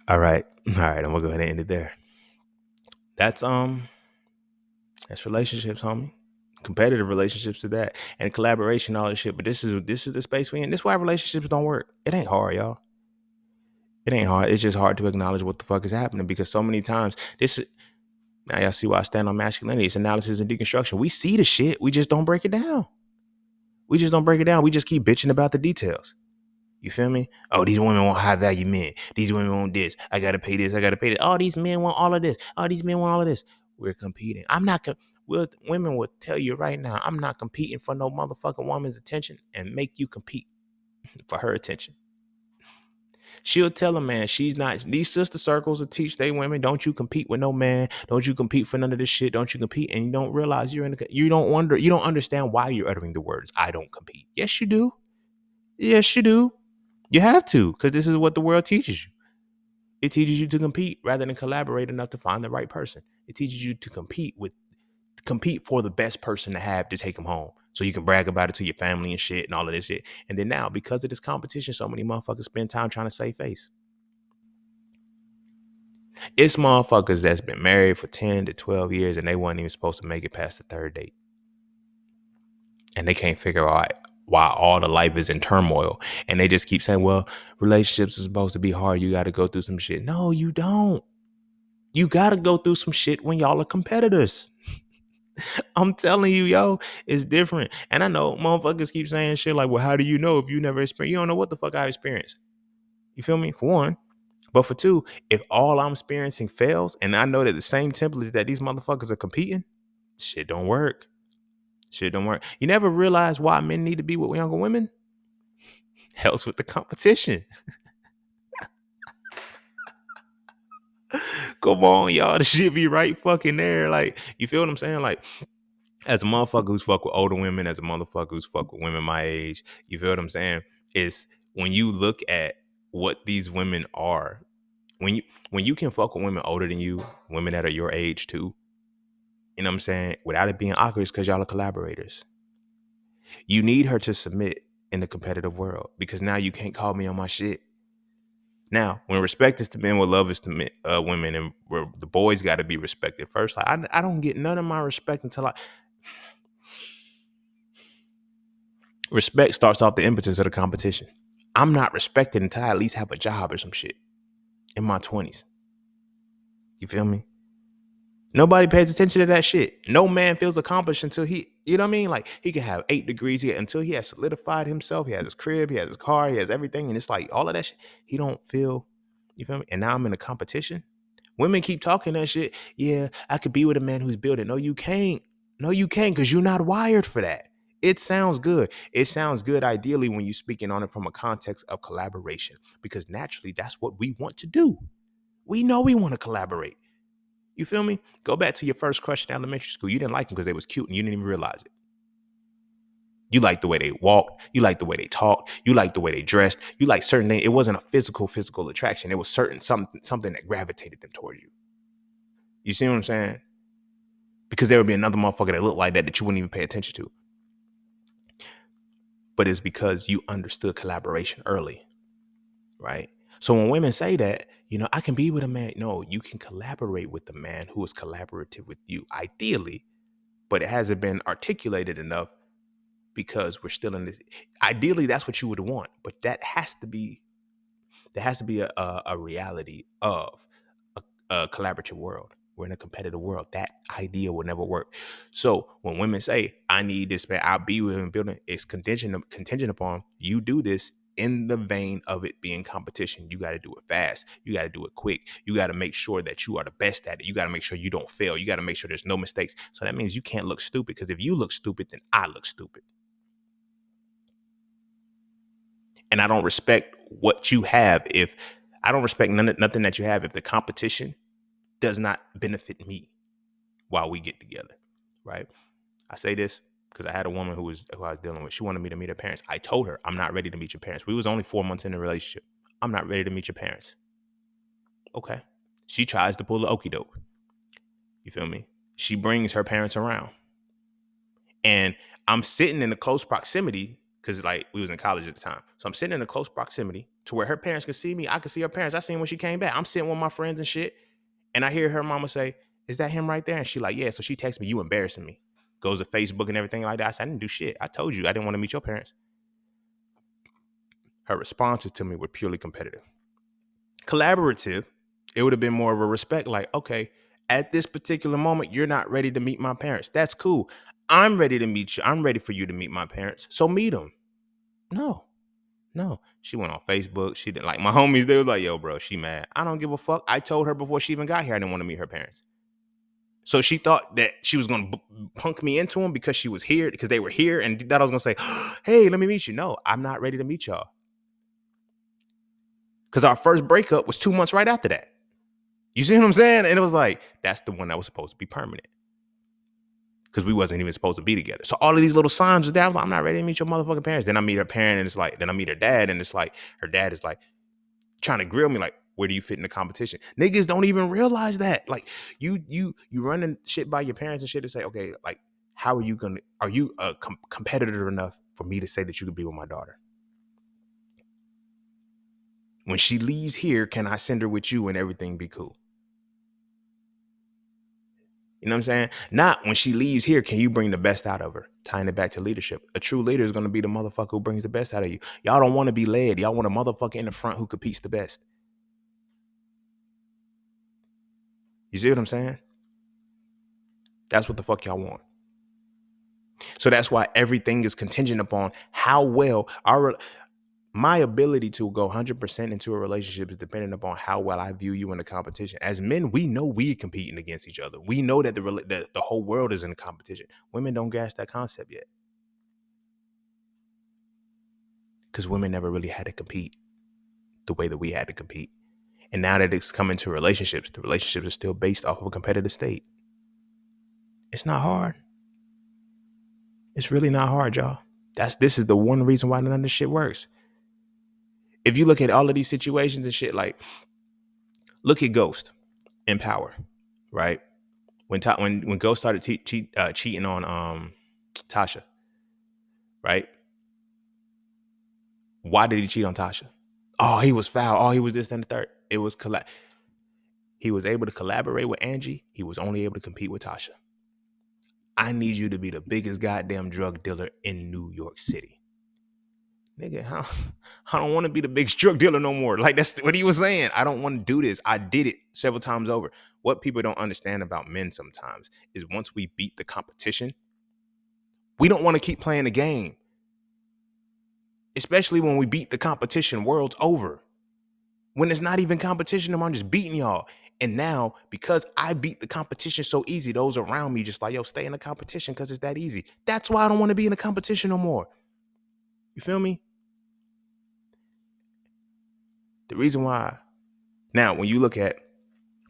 All right. I'm gonna go ahead and end it there. That's relationships, homie. Competitive relationships to that, and collaboration, all this shit. But this is the space we in. This is why relationships don't work. It ain't hard, y'all. It ain't hard. It's just hard to acknowledge what the fuck is happening, because so many times now y'all see why I stand on masculinity. It's analysis and deconstruction. We see the shit. We just don't break it down. We just keep bitching about the details. You feel me? Oh, these women want high value men. These women want this. I gotta pay this. Oh, these men want all of this. Oh, these men want all of this. We're competing. I'm not. Women will tell you right now, I'm not competing for no motherfucking woman's attention, and make you compete for her attention. She'll tell a man she's not. These sister circles will teach they women, don't you compete with no man. Don't you compete for none of this shit. Don't you compete. And you don't realize you don't understand why you're uttering the words, I don't compete. Yes, you do. Yes, you do. You have to, because this is what the world teaches you. It teaches you to compete rather than collaborate enough to find the right person. It teaches you to compete for the best person to have to take them home, so you can brag about it to your family and shit and all of this shit. And then now, because of this competition, so many motherfuckers spend time trying to save face. It's motherfuckers that's been married for 10 to 12 years and they weren't even supposed to make it past the third date. And they can't figure out why all the life is in turmoil. And they just keep saying, well, relationships are supposed to be hard. You got to go through some shit. No, you don't. You gotta go through some shit when y'all are competitors. I'm telling you, yo, it's different. And I know motherfuckers keep saying shit like, well, how do you know if you never experienced? You don't know what the fuck I experienced. You feel me? For one. But for two, if all I'm experiencing fails and I know that the same templates that these motherfuckers are competing, shit don't work. Shit don't work. You never realize why men need to be with younger women? Helps with the competition. Come on, y'all. The shit be right fucking there. Like, you feel what I'm saying? Like, as a motherfucker who's fuck with older women, as a motherfucker who's fuck with women my age, you feel what I'm saying? It's when you look at what these women are, when you can fuck with women older than you, women that are your age too, you know what I'm saying? Without it being awkward, it's because y'all are collaborators. You need her to submit in the competitive world because now you can't call me on my shit. Now, when respect is to men, what love is to men, women, and where the boys got to be respected first. Like I don't get none of my respect until respect starts off the impetus of the competition. I'm not respected until I at least have a job or some shit in my 20s. You feel me? Nobody pays attention to that shit. No man feels accomplished until he, you know what I mean? Like he can have 8 degrees until he has solidified himself. He has his crib, he has his car, he has everything. And it's like all of that shit, he don't feel, you feel me? And now I'm in a competition. Women keep talking that shit. Yeah, I could be with a man who's building. No, you can't. No, you can't because you're not wired for that. It sounds good. It sounds good ideally when you're speaking on it from a context of collaboration because naturally that's what we want to do. We know we want to collaborate. You feel me? Go back to your first crush in elementary school. You didn't like them because they was cute and you didn't even realize it. You liked the way they walked. You liked the way they talked. You liked the way they dressed. You liked certain things. It wasn't a physical attraction. It was something that gravitated them toward you. You see what I'm saying? Because there would be another motherfucker that looked like that you wouldn't even pay attention to. But it's because you understood collaboration early, right? So when women say that, I can be with a man. No, you can collaborate with the man who is collaborative with you, ideally, but it hasn't been articulated enough because we're still in this. Ideally, that's what you would want, but there has to be a reality of a collaborative world. We're in a competitive world. That idea will never work. So when women say, I need this man, I'll be with him building, it's contingent upon you do this in the vein of it being competition. You got to do it fast. You got to do it quick. You got to make sure that you are the best at it. You got to make sure you don't fail. You got to make sure there's no mistakes. So that means you can't look stupid because if you look stupid, then I look stupid. And I don't respect what you have if I don't respect nothing that you have if the competition does not benefit me while we get together, right? I say this because I had a woman who I was dealing with. She wanted me to meet her parents. I told her, I'm not ready to meet your parents. We was only 4 months in the relationship. I'm not ready to meet your parents. Okay. She tries to pull the okie doke. You feel me? She brings her parents around. And I'm sitting in a close proximity because like we was in college at the time. So I'm sitting in a close proximity to where her parents can see me. I can see her parents. I seen when she came back. I'm sitting with my friends and shit. And I hear her mama say, is that him right there? And she like, yeah. So she texts me, you embarrassing me. Goes to Facebook and everything like that. I said, I didn't do shit. I told you I didn't want to meet your parents. Her responses to me were purely competitive. Collaborative, it would have been more of a respect. Like, okay, at this particular moment, you're not ready to meet my parents. That's cool. I'm ready to meet you. I'm ready for you to meet my parents. So meet them. No. She went on Facebook. She didn't like my homies. They was like, yo, bro, she mad. I don't give a fuck. I told her before she even got here I didn't want to meet her parents. So she thought that she was going to punk me into them because she was here, because they were here, and that I was going to say, hey, let me meet you. No, I'm not ready to meet y'all. Because our first breakup was 2 months right after that. You see what I'm saying? And it was like, that's the one that was supposed to be permanent. Because we wasn't even supposed to be together. So all of these little signs was there. I was like, I'm not ready to meet your motherfucking parents. Then I meet her parent, and it's like, then I meet her dad, and it's like, her dad is like trying to grill me, like, where do you fit in the competition? Niggas don't even realize that. Like, you running shit by your parents and shit to say, okay, like, how are you are you a competitor enough for me to say that you could be with my daughter? When she leaves here, can I send her with you and everything be cool? You know what I'm saying? Not when she leaves here, can you bring the best out of her? Tying it back to leadership. A true leader is going to be the motherfucker who brings the best out of you. Y'all don't want to be led. Y'all want a motherfucker in the front who competes the best. You see what I'm saying? That's what the fuck y'all want. So that's why everything is contingent upon how well my ability to go 100% into a relationship is dependent upon how well I view you in the competition. As men, we know we're competing against each other. We know that the whole world is in competition. Women don't grasp that concept yet because women never really had to compete the way that we had to compete. And now that it's coming to relationships, the relationships are still based off of a competitive state. It's not hard. It's really not hard, y'all. This is the one reason why none of this shit works. If you look at all of these situations and shit, like look at Ghost in Power, right? When Ghost started cheating on Tasha, right? Why did he cheat on Tasha? Oh, he was foul. Oh, he was this and the third. It was he was able to collaborate with Angie. He was only able to compete with Tasha. I need you to be the biggest goddamn drug dealer in New York City. Nigga, I don't want to be the biggest drug dealer no more. Like, that's what he was saying. I don't want to do this. I did it several times over. What people don't understand about men sometimes is once we beat the competition, we don't want to keep playing the game. Especially when we beat the competition, world's over. When it's not even competition, I'm just beating y'all. And now, because I beat the competition so easy, those around me just like, yo, stay in the competition because it's that easy. That's why I don't want to be in the competition no more. You feel me? The reason why. Now, when you look at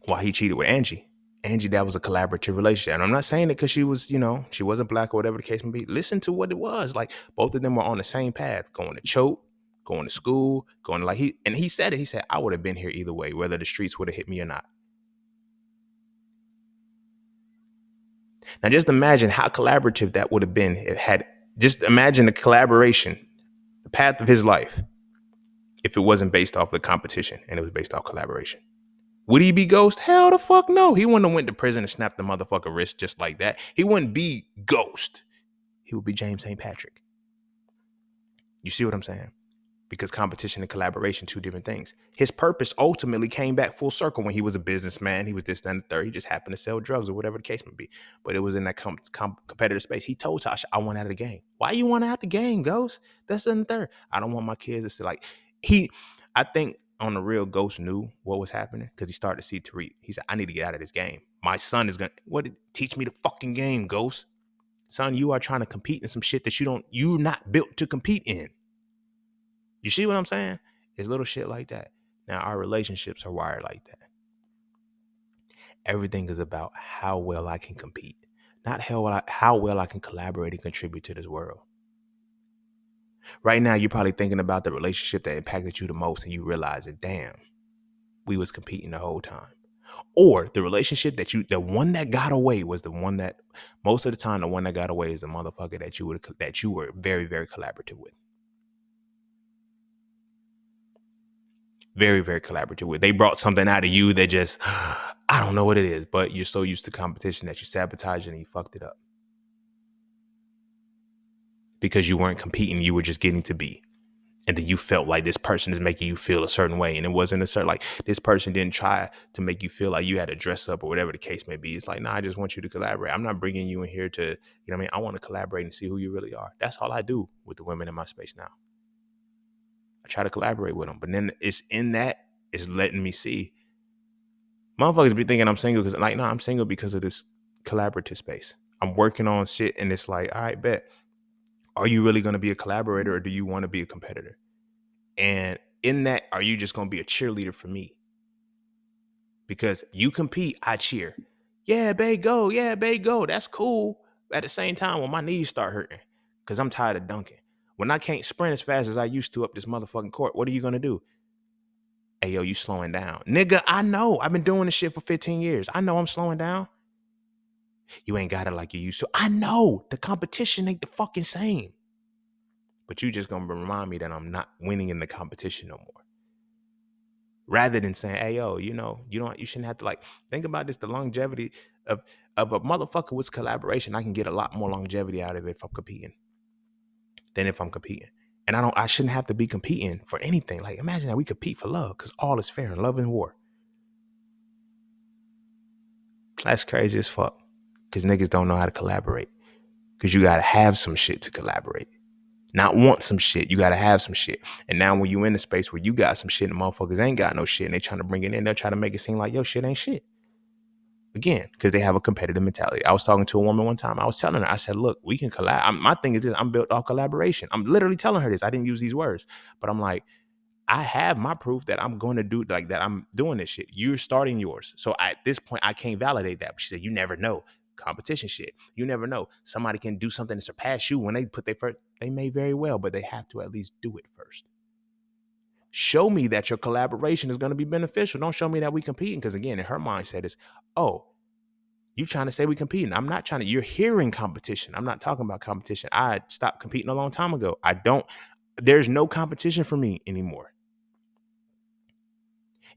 why he cheated with Angie, that was a collaborative relationship. And I'm not saying it because she was, she wasn't black or whatever the case may be. Listen to what it was. Like, both of them were on the same path, going to choke, going to school, going to he said it. He said, I would have been here either way, whether the streets would have hit me or not. Now, just imagine how collaborative that would have been. Just imagine the collaboration, the path of his life, if it wasn't based off the competition and it was based off collaboration. Would he be Ghost? Hell the fuck no. He wouldn't have went to prison and snapped the motherfucker wrist just like that. He wouldn't be Ghost. He would be James St. Patrick. You see what I'm saying? Because competition and collaboration, two different things. His purpose ultimately came back full circle when he was a businessman. He was this, that, and the third. He just happened to sell drugs or whatever the case may be. But it was in that competitive space. He told Tasha, I want out of the game. Why you want out of the game, Ghost? That's in the third. I don't want my kids to say I think on the real, Ghost knew what was happening because he started to see Tariq. He said, I need to get out of this game. My son is going to, teach me the fucking game, Ghost. Son, you are trying to compete in some shit that you're not built to compete in. You see what I'm saying? It's little shit like that. Now, our relationships are wired like that. Everything is about how well I can compete, not how well I can collaborate and contribute to this world. Right now, you're probably thinking about the relationship that impacted you the most and you realize that, damn, we was competing the whole time. Or the relationship the one that got away was the one that, most of the time, the one that got away is the motherfucker that you were very, very collaborative with. Very, very collaborative with. They brought something out of you that just, I don't know what it is, but you're so used to competition that you sabotage it and you fucked it up. Because you weren't competing, you were just getting to be. And then you felt like this person is making you feel a certain way. And it wasn't like this person didn't try to make you feel like you had to dress up or whatever the case may be. It's like, nah, I just want you to collaborate. I'm not bringing you in here to, I want to collaborate and see who you really are. That's all I do with the women in my space now. I try to collaborate with them. But then it's letting me see. Motherfuckers be thinking I'm single because I'm single because of this collaborative space. I'm working on shit and it's like, all right, bet. Are you really going to be a collaborator or do you want to be a competitor? And in that, are you just going to be a cheerleader for me? Because you compete, I cheer. Yeah, babe, go. Yeah, babe, go. That's cool. At the same time, when my knees start hurting because I'm tired of dunking. When I can't sprint as fast as I used to up this motherfucking court, what are you going to do? Hey, yo, you slowing down. Nigga, I know. I've been doing this shit for 15 years. I know I'm slowing down. You ain't got it like you used to. I know. The competition ain't the fucking same. But you just going to remind me that I'm not winning in the competition no more. Rather than saying, hey, yo, you shouldn't have to think about this, the longevity of a motherfucker with collaboration. I can get a lot more longevity out of it if I'm competing than if I'm competing. And I shouldn't have to be competing for anything. Like, imagine that we compete for love because all is fair in love and war. That's crazy as fuck. Because niggas don't know how to collaborate. Because you got to have some shit to collaborate. Not want some shit. You got to have some shit. And now when you in the space where you got some shit and motherfuckers ain't got no shit and they trying to bring it in, they'll try to make it seem like, yo, shit ain't shit. Again, because they have a competitive mentality. I was talking to a woman one time. I was telling her, I said, look, we can collab. My thing is this, I'm built off collaboration. I'm literally telling her this. I didn't use these words, but I'm like, I have my proof that I'm going to do like that. I'm doing this shit. You're starting yours. So at this point, I can't validate that. But she said, you never know. Competition shit. You never know. Somebody can do something to surpass you when they put their first. They may very well, but they have to at least do it first. Show me that your collaboration is going to be beneficial. Don't show me that we competing. Because again, in her mindset is, oh, you trying to say we competing. I'm not trying to. You're hearing competition. I'm not talking about competition. I stopped competing a long time ago. There's no competition for me anymore.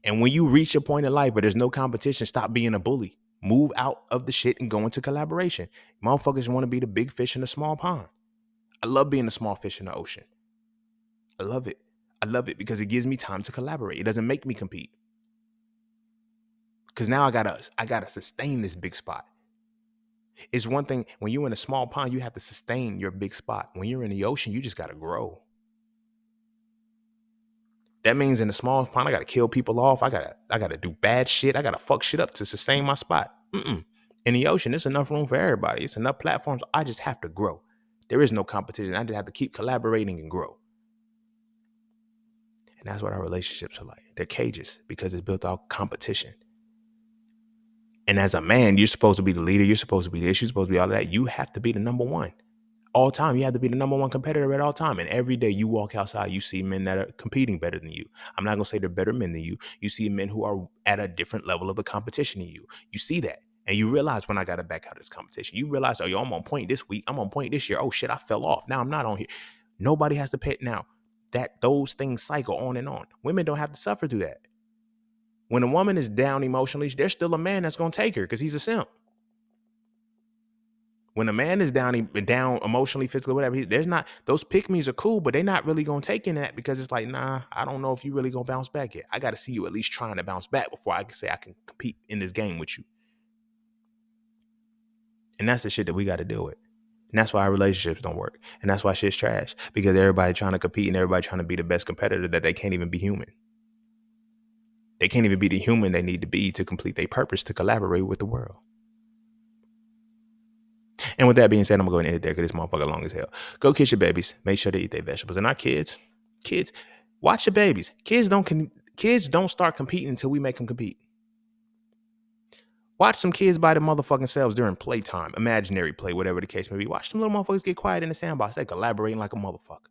And when you reach a point in life where there's no competition, stop being a bully. Move out of the shit and go into collaboration. Motherfuckers want to be the big fish in a small pond. I love being the small fish in the ocean. I love it. I love it because it gives me time to collaborate. It doesn't make me compete. Because now I gotta sustain this big spot. It's one thing when you're in a small pond, you have to sustain your big spot. When you're in the ocean, you just gotta grow. That means in a small pond, I gotta kill people off. I gotta do bad shit. I gotta fuck shit up to sustain my spot. In the ocean, there's enough room for everybody. It's enough platforms. I just have to grow. There is no competition. I just have to keep collaborating and grow. And that's what our relationships are like. They're cages because it's built off competition. And as a man, you're supposed to be the leader. You're supposed to be this. You're supposed to be all of that. You have to be the number one. All time, you have to be the number one competitor at all time. And every day you walk outside, you see men that are competing better than you. I'm not going to say they're better men than you. You see men who are at a different level of the competition than you. You see that. And you realize when I got to back out of this competition, you realize, oh, yo, I'm on point this week. I'm on point this year. Oh, shit, I fell off. Now I'm not on here. Nobody has to pay. Now, those things cycle on and on. Women don't have to suffer through that. When a woman is down emotionally, there's still a man that's going to take her because he's a simp. When a man is down emotionally, physically, whatever, there's not, those pick-me's are cool, but they're not really going to take in that because it's like, nah, I don't know if you really going to bounce back yet. I got to see you at least trying to bounce back before I can say I can compete in this game with you. And that's the shit that we got to deal with. And that's why our relationships don't work. And that's why shit's trash because everybody trying to compete and everybody trying to be the best competitor that they can't even be human. They can't even be the human they need to be to complete their purpose to collaborate with the world. And with that being said, I'm going to go ahead and end it there because this motherfucker long as hell. Go kiss your babies. Make sure they eat their vegetables. And our kids, watch your babies. Kids don't start competing until we make them compete. Watch some kids by the motherfucking selves during playtime, imaginary play, whatever the case may be. Watch them little motherfuckers get quiet in the sandbox. They collaborating like a motherfucker.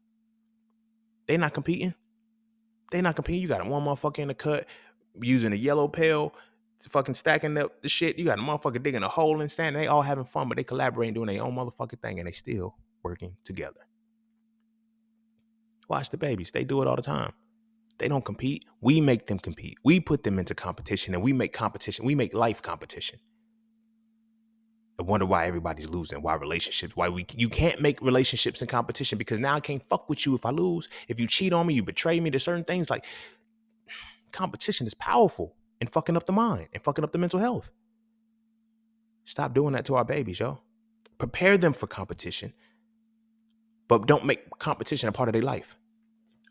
They not competing. You got one motherfucker in the cut using a yellow pail, fucking stacking up the shit. You got a motherfucker digging a hole and standing. They all having fun, but they collaborating, doing their own motherfucking thing, and they still working together. Watch the babies. They do it all the time. They don't compete. We make them compete. We put them into competition, and we make competition. We make life competition. I wonder why everybody's losing. Why relationships? You can't make relationships in competition because now I can't fuck with you if I lose. If you cheat on me, you betray me. There's certain things like competition is powerful and fucking up the mind and fucking up the mental health. Stop doing that to our babies, yo. Prepare them for competition, but don't make competition a part of their life.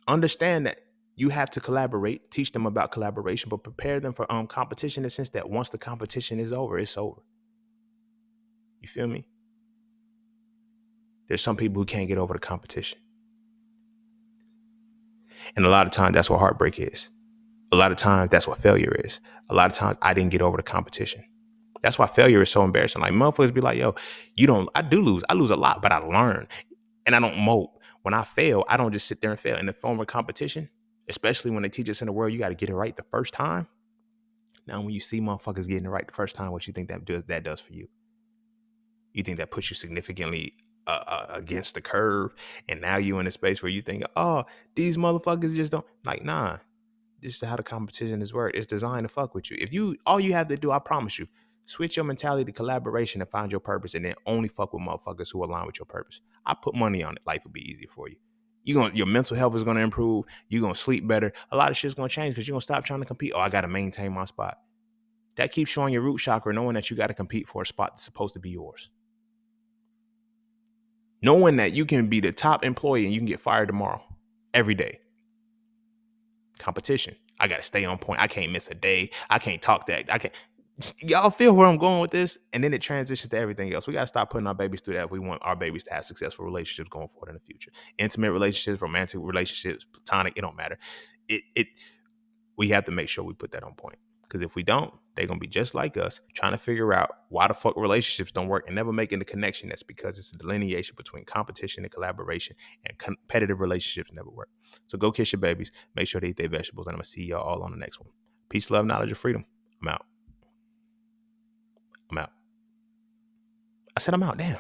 Understand that you have to collaborate, teach them about collaboration, but prepare them for competition in the sense that once the competition is over, it's over. You feel me? There's some people who can't get over the competition. And a lot of times that's what heartbreak is. A lot of times that's what failure is. A lot of times I didn't get over the competition. That's why failure is so embarrassing. Like motherfuckers be like, yo, I do lose. I lose a lot, but I learn and I don't mope. When I fail, I don't just sit there and fail. In the form of competition, especially when they teach us in the world, you got to get it right the first time. Now, when you see motherfuckers getting it right the first time, what you think that does for you? You think that puts you significantly against the curve, and now you in a space where you think, oh, these motherfuckers just don't like. Nah, this is how the competition is worked. It's designed to fuck with you. All you have to do, I promise you, switch your mentality to collaboration and find your purpose, and then only fuck with motherfuckers who align with your purpose. I put money on it. Life will be easier for you. Your mental health is gonna improve. You're gonna sleep better. A lot of shit's gonna change because you're gonna stop trying to compete. Oh, I gotta maintain my spot. That keeps you on your root chakra, knowing that you got to compete for a spot that's supposed to be yours. Knowing that you can be the top employee and you can get fired tomorrow, every day. Competition. I got to stay on point. I can't miss a day. I can't talk that. I can't. Y'all feel where I'm going with this? And then it transitions to everything else. We got to stop putting our babies through that if we want our babies to have successful relationships going forward in the future. Intimate relationships, romantic relationships, platonic, it don't matter. We have to make sure we put that on point. Because if we don't, they're going to be just like us, trying to figure out why the fuck relationships don't work and never making the connection. That's because it's a delineation between competition and collaboration, and competitive relationships never work. So go kiss your babies. Make sure they eat their vegetables. And I'm going to see y'all all on the next one. Peace, love, knowledge, and freedom. I'm out. I said I'm out. Damn.